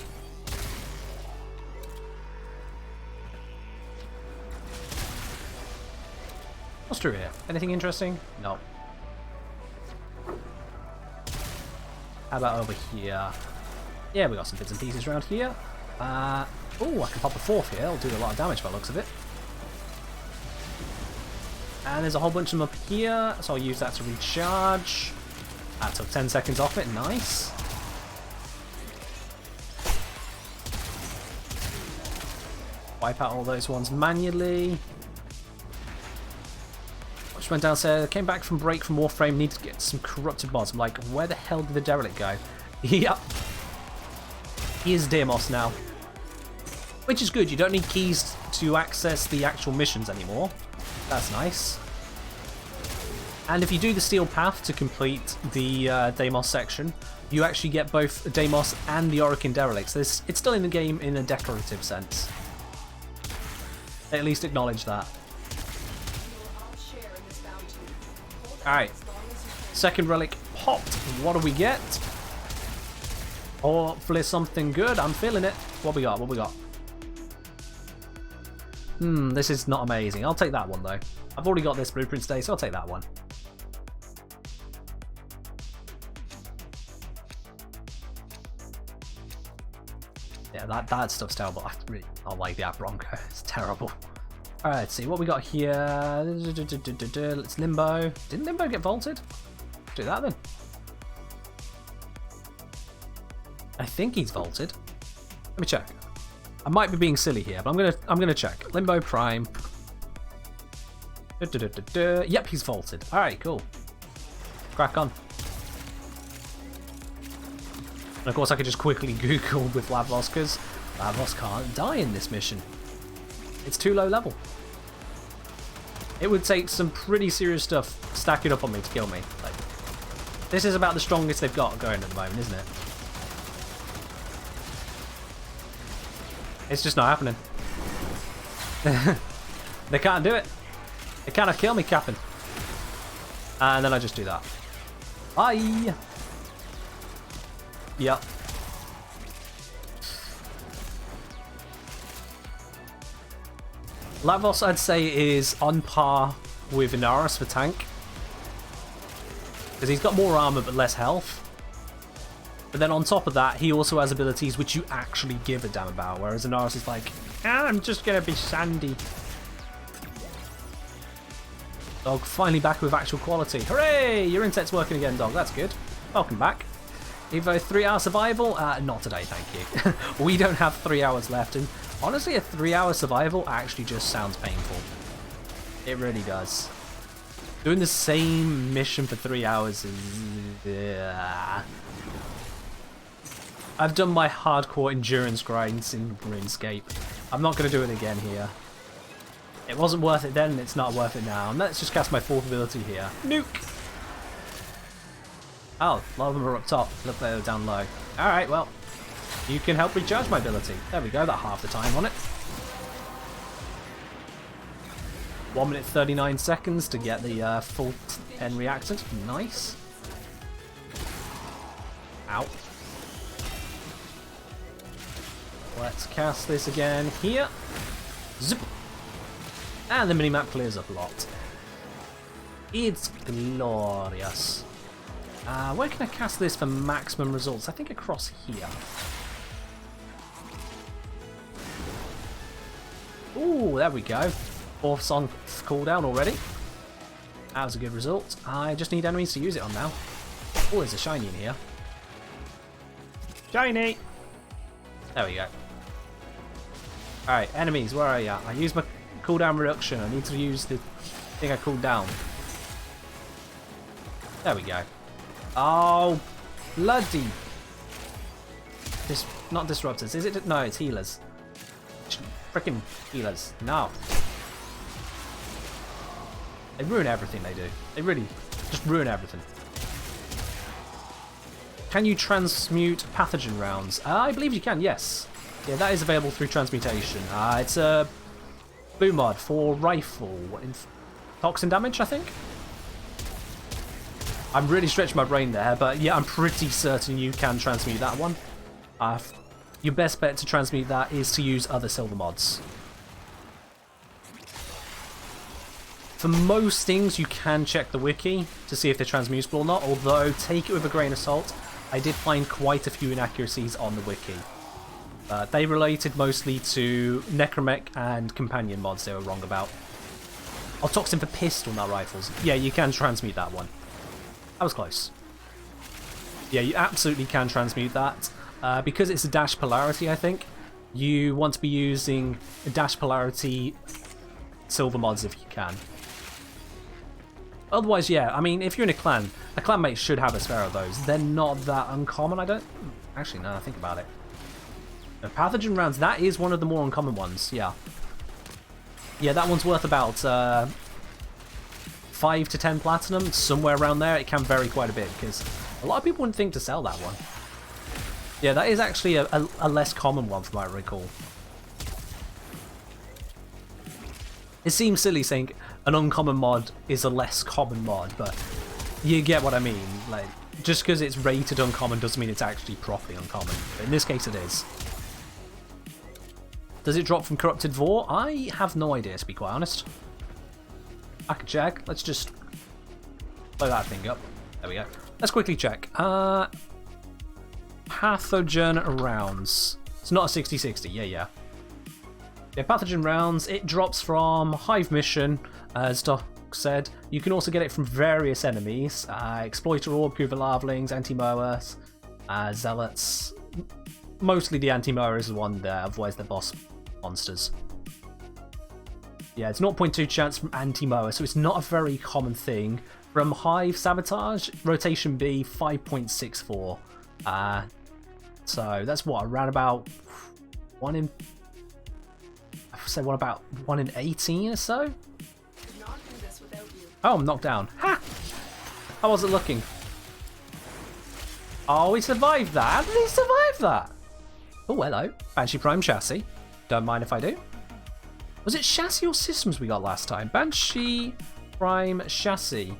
Speaker 1: What's through here? Anything interesting? No. How about over here? Yeah, we got some bits and pieces around here. Oh, I can pop a fourth here. It'll do a lot of damage by the looks of it. And there's a whole bunch of them up here, so I'll use that to recharge. That took 10 seconds off it. Nice. Wipe out all those ones manually. Just went downstairs, came back from break from Warframe, needed to get some corrupted mods. I'm like, where the hell did the derelict go? Yep. He is Deimos now. Which is good, you don't need keys to access the actual missions anymore. That's nice. And if you do the Steel Path to complete the Deimos section, you actually get both Deimos and the Orokin Derelicts. It's still in the game in a decorative sense. They at least acknowledge that. Alright, second relic popped. What do we get? Hopefully something good. I'm feeling it. What we got? What we got? This is not amazing. I'll take that one though. I've already got this blueprint today, so I'll take that one. Yeah, that stuff's terrible. I really don't like the Bronco. It's terrible. Alright, let's see what we got here. Let's Limbo. Didn't Limbo get vaulted? Do that then. I think he's vaulted. Let me check. I might be being silly here, but I'm gonna check. Limbo Prime. Yep, he's vaulted. Alright, cool. Crack on. And of course I could just quickly Google with Lavos, because Lavos can't die in this mission. It's too low level. It would take some pretty serious stuff stacking up on me to kill me. Like, this is about the strongest they've got going at the moment, isn't it? It's just not happening. They can't do it. They cannot kill me, Captain. And then I just do that. Bye! Yep. Lavos, I'd say, is on par with Inaris for tank. Because he's got more armor but less health. But then on top of that, he also has abilities which you actually give a damn about. Whereas Inaris is like, I'm just going to be sandy. Dog, finally back with actual quality. Hooray! Your inset's working again, dog. That's good. Welcome back. Evo 3-hour survival? Not today, thank you. We don't have 3 hours left. And honestly, a 3-hour survival actually just sounds painful. It really does. Doing the same mission for 3 hours is... I've done my hardcore endurance grinds in RuneScape. I'm not going to do it again here. It wasn't worth it then, it's not worth it now. And let's just cast my fourth ability here. Nuke! Oh, a lot of them are up top. Look, they're down low. Alright, well, you can help recharge my ability. There we go, that half the time on it. 1 minute 39 seconds to get the full 10 reactant. Nice. Ow. Let's cast this again here. Zip. And the minimap clears up a lot. It's glorious. Where can I cast this for maximum results? I think across here. Ooh, there we go. 4th song cooldown already. That was a good result. I just need enemies to use it on now. Oh, there's a shiny in here. Shiny! There we go. Alright, enemies, where are you? I used my cooldown reduction. I need to use the thing I cooled down. There we go. Oh, bloody. Not disruptors, is it? No, it's healers. Freaking healers. No. They ruin everything they do. They really just ruin everything. Can you transmute pathogen rounds? I believe you can, yes. Yeah, that is available through transmutation. It's a blue mod for rifle. Toxin damage, I think? I'm really stretching my brain there, but yeah, I'm pretty certain you can transmute that one. Your best bet to transmute that is to use other silver mods. For most things, you can check the wiki to see if they're transmutable or not, although take it with a grain of salt. I did find quite a few inaccuracies on the wiki. They related mostly to Necromech and Companion mods they were wrong about. Oh, Toxin for pistol, not rifles. Yeah, you can transmute that one. That was close. Yeah, you absolutely can transmute that. Because it's a dash polarity, I think, you want to be using a dash polarity silver mods if you can. Otherwise, yeah, I mean, if you're in a clanmate should have a spare of those. They're not that uncommon, I don't... Actually, no, I think about it. The pathogen rounds, that is one of the more uncommon ones, yeah. Yeah, that one's worth about 5 to 10 platinum, somewhere around there. It can vary quite a bit, because a lot of people wouldn't think to sell that one. Yeah, that is actually a less common one from what I recall. It seems silly saying an uncommon mod is a less common mod, but you get what I mean. Like, just because it's rated uncommon doesn't mean it's actually properly uncommon. But in this case, it is. Does it drop from Corrupted Vor? I have no idea, to be quite honest. I can check. Let's just blow that thing up. There we go. Let's quickly check. Pathogen rounds. It's not a 60-60. Yeah. Yeah, pathogen rounds. It drops from Hive Mission, as Doc said. You can also get it from various enemies. Exploiter Orb, Throttling, Anti-Moas, Zealots. Mostly the Anti-Moa is the one there, otherwise they're boss monsters. Yeah, it's 0.2 chance from Anti-Moa, so it's not a very common thing. From Hive Sabotage, Rotation B, 5.64. So that's what, around about 1 in... I would say what, about 1 in 18 or so?
Speaker 2: Could not do this without you.
Speaker 1: Oh, I'm knocked down. Ha! How was it looking? Oh, he survived that. How did he survive that? Oh, hello. Banshee Prime Chassis. Don't mind if I do. Was it Chassis or Systems we got last time? Banshee Prime Chassis.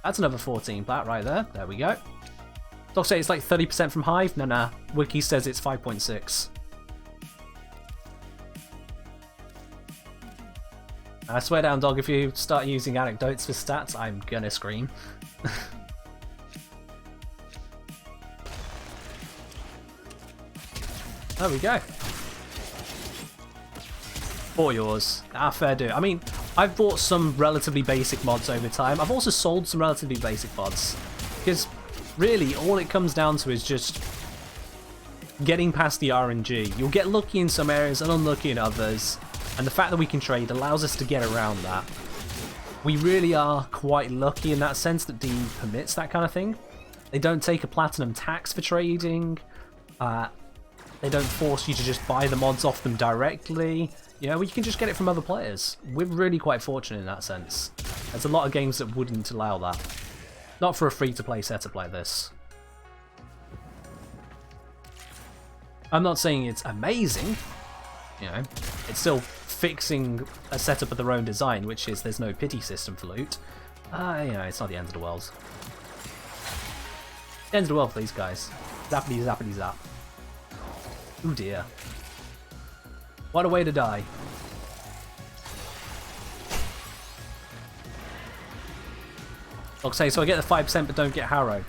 Speaker 1: That's another 14 plat right there. There we go. Doc say it's like 30% from Hive. Nah. Wiki says it's 5.6. I swear down, dog, if you start using anecdotes for stats, I'm gonna scream. There we go. For yours. Ah, fair do. I mean, I've bought some relatively basic mods over time. I've also sold some relatively basic mods. Because, really, all it comes down to is just getting past the RNG. You'll get lucky in some areas and unlucky in others. And the fact that we can trade allows us to get around that. We really are quite lucky in that sense that Steam permits that kind of thing. They don't take a platinum tax for trading. They don't force you to just buy the mods off them directly. You know, you can just get it from other players. We're really quite fortunate in that sense. There's a lot of games that wouldn't allow that. Not for a free-to-play setup like this. I'm not saying it's amazing. You know, it's still fixing a setup of their own design, which is there's no pity system for loot. You know, it's not the end of the world. The end of the world for these guys. Zappity zappity zap. Oh dear. What a way to die. Okay, so I get the 5% but don't get Harrow.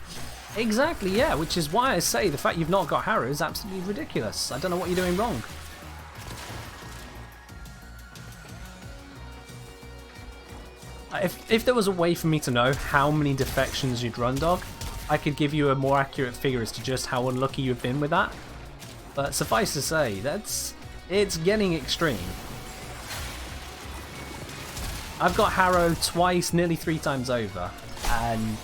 Speaker 1: Exactly, yeah, which is why I say the fact you've not got Harrow is absolutely ridiculous. I don't know what you're doing wrong. If there was a way for me to know how many defections you'd run, dog, I could give you a more accurate figure as to just how unlucky you've been with that. But suffice to say, it's getting extreme. I've got Harrow twice, nearly 3 times over, and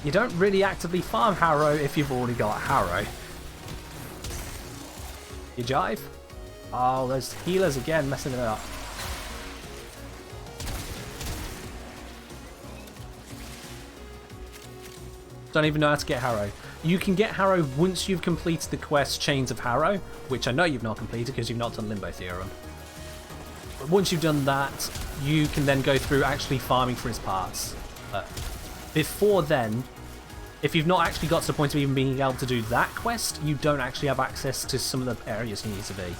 Speaker 1: you don't really actively farm Harrow if you've already got Harrow. You jive? Oh, those healers again messing it up. Don't even know how to get Harrow. You can get Harrow once you've completed the quest Chains of Harrow, which I know you've not completed because you've not done Limbo Theorem. But once you've done that, you can then go through actually farming for his parts. Before then, if you've not actually got to the point of even being able to do that quest, you don't actually have access to some of the areas you need to be.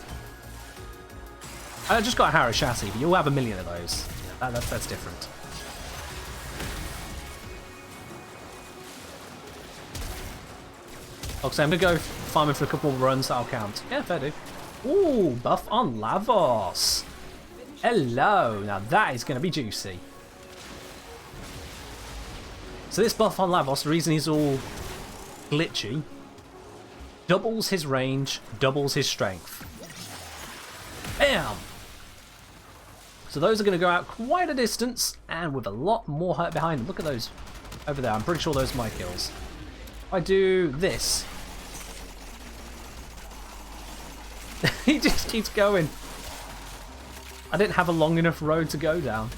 Speaker 1: I just got a Harrow chassis, but you'll have a million of those. Yeah, that's different. Okay, I'm going to go farming for a couple of runs, that'll count. Yeah, fair do. Ooh, buff on Lavos. Hello, now that is going to be juicy. So this buff on Lavos, the reason he's all glitchy, doubles his range, doubles his strength. Bam! So those are going to go out quite a distance, and with a lot more hurt behind them. Look at those over there, I'm pretty sure those are my kills. I do this. He just keeps going. I didn't have a long enough road to go down.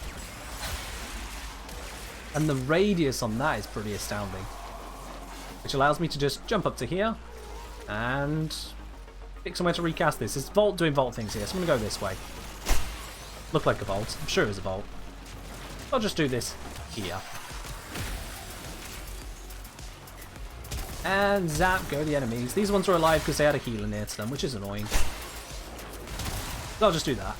Speaker 1: And the radius on that is pretty astounding. Which allows me to just jump up to here and pick somewhere to recast this. It's Vault doing Vault things here, so I'm going to go this way. Look like a Vault. I'm sure it was a Vault. I'll just do this here. And zap, go the enemies. These ones are alive because they had a healer near to them, which is annoying. So I'll just do that.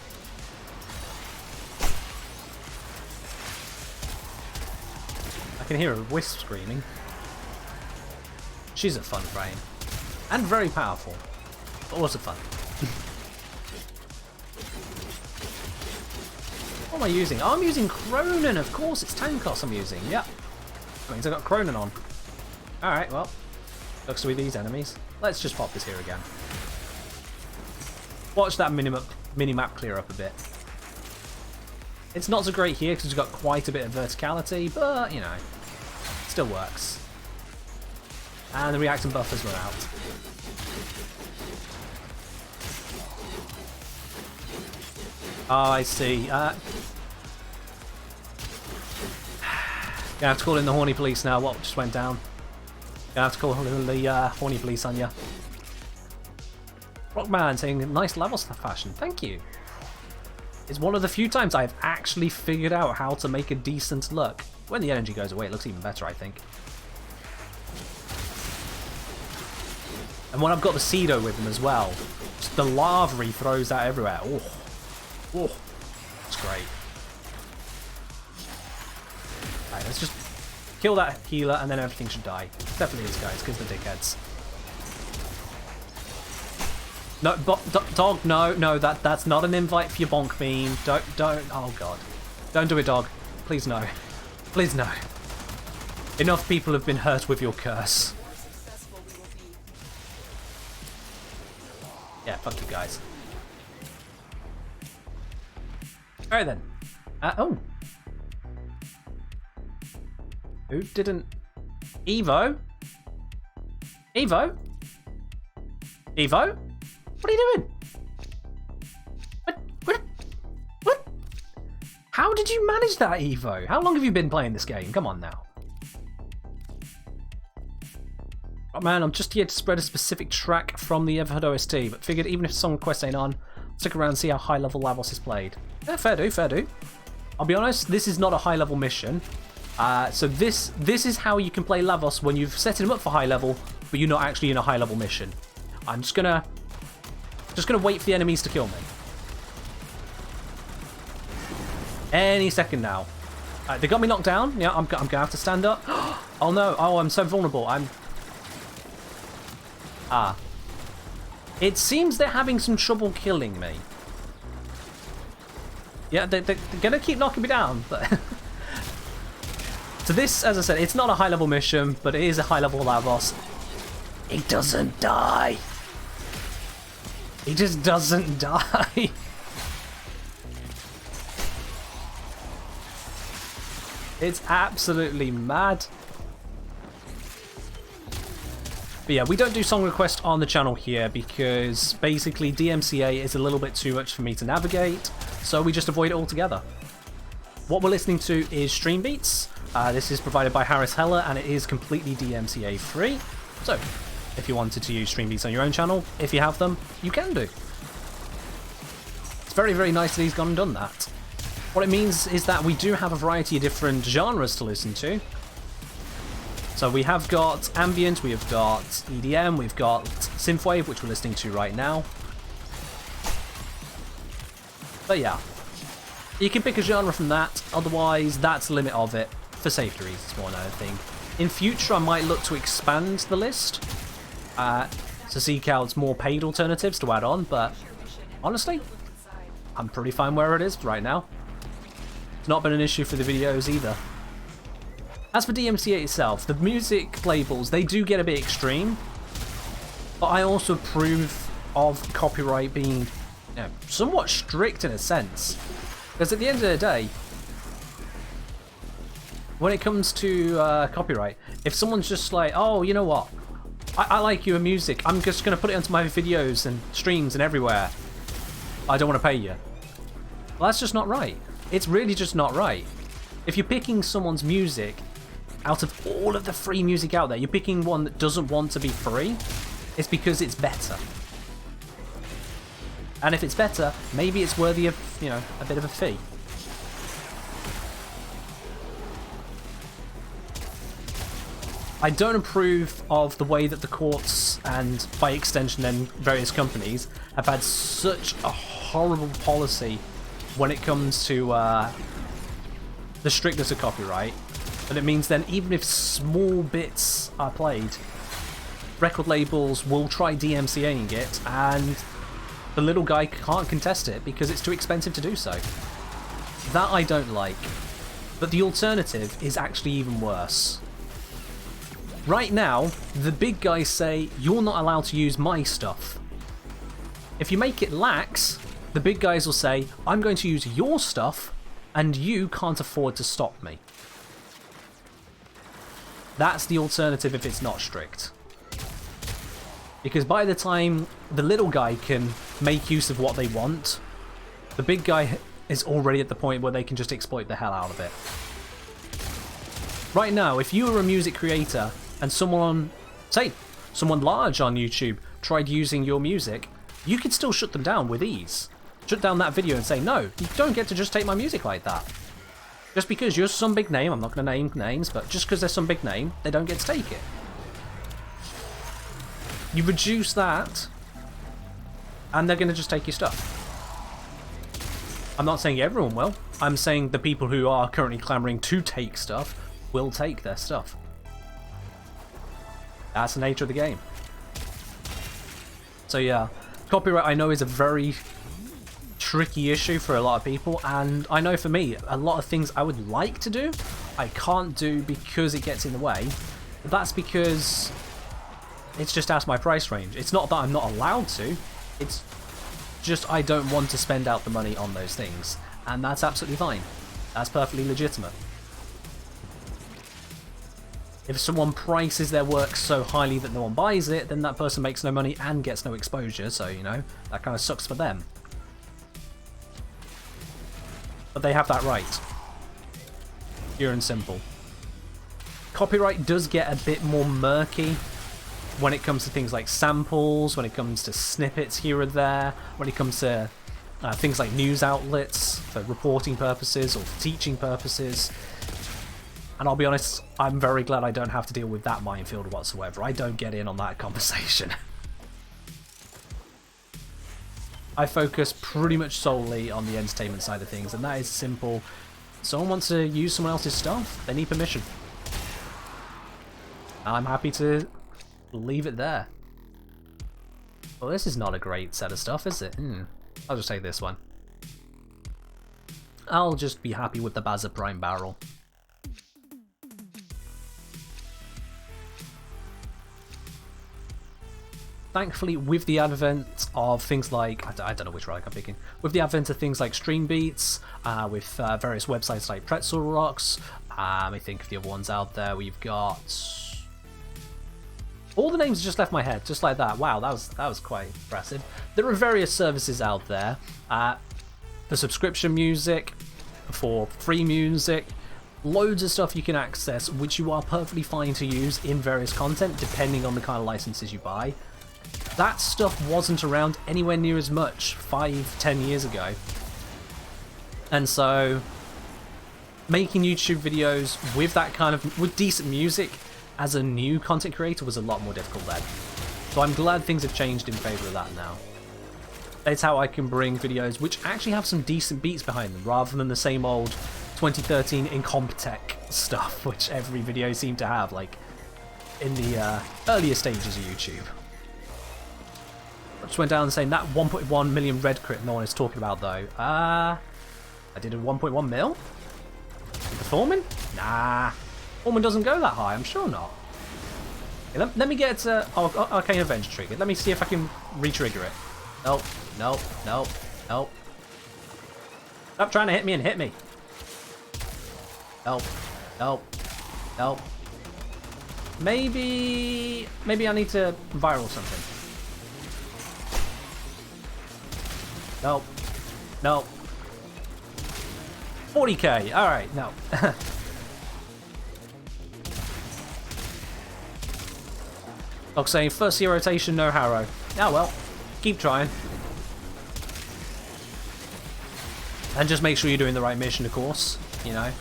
Speaker 1: I can hear a wisp screaming. She's a fun frame. And very powerful. But also fun. What am I using? Oh, I'm using Cronin, of course. It's Tankos I'm using. Yep. That means I've got Cronin on. Alright, well. Looks to be these enemies. Let's just pop this here again. Watch that minimap clear up a bit. It's not so great here because it's got quite a bit of verticality, but, you know, it still works. And the reactant buffers run out. Oh, I see. Gonna have to call in the horny police now. What just went down? Gonna have to call in the horny police on you. Rockman saying nice levels for fashion. Thank you. It's one of the few times I've actually figured out how to make a decent look. When the energy goes away, it looks even better, I think. And when I've got the Cedo with him as well, just the lava he throws out everywhere. Oh, oh, it's great. Alright, let's just kill that healer and then everything should die. Definitely is, guys, because the dickheads. No, dog, no, that's not an invite for your bonk beam. Don't, oh god. Don't do it, dog. Please no. Please no. Enough people have been hurt with your curse. Yeah, fuck you guys. Alright then. Oh. Who didn't... Evo? Evo? Evo? What are you doing? What? How did you manage that, Evo? How long have you been playing this game? Come on now. Oh man, I'm just here to spread a specific track from the Everhead OST, but figured even if song quest ain't on, stick around and see how high level Lavos is played. Yeah, fair do, fair do. I'll be honest, this is not a high level mission. So this is how you can play Lavos when you've set him up for high level, but you're not actually in a high level mission. I'm just gonna wait for the enemies to kill me. Any second now. They got me knocked down. Yeah, I'm gonna have to stand up. Oh no! Oh, I'm so vulnerable. It seems they're having some trouble killing me. Yeah, they're gonna keep knocking me down, but. So this, as I said, it's not a high level mission, but it is a high level Lavos. He doesn't die. He just doesn't die. It's absolutely mad. But yeah, we don't do song requests on the channel here because basically DMCA is a little bit too much for me to navigate, so we just avoid it altogether. What we're listening to is Stream Beats. This is provided by Harris Heller and it is completely DMCA free. So, if you wanted to use Stream Beats on your own channel, if you have them, you can do. It's very, very nice that he's gone and done that. What it means is that we do have a variety of different genres to listen to. So we have got ambient, we have got EDM, we've got synthwave, which we're listening to right now. But yeah, you can pick a genre from that, otherwise that's the limit of it, for safety reasons more than anything. In future I might look to expand the list, to seek out more paid alternatives to add on, but honestly, I'm pretty fine where it is right now. It's not been an issue for the videos either. As for DMCA itself, the music labels, they do get a bit extreme, but I also approve of copyright being, you know, somewhat strict in a sense. Because at the end of the day, when it comes to copyright, if someone's just like, oh, you know what, I like your music, I'm just going to put it onto my videos and streams and everywhere, I don't want to pay you. Well, that's just not right. It's really just not right. If you're picking someone's music, out of all of the free music out there, you're picking one that doesn't want to be free, it's because it's better. And if it's better, maybe it's worthy of, you know, a bit of a fee. I don't approve of the way that the courts, and by extension then various companies, have had such a horrible policy when it comes to the strictness of copyright. But it means then even if small bits are played, record labels will try DMCAing it, and the little guy can't contest it because it's too expensive to do so. That I don't like. But the alternative is actually even worse. Right now, the big guys say, you're not allowed to use my stuff. If you make it lax, the big guys will say, I'm going to use your stuff, and you can't afford to stop me. That's the alternative if it's not strict. Because by the time the little guy can make use of what they want, The big guy is already at the point where they can just exploit the hell out of it. Right now, if you were a music creator and someone, say, someone large on YouTube tried using your music, you could still shut them down with ease. Shut down that video and say, no, you don't get to just take my music like that. Just because you're some big name, I'm not going to name names, but just because they're some big name, they don't get to take it. You reduce that, and they're going to just take your stuff. I'm not saying everyone will. I'm saying the people who are currently clamoring to take stuff will take their stuff. That's the nature of the game. So yeah, copyright I know is a very tricky issue for a lot of people, and I know for me, a lot of things I would like to do, I can't do because it gets in the way. But that's because it's just out of my price range. It's not that I'm not allowed to, it's just I don't want to spend out the money on those things, and that's absolutely fine. That's perfectly legitimate. If someone prices their work so highly that no one buys it, then that person makes no money and gets no exposure, so, you know, that kind of sucks for them. But they have that right. Pure and simple. Copyright does get a bit more murky when it comes to things like samples, when it comes to snippets here or there, when it comes to things like news outlets for reporting purposes or for teaching purposes. And I'll be honest, I'm very glad I don't have to deal with that minefield whatsoever. I don't get in on that conversation. I focus pretty much solely on the entertainment side of things, and that is simple. Someone wants to use someone else's stuff, they need permission. I'm happy to leave it there. Well, this is not a great set of stuff, is it? I'll just take this one. I'll just be happy with the Bazza Prime barrel. Thankfully, with the advent of things like, I don't know which relic I'm picking, with the advent of things like Stream Beats, with various websites like Pretzel Rocks, I think of the other ones out there, we've got... All the names just left my head, just like that. Wow, that was quite impressive. There are various services out there for subscription music, for free music, loads of stuff you can access, which you are perfectly fine to use in various content, depending on the kind of licenses you buy. That stuff wasn't around anywhere near as much 5-10 years ago. And so making YouTube videos with that kind of, with decent music as a new content creator was a lot more difficult then. So I'm glad things have changed in favour of that now. It's how I can bring videos which actually have some decent beats behind them, rather than the same old 2013 Incompetech stuff, which every video seemed to have, like, in the earlier stages of YouTube. I just went down saying that 1.1 million red crit no one is talking about though. I did a 1.1 mil? With the Foreman? Nah. Foreman doesn't go that high, I'm sure not. Okay, let me get Arcane Avenge triggered. Let me see if I can re-trigger it. Nope, nope, nope, nope. Stop trying to hit me and hit me. Nope, nope, nope. Maybe I need to viral something. Nope. Nope. 40k. Alright, no. Dog saying, first year rotation, no Harrow. Yeah, well, keep trying. And just make sure you're doing the right mission, of course, you know.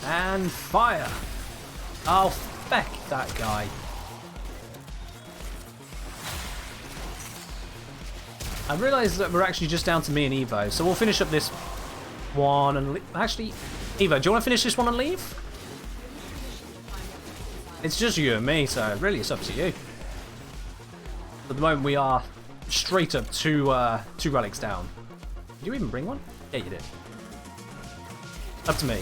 Speaker 1: And fire! Oh, feck that guy. I realised that we're actually just down to me and Evo, so we'll finish up this one and actually, Evo, do you want to finish this one and leave? It's just you and me, so really it's up to you. At the moment we are straight up two relics down. Did you even bring one? Yeah, you did. Up to me.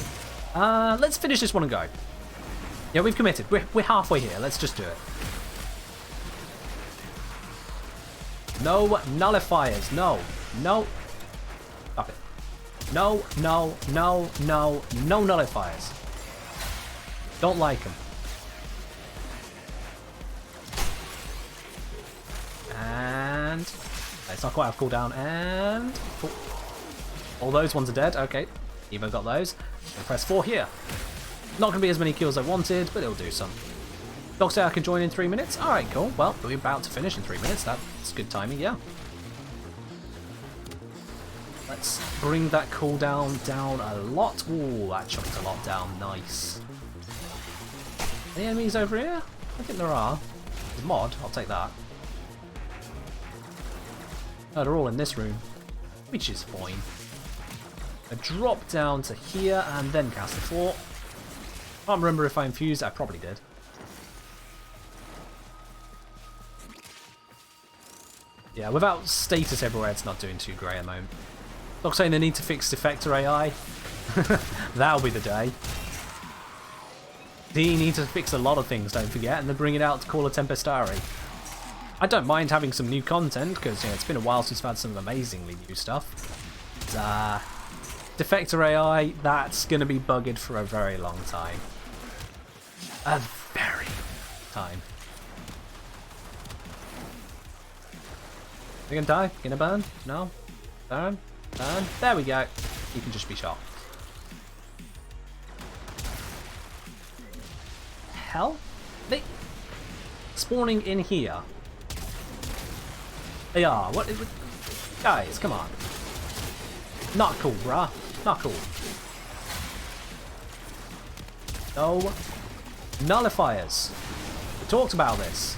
Speaker 1: Let's finish this one and go. Yeah, we've committed. We're halfway here. Let's just do it. No nullifiers. No. No. Stop it. No, no, no, no, no nullifiers. Don't like them. And it's not quite off cooldown. And all those ones are dead. Okay, Evo got those. Gonna press 4 here. Not gonna be as many kills as I wanted, but it'll do some. Dog say I can join in 3 minutes. All right, cool. Well, we're about to finish in 3 minutes. That's good timing. Yeah. Let's bring that cooldown down a lot. Ooh, that chunked a lot down. Nice. Any enemies over here? I think there are. There's a mod. I'll take that. Oh, they're all in this room, which is fine. I drop down to here and then cast the fort. Can't remember if I infused. I probably did. Yeah, without status everywhere, it's not doing too great at the moment. Not saying they need to fix Defector AI. That'll be the day. They need to fix a lot of things, don't forget, and then bring it out to Call of Tempestari. I don't mind having some new content, because it's been a while since we've had some amazingly new stuff. But, Defector AI, that's going to be bugged for a very long time. A very long time. You gonna die? Gonna burn? No? Burn? Burn? There we go. You can just be shot. Hell? They spawning in here. They are. What? Guys, come on. Not cool, bruh. Not cool. No nullifiers. We talked about this.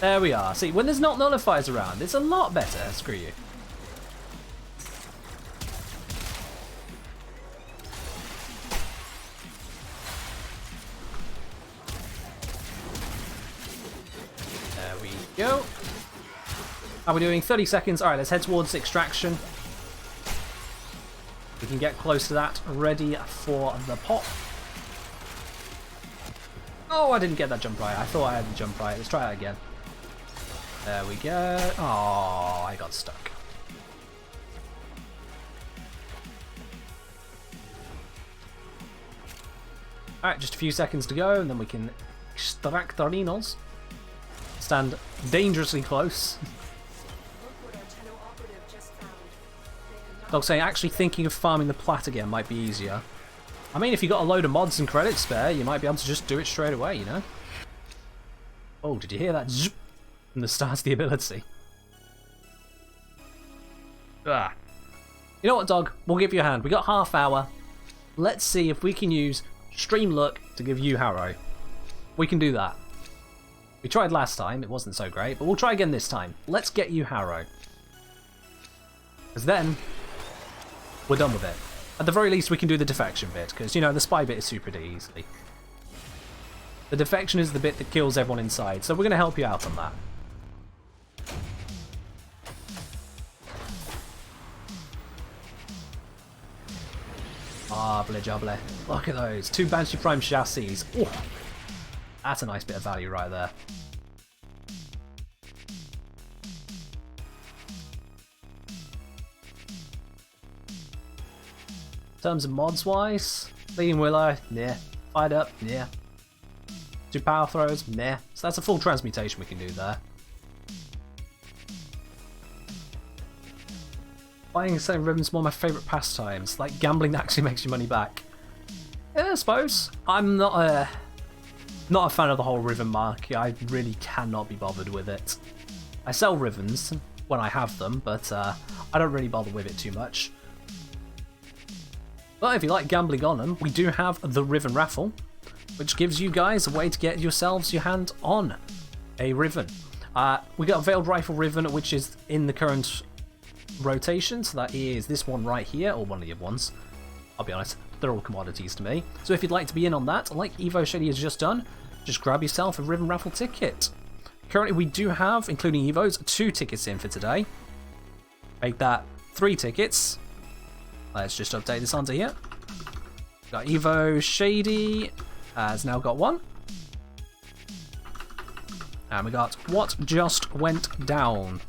Speaker 1: There we are. See, when there's not nullifiers around, it's a lot better. Screw you. There we go. How are we doing? 30 seconds. Alright, let's head towards extraction. We can get close to that. Ready for the pop. Oh, I didn't get that jump right. I thought I had the jump right. Let's try it again. There we go. Oh, I got stuck. Alright, just a few seconds to go, and then we can extract our renals. Stand dangerously close. Dog saying actually thinking of farming the plat again might be easier. I mean, if you got a load of mods and credits spare, you might be able to just do it straight away, you know? Oh, did you hear that? Zoop! From the start of the ability. Ah. You know what, dog? We'll give you a hand. We got half hour. Let's see if we can use Stream Look to give you Harrow. We can do that. We tried last time. It wasn't so great, but we'll try again this time. Let's get you Harrow. Because then, we're done with it. At the very least, we can do the defection bit, because, you know, the spy bit is super easy. The defection is the bit that kills everyone inside, so we're going to help you out on that. Ah, blejable. Look at those. 2 Banshee Prime chassis. Ooh, that's a nice bit of value right there. In terms of mods wise, Leading Willow, yeah. Fired Up, yeah. 2 Power Throws, meh. So that's a full transmutation we can do there. Buying and selling ribbons is one of my favourite pastimes. Like gambling that actually makes your money back. Yeah, I suppose. I'm not a fan of the whole ribbon market. I really cannot be bothered with it. I sell ribbons when I have them, but I don't really bother with it too much. But if you like gambling on them, we do have the Riven Raffle, which gives you guys a way to get yourselves your hand on a Riven. We got a Veiled Rifle Riven, which is in the current rotation, so that is this one right here, or one of the other ones. I'll be honest, they're all commodities to me. So if you'd like to be in on that, like Evo Shady has just done, just grab yourself a Riven Raffle ticket. Currently we do have, including Evos, 2 tickets in for today. Make that 3 tickets. Let's just update this onto here. Got Evo Shady has now got 1. And we got What Just Went Down.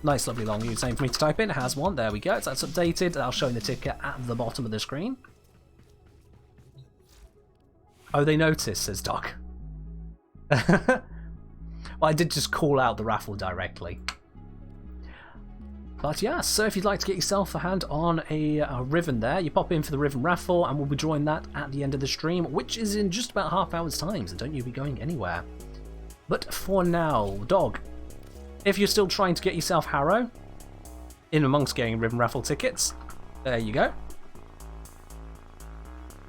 Speaker 1: Nice, lovely long username for me to type in. It has one. There we go. So that's updated. I'll show you the ticket at the bottom of the screen. Oh, they noticed, says Doc. Well, I did just call out the raffle directly. But yeah, so if you'd like to get yourself a hand on a Riven there, you pop in for the Riven raffle and we'll be drawing that at the end of the stream, which is in just about half hour's time, so don't you be going anywhere. But for now, Dog, if you're still trying to get yourself Harrow, in amongst getting Riven raffle tickets, there you go.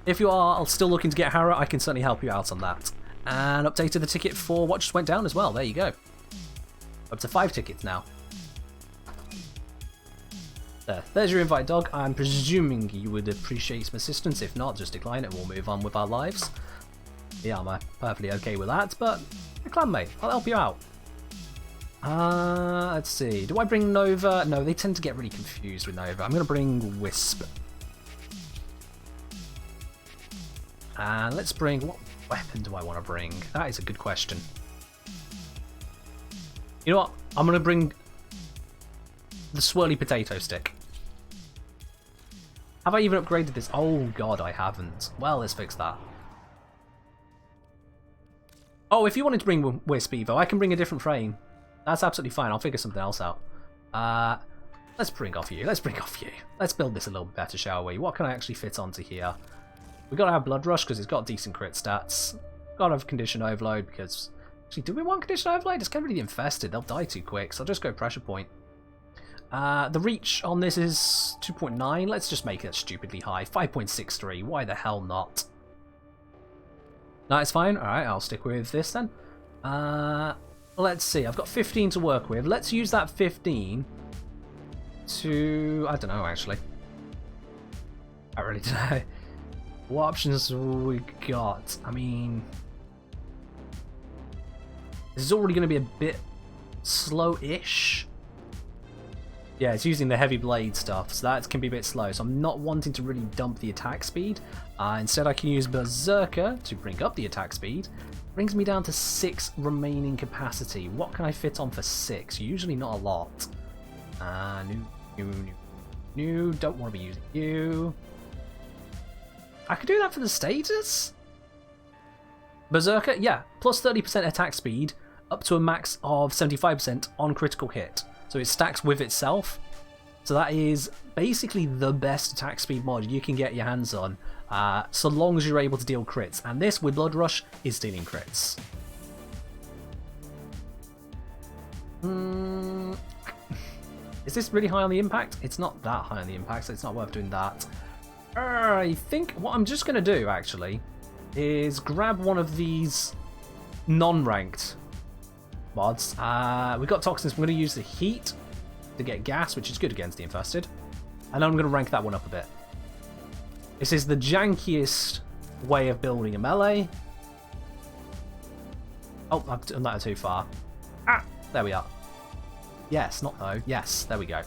Speaker 1: If you are still looking to get Harrow, I can certainly help you out on that. And updated the ticket for what just went down as well, there you go. Up to 5 tickets now. There's your invite, Dog. I'm presuming you would appreciate some assistance. If not, just decline it and we'll move on with our lives. Yeah, I'm perfectly okay with that, but a clanmate, I'll help you out. Let's see. Do I bring Nova? No, they tend to get really confused with Nova. I'm going to bring Wisp. And let's bring... What weapon do I want to bring? That is a good question. You know what? I'm going to bring the swirly potato stick. Have I even upgraded this? Oh god, I haven't. Well, let's fix that. Oh, if you wanted to bring Wisp Evo, I can bring a different frame. That's absolutely fine. I'll figure something else out. Let's bring off you. Let's bring off you. Let's build this a little bit better, shall we? What can I actually fit onto here? We've got to have Blood Rush because it's got decent crit stats. Got to have Condition Overload because... Actually, do we want Condition Overload? It's kind of really infested. They'll die too quick, so I'll just go Pressure Point. The reach on this is 2.9. Let's just make it stupidly high. 5.63. Why the hell not? No, it's fine. Alright, I'll stick with this then. Let's see. I've got 15 to work with. Let's use that 15 to... I don't know, actually. I really don't know. What options we got? I mean... This is already going to be a bit slow-ish. Yeah, it's using the heavy blade stuff, so that can be a bit slow. So I'm not wanting to really dump the attack speed. Instead, I can use Berserker to bring up the attack speed. Brings me down to 6 remaining capacity. What can I fit on for 6? Usually not a lot. New. Don't want to be using you. I could do that for the status? Berserker, yeah. Plus 30% attack speed, up to a max of 75% on critical hit. So it stacks with itself. So that is basically the best attack speed mod you can get your hands on, so long as you're able to deal crits. And this, with Blood Rush, is dealing crits. Is this really high on the impact? It's not that high on the impact, so it's not worth doing that. I think what I'm just going to do, actually, is grab one of these non-ranked mods. We've got Toxins. We're going to use the Heat to get gas, which is good against the Infested. And I'm going to rank that one up a bit. This is the jankiest way of building a melee. Oh, I've done that too far. There we are. Yes, not no. Yes, there we go.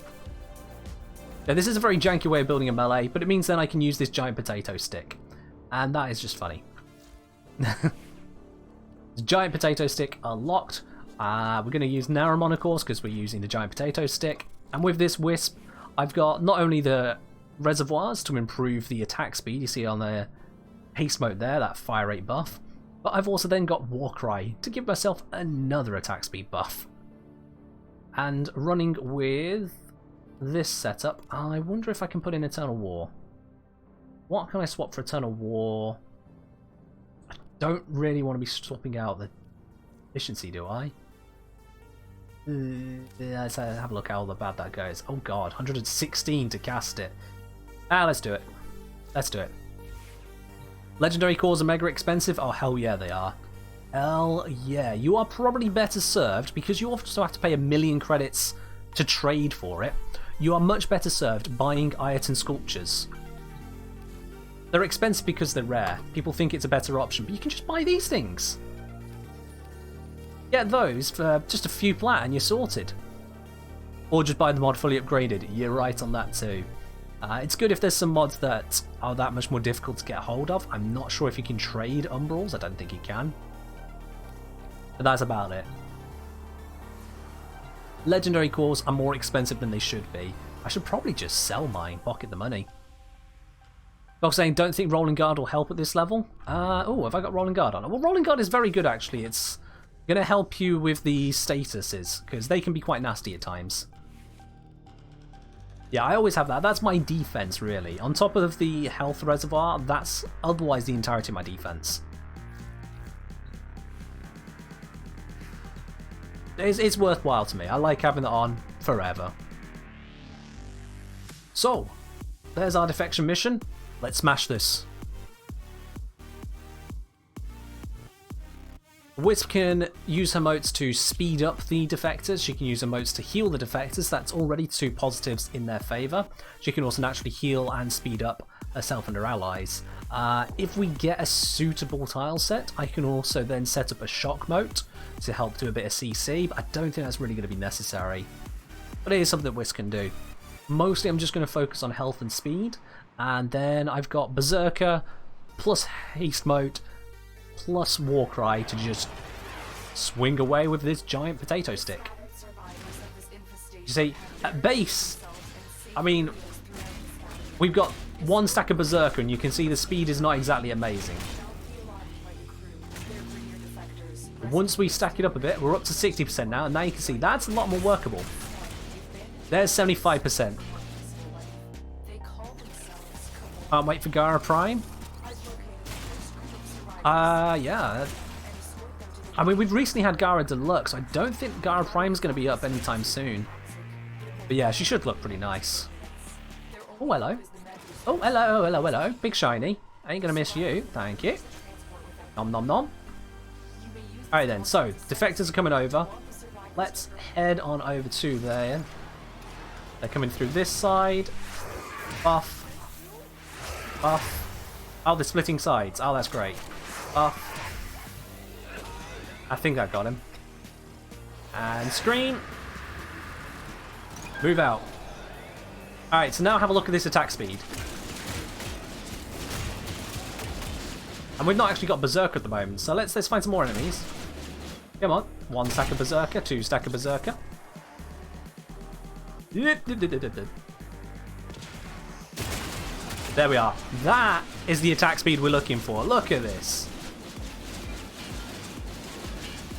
Speaker 1: Now, this is a very janky way of building a melee, but it means then I can use this giant potato stick. And that is just funny. The giant potato stick unlocked. We're going to use Naramon, of course, because we're using the giant potato stick. And with this Wisp, I've got not only the reservoirs to improve the attack speed, you see on the haste mode there, that fire rate buff, but I've also then got Warcry to give myself another attack speed buff. And running with this setup, I wonder if I can put in Eternal War. What can I swap for Eternal War? I don't really want to be swapping out the efficiency, do I? Let's have a look how bad that goes. Oh god, 116 to cast it. Let's do it. Let's do it. Legendary cores are mega expensive? Oh hell yeah they are. Hell yeah. You are probably better served, because you also have to pay 1,000,000 credits to trade for it. You are much better served buying Ireton Sculptures. They're expensive because they're rare. People think it's a better option, but you can just buy these things. Get those for just a few plat and you're sorted. Or just buy the mod fully upgraded. You're right on that too. It's good if there's some mods that are that much more difficult to get hold of. I'm not sure if you can trade Umbrals. I don't think you can. But that's about it. Legendary cores are more expensive than they should be. I should probably just sell mine, pocket the money. Dog saying, don't think Rolling Guard will help at this level. Oh, have I got Rolling Guard on? Well, Rolling Guard is very good, actually. It's going to help you with the statuses, because they can be quite nasty at times. Yeah, I always have that. That's my defense, really. On top of the health reservoir, that's otherwise the entirety of my defense. It's worthwhile to me. I like having it on forever. So, there's our defection mission. Let's smash this. Wisp can use her motes to speed up the defectors. She can use her motes to heal the defectors. That's already two positives in their favour. She can also naturally heal and speed up herself and her allies. If we get a suitable tile set, I can also then set up a shock mote to help do a bit of CC, but I don't think that's really going to be necessary. But it is something that Wisp can do. Mostly I'm just going to focus on health and speed, and then I've got Berserker plus Haste Mote plus Warcry to just swing away with this giant potato stick. You see, at base, I mean, we've got one stack of Berserker and you can see the speed is not exactly amazing. Once we stack it up a bit, we're up to 60% now, and now you can see that's a lot more workable. There's 75%. Can't wait for Gara Prime. Yeah. I mean, we've recently had Gara Deluxe. I don't think Gara Prime's going to be up anytime soon. But yeah, she should look pretty nice. Oh, hello. Oh, hello, hello, hello. Big shiny. Ain't going to miss you. Thank you. Nom nom nom. Alright then, so, defectors are coming over. Let's head on over to there. They're coming through this side. Buff. Buff. Oh, they're splitting sides. Oh, that's great. Buff. I think I got him. And screen. Move out. Alright, so now have a look at this attack speed. And we've not actually got Berserker at the moment, so let's find some more enemies. Come on. One stack of Berserker, two stack of Berserker. There we are. That is the attack speed we're looking for. Look at this.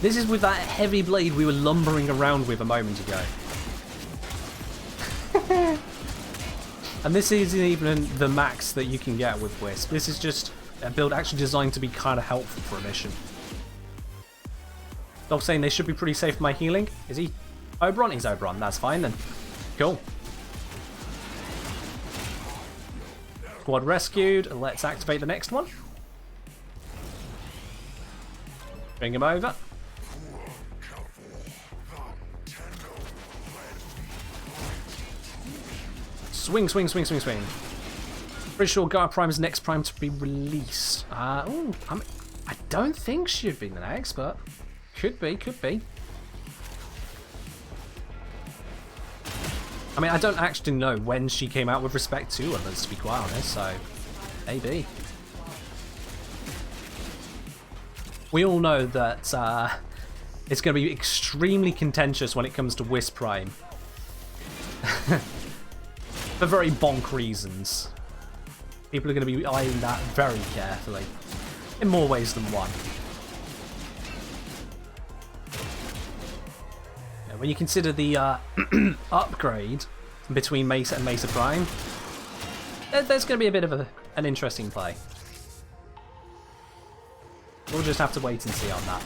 Speaker 1: This is with that heavy blade we were lumbering around with a moment ago. And this isn't even the max that you can get with Wisp. This is just a build actually designed to be kind of helpful for a mission. Dog saying they should be pretty safe for my healing. Is he Oberon? He's Oberon. That's fine then. Cool. Squad rescued. Let's activate the next one. Bring him over. Swing, swing, swing, swing, swing. Pretty sure Gara Prime's next prime to be released. Ooh, I don't think she'd be the next, but could be, could be. I mean, I don't actually know when she came out with respect to others, to be quite honest, so maybe. We all know that it's going to be extremely contentious when it comes to Wisp Prime. For very bonk reasons. People are going to be eyeing that very carefully. In more ways than one. Yeah, when you consider the upgrade between Mesa and Mesa Prime, there's going to be a bit of an interesting play. We'll just have to wait and see on that.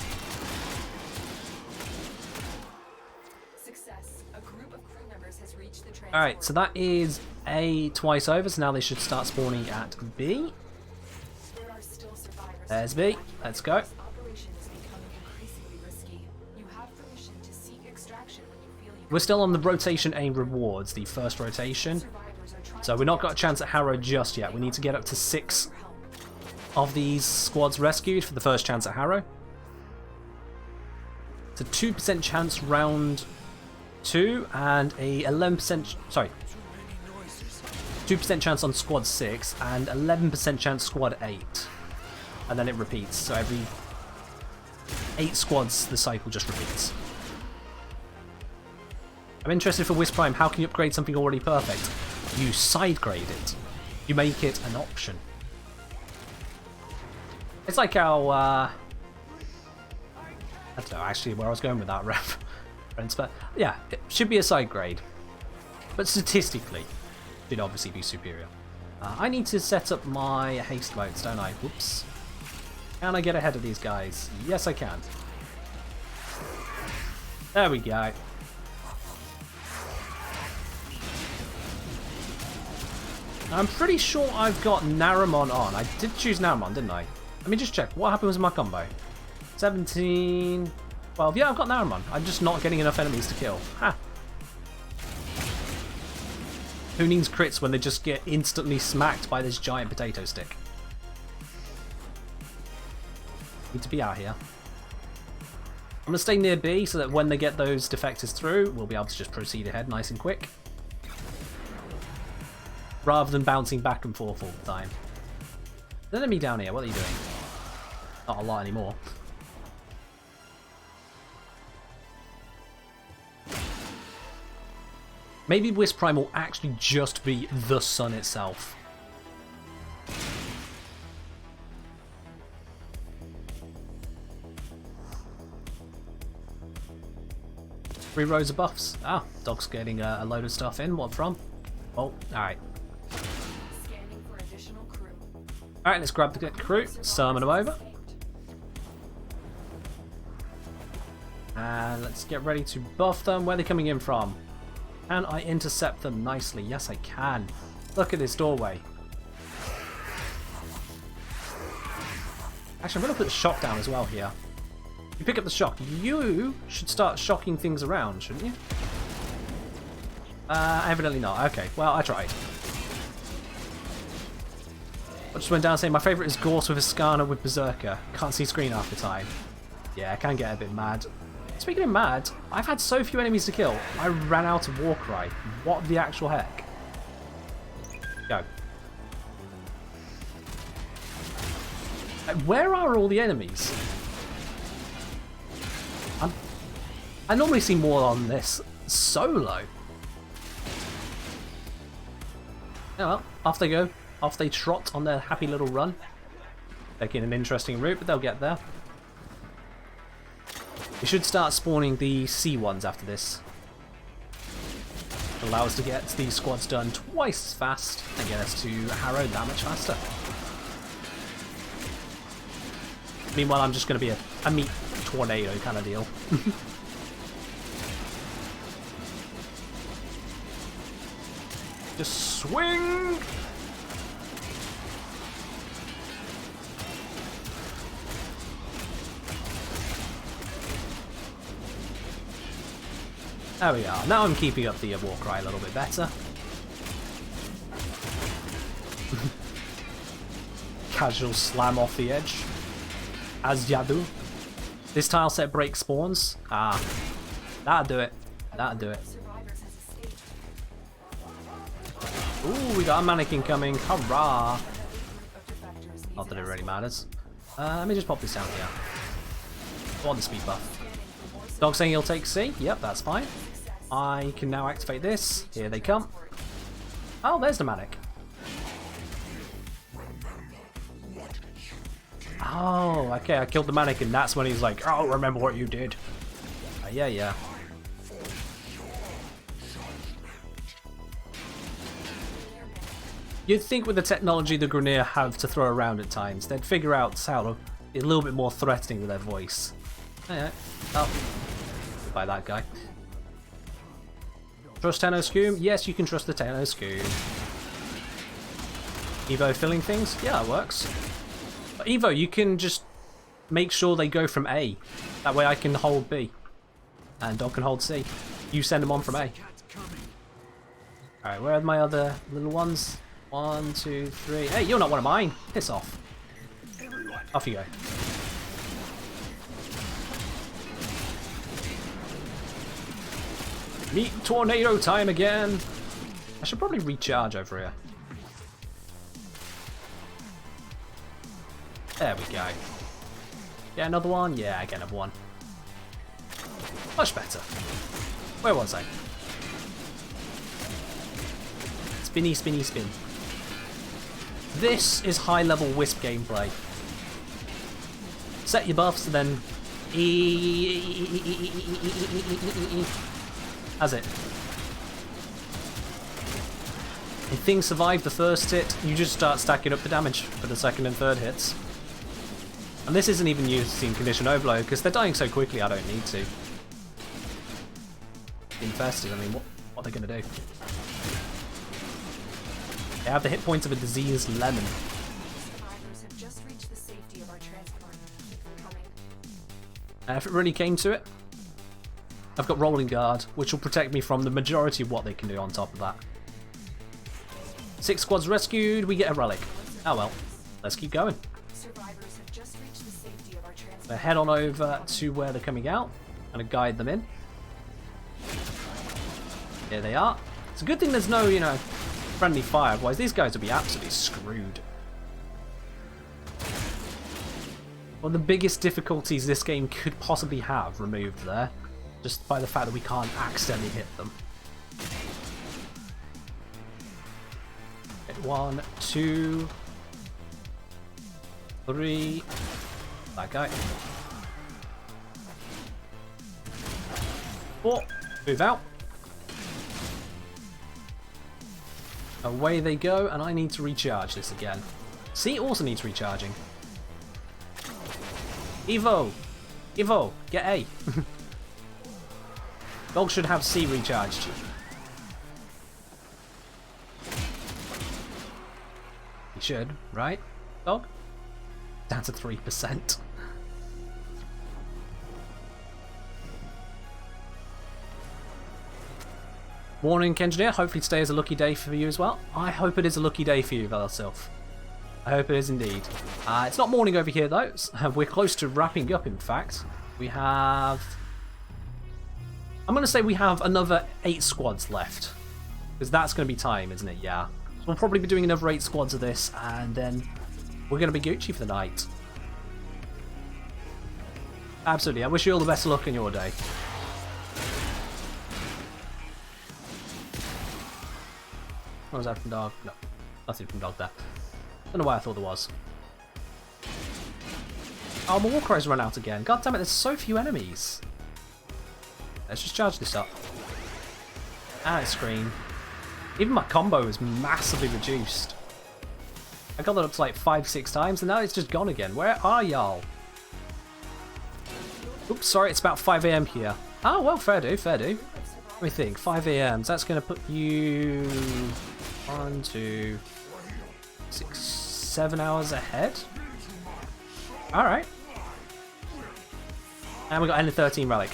Speaker 1: Alright, so that is A twice over, so now they should start spawning at B. There's B. Let's go. We're still on the rotation A rewards, the first rotation. So we've not got a chance at Harrow just yet. We need to get up to 6 of these squads rescued for the first chance at Harrow. It's a 2% chance round 2 and a 11%, sorry, 2% chance on squad 6 and 11% chance squad 8. And then it repeats, so every 8 squads the cycle just repeats. I'm interested for Wisp Prime, how can you upgrade something already perfect? You side grade it. You make it an option. It's like how, I don't know actually where I was going with that reference, but yeah, it should be a side grade. But statistically, it should obviously be superior. I need to set up my haste modes, don't I? Whoops. Can I get ahead of these guys? Yes, I can. There we go. I'm pretty sure I've got Naramon on. I did choose Naramon, didn't I? Let me just check. What happens with my combo? 17... 12. Yeah, I've got Naramon. I'm just not getting enough enemies to kill. Ha! Who needs crits when they just get instantly smacked by this giant potato stick? Need to be out here. I'm going to stay near B so that when they get those defectors through, we'll be able to just proceed ahead nice and quick. Rather than bouncing back and forth all the time. The enemy down here, what are you doing? Not a lot anymore. Maybe Wisp Prime will actually just be the sun itself. 3 rows of buffs. Ah, Dog's getting a load of stuff in. What from? Oh, alright. Alright, let's grab the crew, summon them over. And let's get ready to buff them. Where are they coming in from? Can I intercept them nicely? Yes, I can. Look at this doorway. Actually, I'm going to put the shock down as well here. You pick up the shock. You should start shocking things around, shouldn't you? Evidently not. Okay, well, I tried. I just went down saying my favourite is Gorse with Iskana with Berserker. Can't see screen half the time. Yeah, I can get a bit mad. Speaking of mad, I've had so few enemies to kill. I ran out of Warcry. What the actual heck? Go. Where are all the enemies? I normally see more on this solo. Oh well, off they go. Off they trot on their happy little run. Taking an interesting route, but they'll get there. We should start spawning the C ones after this. It'll allow us to get these squads done twice as fast and get us to Harrow that much faster. Meanwhile, I'm just going to be a meat tornado kind of deal. Just swing! There we are. Now I'm keeping up the Warcry a little bit better. Casual slam off the edge. As ya do. This tile set breaks spawns. Ah. That'll do it. That'll do it. Ooh, we got a mannequin coming. Hurrah! Not that it really matters. Let me just pop this down here. I want the speed buff. Dog saying he'll take C. Yep, that's fine. I can now activate this. Here they come. Oh, there's the manic. Oh, okay, I killed the manic and that's when he's like, oh, remember what you did. Yeah. You'd think with the technology the Grineer have to throw around at times, they'd figure out how to be a little bit more threatening with their voice. Alright. Oh. Goodbye that guy. Trust Tenno Scoom? Yes, you can trust the Tenno Scoom. Evo filling things? Yeah, that works. But Evo, you can just make sure they go from A. That way I can hold B. And Dog can hold C. You send them on from A. Alright, where are my other little ones? 1, 2, 3. Hey, you're not one of mine. Piss off. Off you go. Meat tornado time again. I should probably recharge over here. There we go. Get another one? Yeah, I get another one. Much better. Where was I? Spinny, spinny, spin. This is high-level Wisp gameplay. Set your buffs and then... Has it. If things survive the first hit, you just start stacking up the damage for the second and third hits. And this isn't even using condition overload, because they're dying so quickly I don't need to. Infested, I mean, what are they going to do? They have the hit points of a diseased lemon.
Speaker 2: Survivors have just reached the safety of our transport. Coming.
Speaker 1: If it really came to it, I've got Rolling Guard, which will protect me from the majority of what they can do on top of that. 6 squads rescued, we get a relic. Oh well, let's keep going.
Speaker 2: Survivors have just reached the safety of our transport.
Speaker 1: So head on over to where they're coming out and guide them in. Here they are. It's a good thing there's no, you know, friendly fire, otherwise these guys would be absolutely screwed. One of the biggest difficulties this game could possibly have removed there, just by the fact that we can't accidentally hit them. Hit 1, 2, 3. That guy. 4. Move out. Away they go, and I need to recharge this again. C also needs recharging. Evo! Evo! Get A! Dog should have C recharged. He should, right? Dog? Down to 3%. Warning, Engineer, hopefully today is a lucky day for you as well. I hope it is a lucky day for you, Velosilf. I hope it is indeed. It's not morning over here though. We're close to wrapping up, in fact. We have... I'm going to say we have another 8 squads left. Because that's going to be time, isn't it? Yeah. So we'll probably be doing another 8 squads of this, and then we're going to be Gucci for the night. Absolutely. I wish you all the best of luck in your day. What was that from Dog? No. Nothing from Dog there. Don't know why I thought there was. Oh, my Warcry's run out again. God damn it, there's so few enemies. Let's just charge this up. And it's screen. Even my combo is massively reduced. I got that up to like 5-6 times and now it's just gone again. Where are y'all? Oops, sorry, it's about 5 AM here. Oh, well, fair do, fair do. Let me think, 5 AM. So that's going to put you 1, 2, 6, 7 hours ahead. Alright. And we got N13 relic.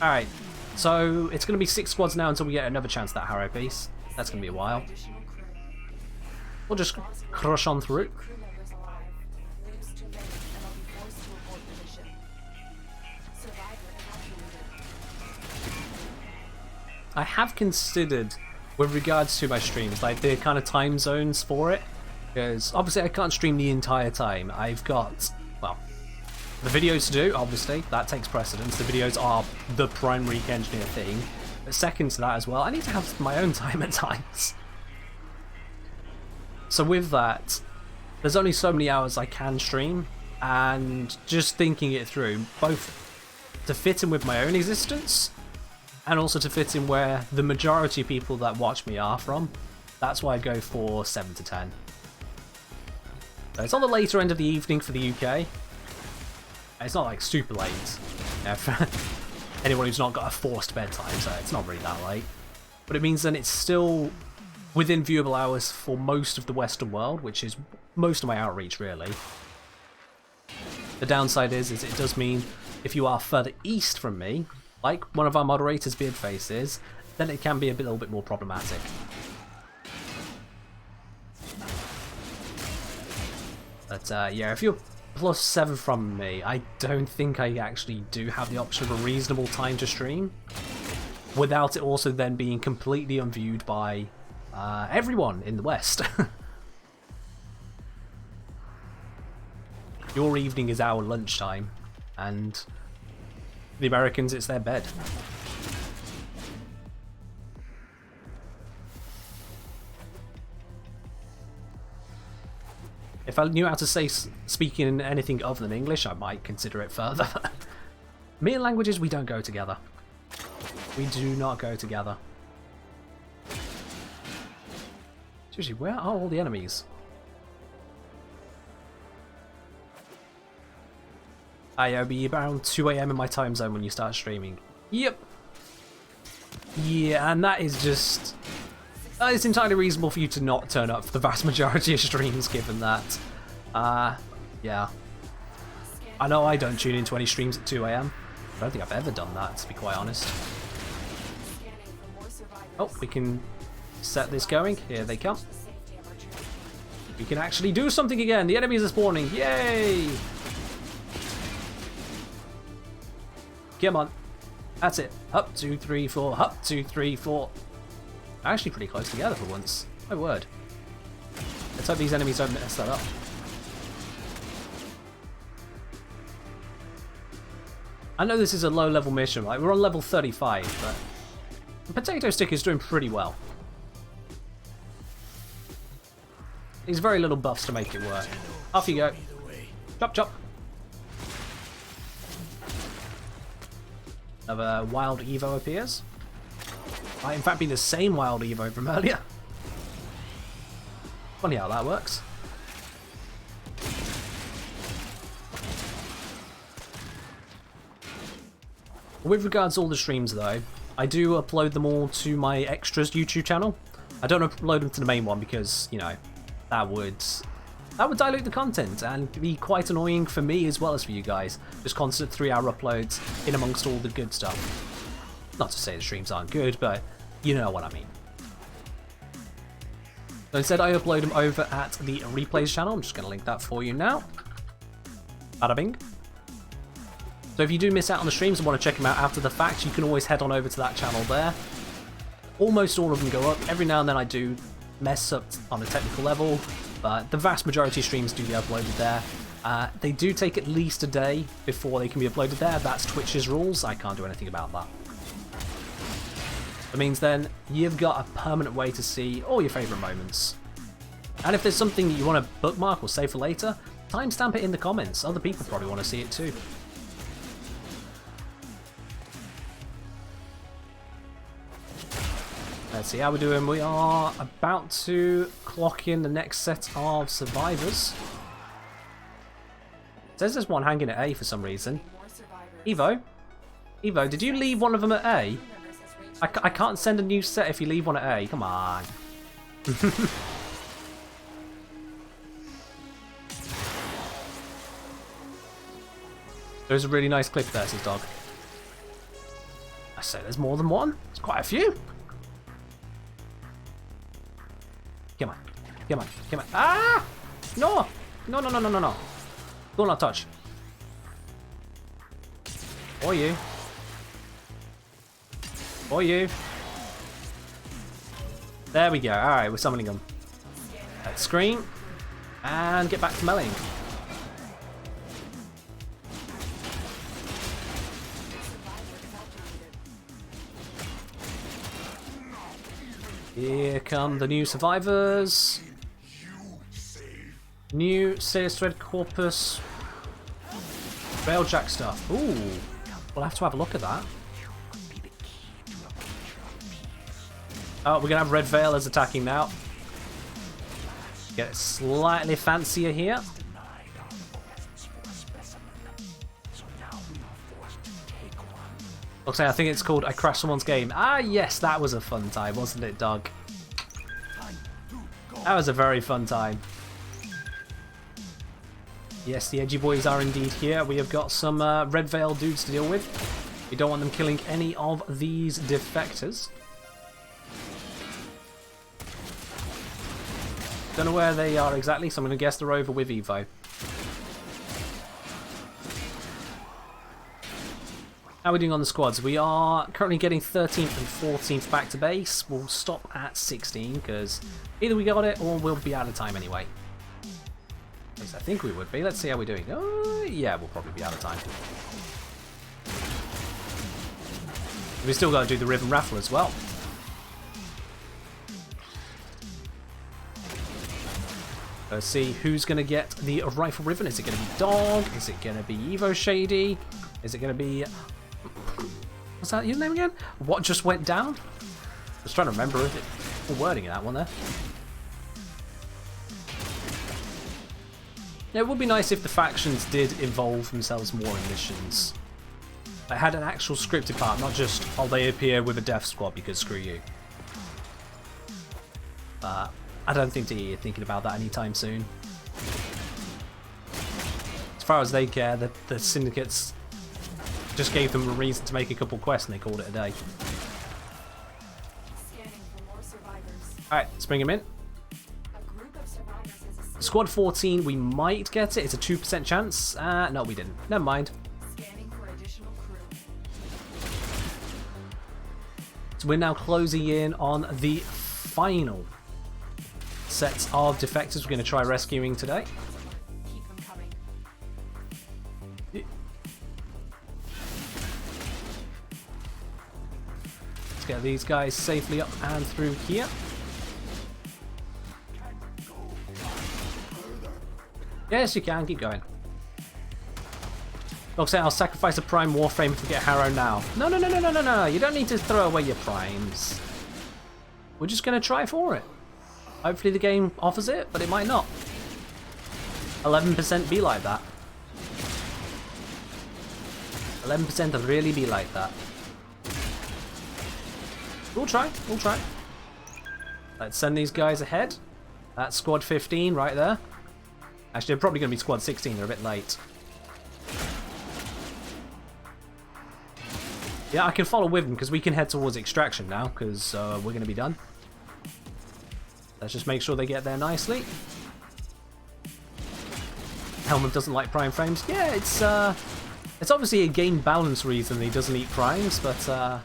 Speaker 1: Alright, so it's going to be 6 squads now until we get another chance at that Harrow piece. That's going to be a while. We'll just crush on through.
Speaker 2: Crew members alive. Lose too many, and I'll be forced to abort the mission. Survivor evacuated.
Speaker 1: I have considered, with regards to my streams, like the kind of time zones for it. Because obviously I can't stream the entire time. I've got, well, the videos to do, obviously. That takes precedence. The videos are the primary engineer thing. But second to that as well, I need to have my own time at times. So with that, there's only so many hours I can stream. And just thinking it through, both to fit in with my own existence, and also to fit in where the majority of people that watch me are from, that's why I go for 7 to 10. So it's on the later end of the evening for the UK. It's not like super late. Yeah, for anyone who's not got a forced bedtime, so it's not really that late. But it means then it's still within viewable hours for most of the Western world, which is most of my outreach really. The downside is it does mean if you are further east from me, like one of our moderators Beardface is, then it can be a little bit more problematic. But yeah, if you're +7 from me, I don't think I actually do have the option of a reasonable time to stream, without it also then being completely unviewed by everyone in the West. Your evening is our lunchtime, and the Americans, it's their bed. If I knew how to say speaking in anything other than English, I might consider it further. Me and languages, we don't go together. We do not go together. Seriously, where are all the enemies? It'll be around 2 AM in my time zone when you start streaming. Yep. Yeah, and that is just... it's entirely reasonable for you to not turn up for the vast majority of streams, given that. Yeah. I know I don't tune into any streams at 2 AM. I don't think I've ever done that, to be quite honest. Oh, we can set this going. Here they come. We can actually do something again. The enemies are spawning. Yay! Come on. That's it. Up, 2, 3, 4. Up, 2, 3, 4. Actually pretty close together for once. My word. Let's hope these enemies don't mess that up. I know this is a low level mission, right? We're on level 35, but the potato stick is doing pretty well. There's very little buffs to make it work. Off you go. Chop chop. Another wild Evo appears. Might in fact be the same wild Evo from earlier. Funny how that works. With regards to all the streams though, I do upload them all to my extras YouTube channel. I don't upload them to the main one because, you know, that would dilute the content and be quite annoying for me as well as for you guys. Just constant 3-hour uploads in amongst all the good stuff. Not to say the streams aren't good, but you know what I mean. So instead I upload them over at the replays channel. I'm just going to link that for you now. Bada bing. So if you do miss out on the streams and want to check them out after the fact, you can always head on over to that channel there. Almost all of them go up. Every now and then I do mess up on a technical level, but the vast majority of streams do get uploaded there. They do take at least a day before they can be uploaded there. That's Twitch's rules. I can't do anything about that. That means then you've got a permanent way to see all your favourite moments. And if there's something that you want to bookmark or save for later, timestamp it in the comments. Other people probably want to see it too. Let's see how we're doing. We are about to clock in the next set of survivors. It says there's one hanging at A for some reason. Evo? Evo, did you leave one of them at A? I can't send a new set if you leave one at A. Come on. There's a really nice clip there, says Dog. I say there's more than one. There's quite a few. Come on. Come on. Come on. Ah! No! No, no, no, no, no, no. Do not touch. Or you. Or you. There we go. Alright, we're summoning them. Let's scream. And get back to meleeing. Here come the new survivors. New Sirius Thread Corpus. Railjack stuff. Ooh. We'll have to have a look at that. Oh, we're going to have Red Veilers attacking now. Get it slightly fancier here. Looks like I think it's called I Crashed Someone's Game. Ah, yes, that was a fun time, wasn't it, Doug? That was a very fun time. Yes, the edgy boys are indeed here. We have got some Red Veil dudes to deal with. We don't want them killing any of these defectors. Don't know where they are exactly, so I'm going to guess they're over with Evo. How are we doing on the squads? We are currently getting 13th and 14th back to base. We'll stop at 16 because either we got it or we'll be out of time anyway. At least I think we would be. Let's see how we're doing. Oh, yeah, we'll probably be out of time. We've still got to do the Ribbon Raffle as well. Let's see who's going to get the Rifle Ribbon. Is it going to be Dog? Is it going to be Evo Shady? Is it going to be... What's that your name again? What just went down? I was trying to remember the wording of that one there. Yeah, it would be nice if the factions did involve themselves more in missions. They had an actual scripted part, not just, oh, they appear with a death squad because screw you. I don't think they're thinking about that anytime soon. As far as they care, the syndicates just gave them a reason to make a couple quests and they called it a day. Alright, let's bring him in. Squad 14, we might get it. It's a 2% chance. No, we didn't. Never mind. So we're now closing in on the final sets of defectors we're going to try rescuing today.
Speaker 2: Keep them coming.
Speaker 1: Let's get these guys safely up and through here. Yes, you can. Keep going. Like I say, I'll sacrifice a prime Warframe to get Harrow now. No, no, no, no, no, no, no. You don't need to throw away your primes. We're just going to try for it. Hopefully the game offers it, but it might not. 11% be like that. 11% really be like that. We'll try. We'll try. Let's send these guys ahead. That's squad 15 right there. Actually, they're probably going to be squad 16. They're a bit late. Yeah, I can follow with them because we can head towards extraction now because we're going to be done. Let's just make sure they get there nicely. Helmet doesn't like prime frames. Yeah, it's obviously a game balance reason he doesn't eat primes, but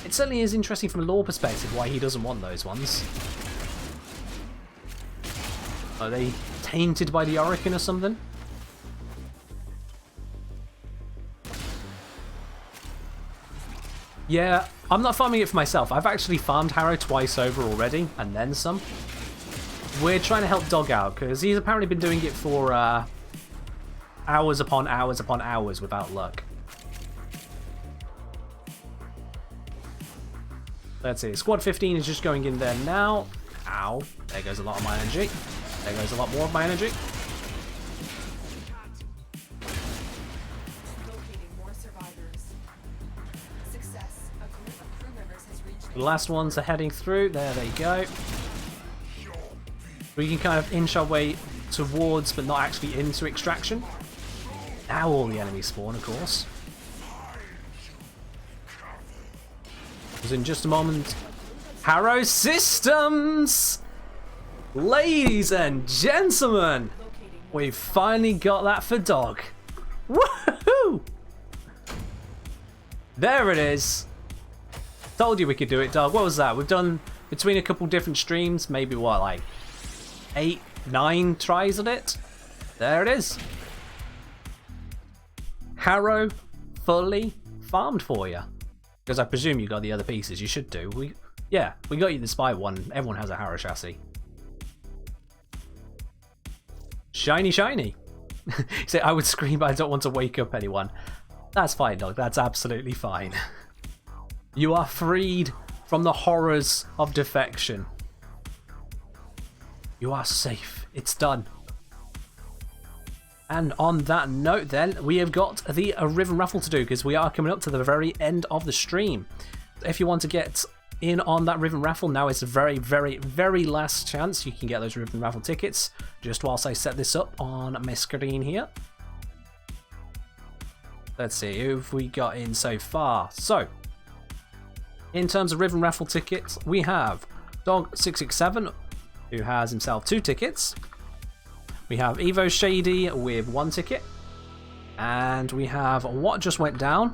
Speaker 1: it certainly is interesting from a lore perspective why he doesn't want those ones. Are they tainted by the Orokin or something? Yeah, I'm not farming it for myself. I've actually farmed Harrow twice over already, and then some. We're trying to help Dog out, because he's apparently been doing it for hours upon hours upon hours without luck. Let's see, Squad 15 is just going in there now. Ow, there goes a lot of my energy. There goes a lot more of my energy. The last ones are heading through. There they go. We can kind of inch our way towards, but not actually into extraction. Now all the enemies spawn, of course. Because in just a moment, Harrow Systems! Ladies and gentlemen, we've finally got that for Dog. Woohoo! There it is. Told you we could do it, Dog. What was that? We've done between a couple different streams, maybe what, like 8, 9 tries at it? There it is. Harrow fully farmed for you. Because I presume you got the other pieces. You should do. Yeah, we got you the spy one. Everyone has a Harrow chassis. Shiny, shiny. Say, I would scream, but I don't want to wake up anyone. That's fine, Dog. That's absolutely fine. You are freed from the horrors of defection. You are safe. It's done. And on that note then, we have got the Riven Raffle to do because we are coming up to the very end of the stream. If you want to get in on that Riven Raffle, now is the very, very, very last chance you can get those Riven Raffle tickets. Just whilst I set this up on my screen here. Let's see, who have we got in so far? So, in terms of Riven Raffle tickets, we have Dog667, who has himself 2 tickets. We have Evo Shady with 1 ticket. And we have What Just Went Down.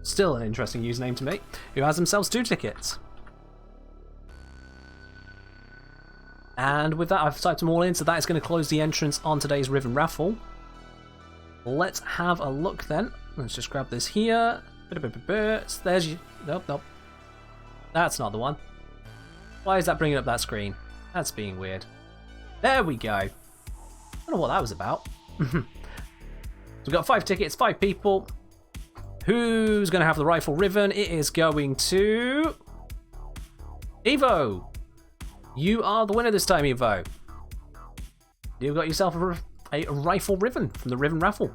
Speaker 1: Still an interesting username to me, who has themselves 2 tickets. And with that, I've typed them all in, so that is going to close the entrance on today's Riven Raffle. Let's have a look then. Let's just grab this here. There's you. Nope, nope. That's not the one. Why is that bringing up that screen? That's being weird. There we go. I don't know what that was about. So we've got 5 tickets, 5 people. Who's going to have the rifle ribbon? It is going to... Evo! You are the winner this time, Evo. You've got yourself a rifle ribbon from the ribbon raffle.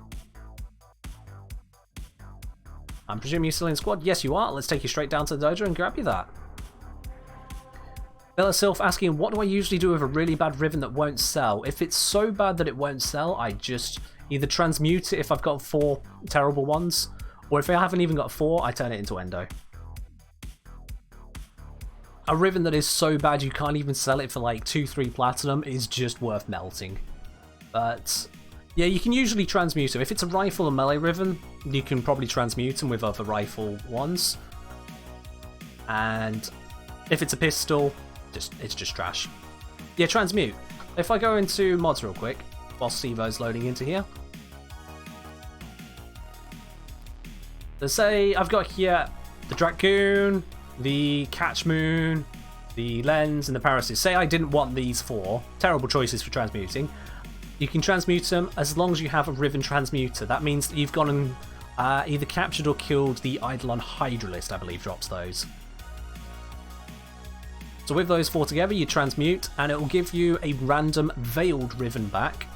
Speaker 1: I'm presuming you're still in squad? Yes, you are. Let's take you straight down to the dojo and grab you that. Bella Sylph asking, what do I usually do with a really bad ribbon that won't sell? If it's so bad that it won't sell, I just either transmute it if I've got 4 terrible ones, or if I haven't even got 4, I turn it into endo. A ribbon that is so bad you can't even sell it for like 2-3 platinum is just worth melting. But yeah, you can usually transmute them. If it's a rifle or melee ribbon, you can probably transmute them with other rifle ones. And if it's a pistol, it's just trash. Yeah, transmute. If I go into mods real quick, while Stevo's loading into here. Let's say I've got here the Dracoon, the Catch Moon, the Lens, and the Parasis. Say I didn't want these 4. Terrible choices for transmuting. You can transmute them as long as you have a ribbon transmuter. That means that you've gone and either captured or killed the Eidolon Hydralist, I believe drops those. So with those 4 together, you transmute, and it will give you a random Veiled Ribbon back.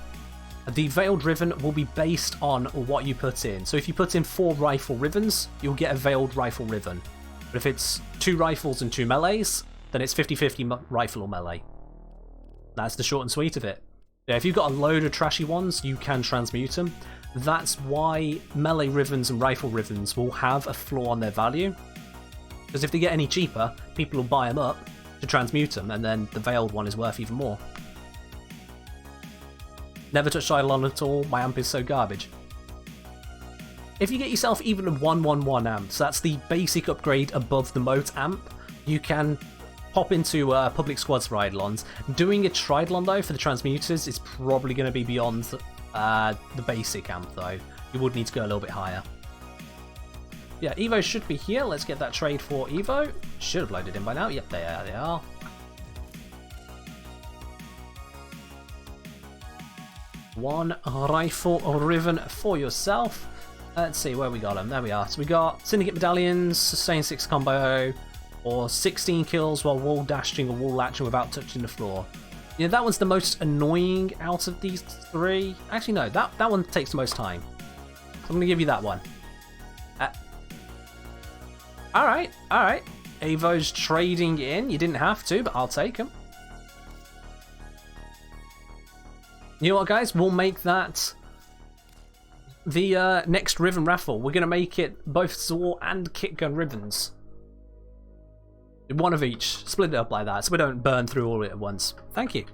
Speaker 1: The Veiled Ribbon will be based on what you put in. So if you put in 4 rifle ribbons, you'll get a Veiled Rifle Ribbon. But if it's 2 rifles and 2 melees, then it's 50-50 rifle or melee. That's the short and sweet of it. Yeah, if you've got a load of trashy ones, you can transmute them. That's why melee ribbons and rifle ribbons will have a floor on their value. Because if they get any cheaper, people will buy them up to transmute them, and then the veiled one is worth even more. Never touched Eidolon at all, my amp is so garbage. If you get yourself even a 111 amp, so that's the basic upgrade above the moat amp, you can pop into public squads for Eidolons. Doing a Tridolon though for the transmuters is probably going to be beyond the basic amp though. You would need to go a little bit higher. Yeah, Evo should be here. Let's get that trade for Evo. Should have loaded in by now. Yep, they are. One rifle ribbon for yourself. Let's see where we got them. There we are. So we got Syndicate Medallions, Sustain 6 combo, or 16 kills while wall dashing or wall latching without touching the floor. Yeah, that one's the most annoying out of these 3. Actually, no, that one takes the most time. So I'm going to give you that one. Alright. Evo's trading in. You didn't have to, but I'll take him. You know what, guys? We'll make that the next ribbon raffle. We're going to make it both Zor and Kit Gun ribbons. One of each. Split it up like that so we don't burn through all of it at once. Thank you.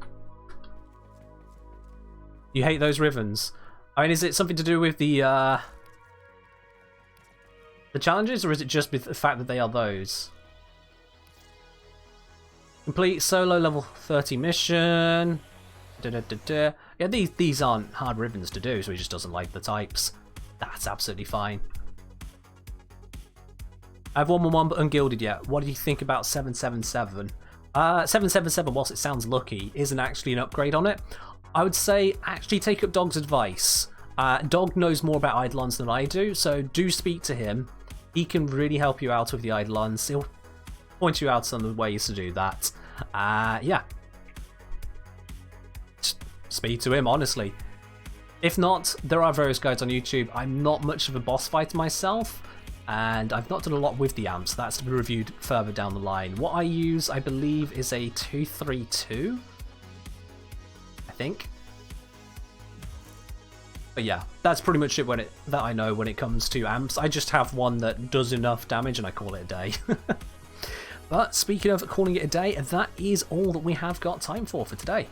Speaker 1: You hate those ribbons. I mean, is it something to do with the challenges, or is it just with the fact that they are those? Complete solo level 30 mission. Yeah, these aren't hard ribbons to do, so he just doesn't like the types. That's absolutely fine. I have 111 but ungilded yet. What do you think about 777? 777, whilst it sounds lucky, isn't actually an upgrade on it. I would say actually take up Dog's advice. Dog knows more about Eidolons than I do, so do speak to him. He can really help you out with the Eidolons. He'll point you out some of the ways to do that. Yeah. Speak to him, honestly. If not, there are various guides on YouTube. I'm not much of a boss fighter myself, and I've not done a lot with the amps. That's to be reviewed further down the line. What I use, I believe, is a 232, I think. But yeah, that's pretty much it that I know when it comes to amps. I just have one that does enough damage and I call it a day. But speaking of calling it a day, that is all that we have got time for today.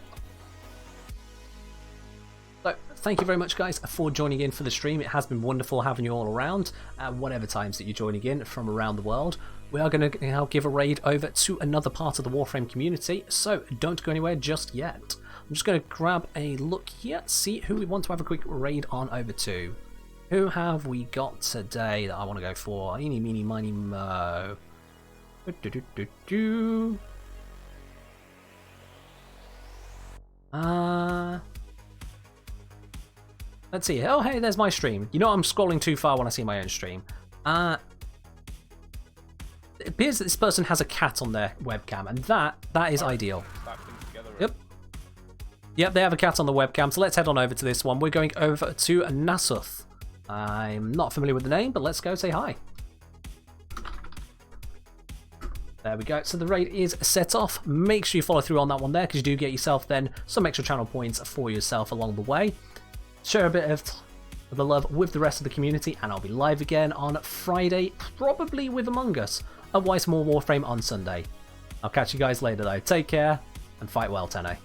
Speaker 1: So, thank you very much, guys, for joining in for the stream. It has been wonderful having you all around, whatever times that you're joining in from around the world. We are going to now give a raid over to another part of the Warframe community, so don't go anywhere just yet. I'm just going to grab a look here, see who we want to have a quick raid on over to. Who have we got today that I want to go for? Eeny, meeny, miny, mo. Let's see. Oh, hey, there's my stream. You know I'm scrolling too far when I see my own stream. It appears that this person has a cat on their webcam, and that is ideal. Yep. Yep, they have a cat on the webcam, so let's head on over to this one. We're going over to Nasuth. I'm not familiar with the name, but let's go say hi. There we go. So the raid is set off. Make sure you follow through on that one there, because you do get yourself then some extra channel points for yourself along the way. Share a bit of the love with the rest of the community, and I'll be live again on Friday, probably with Among Us. Otherwise, more Warframe on Sunday. I'll catch you guys later though. Take care, and fight well, 10A.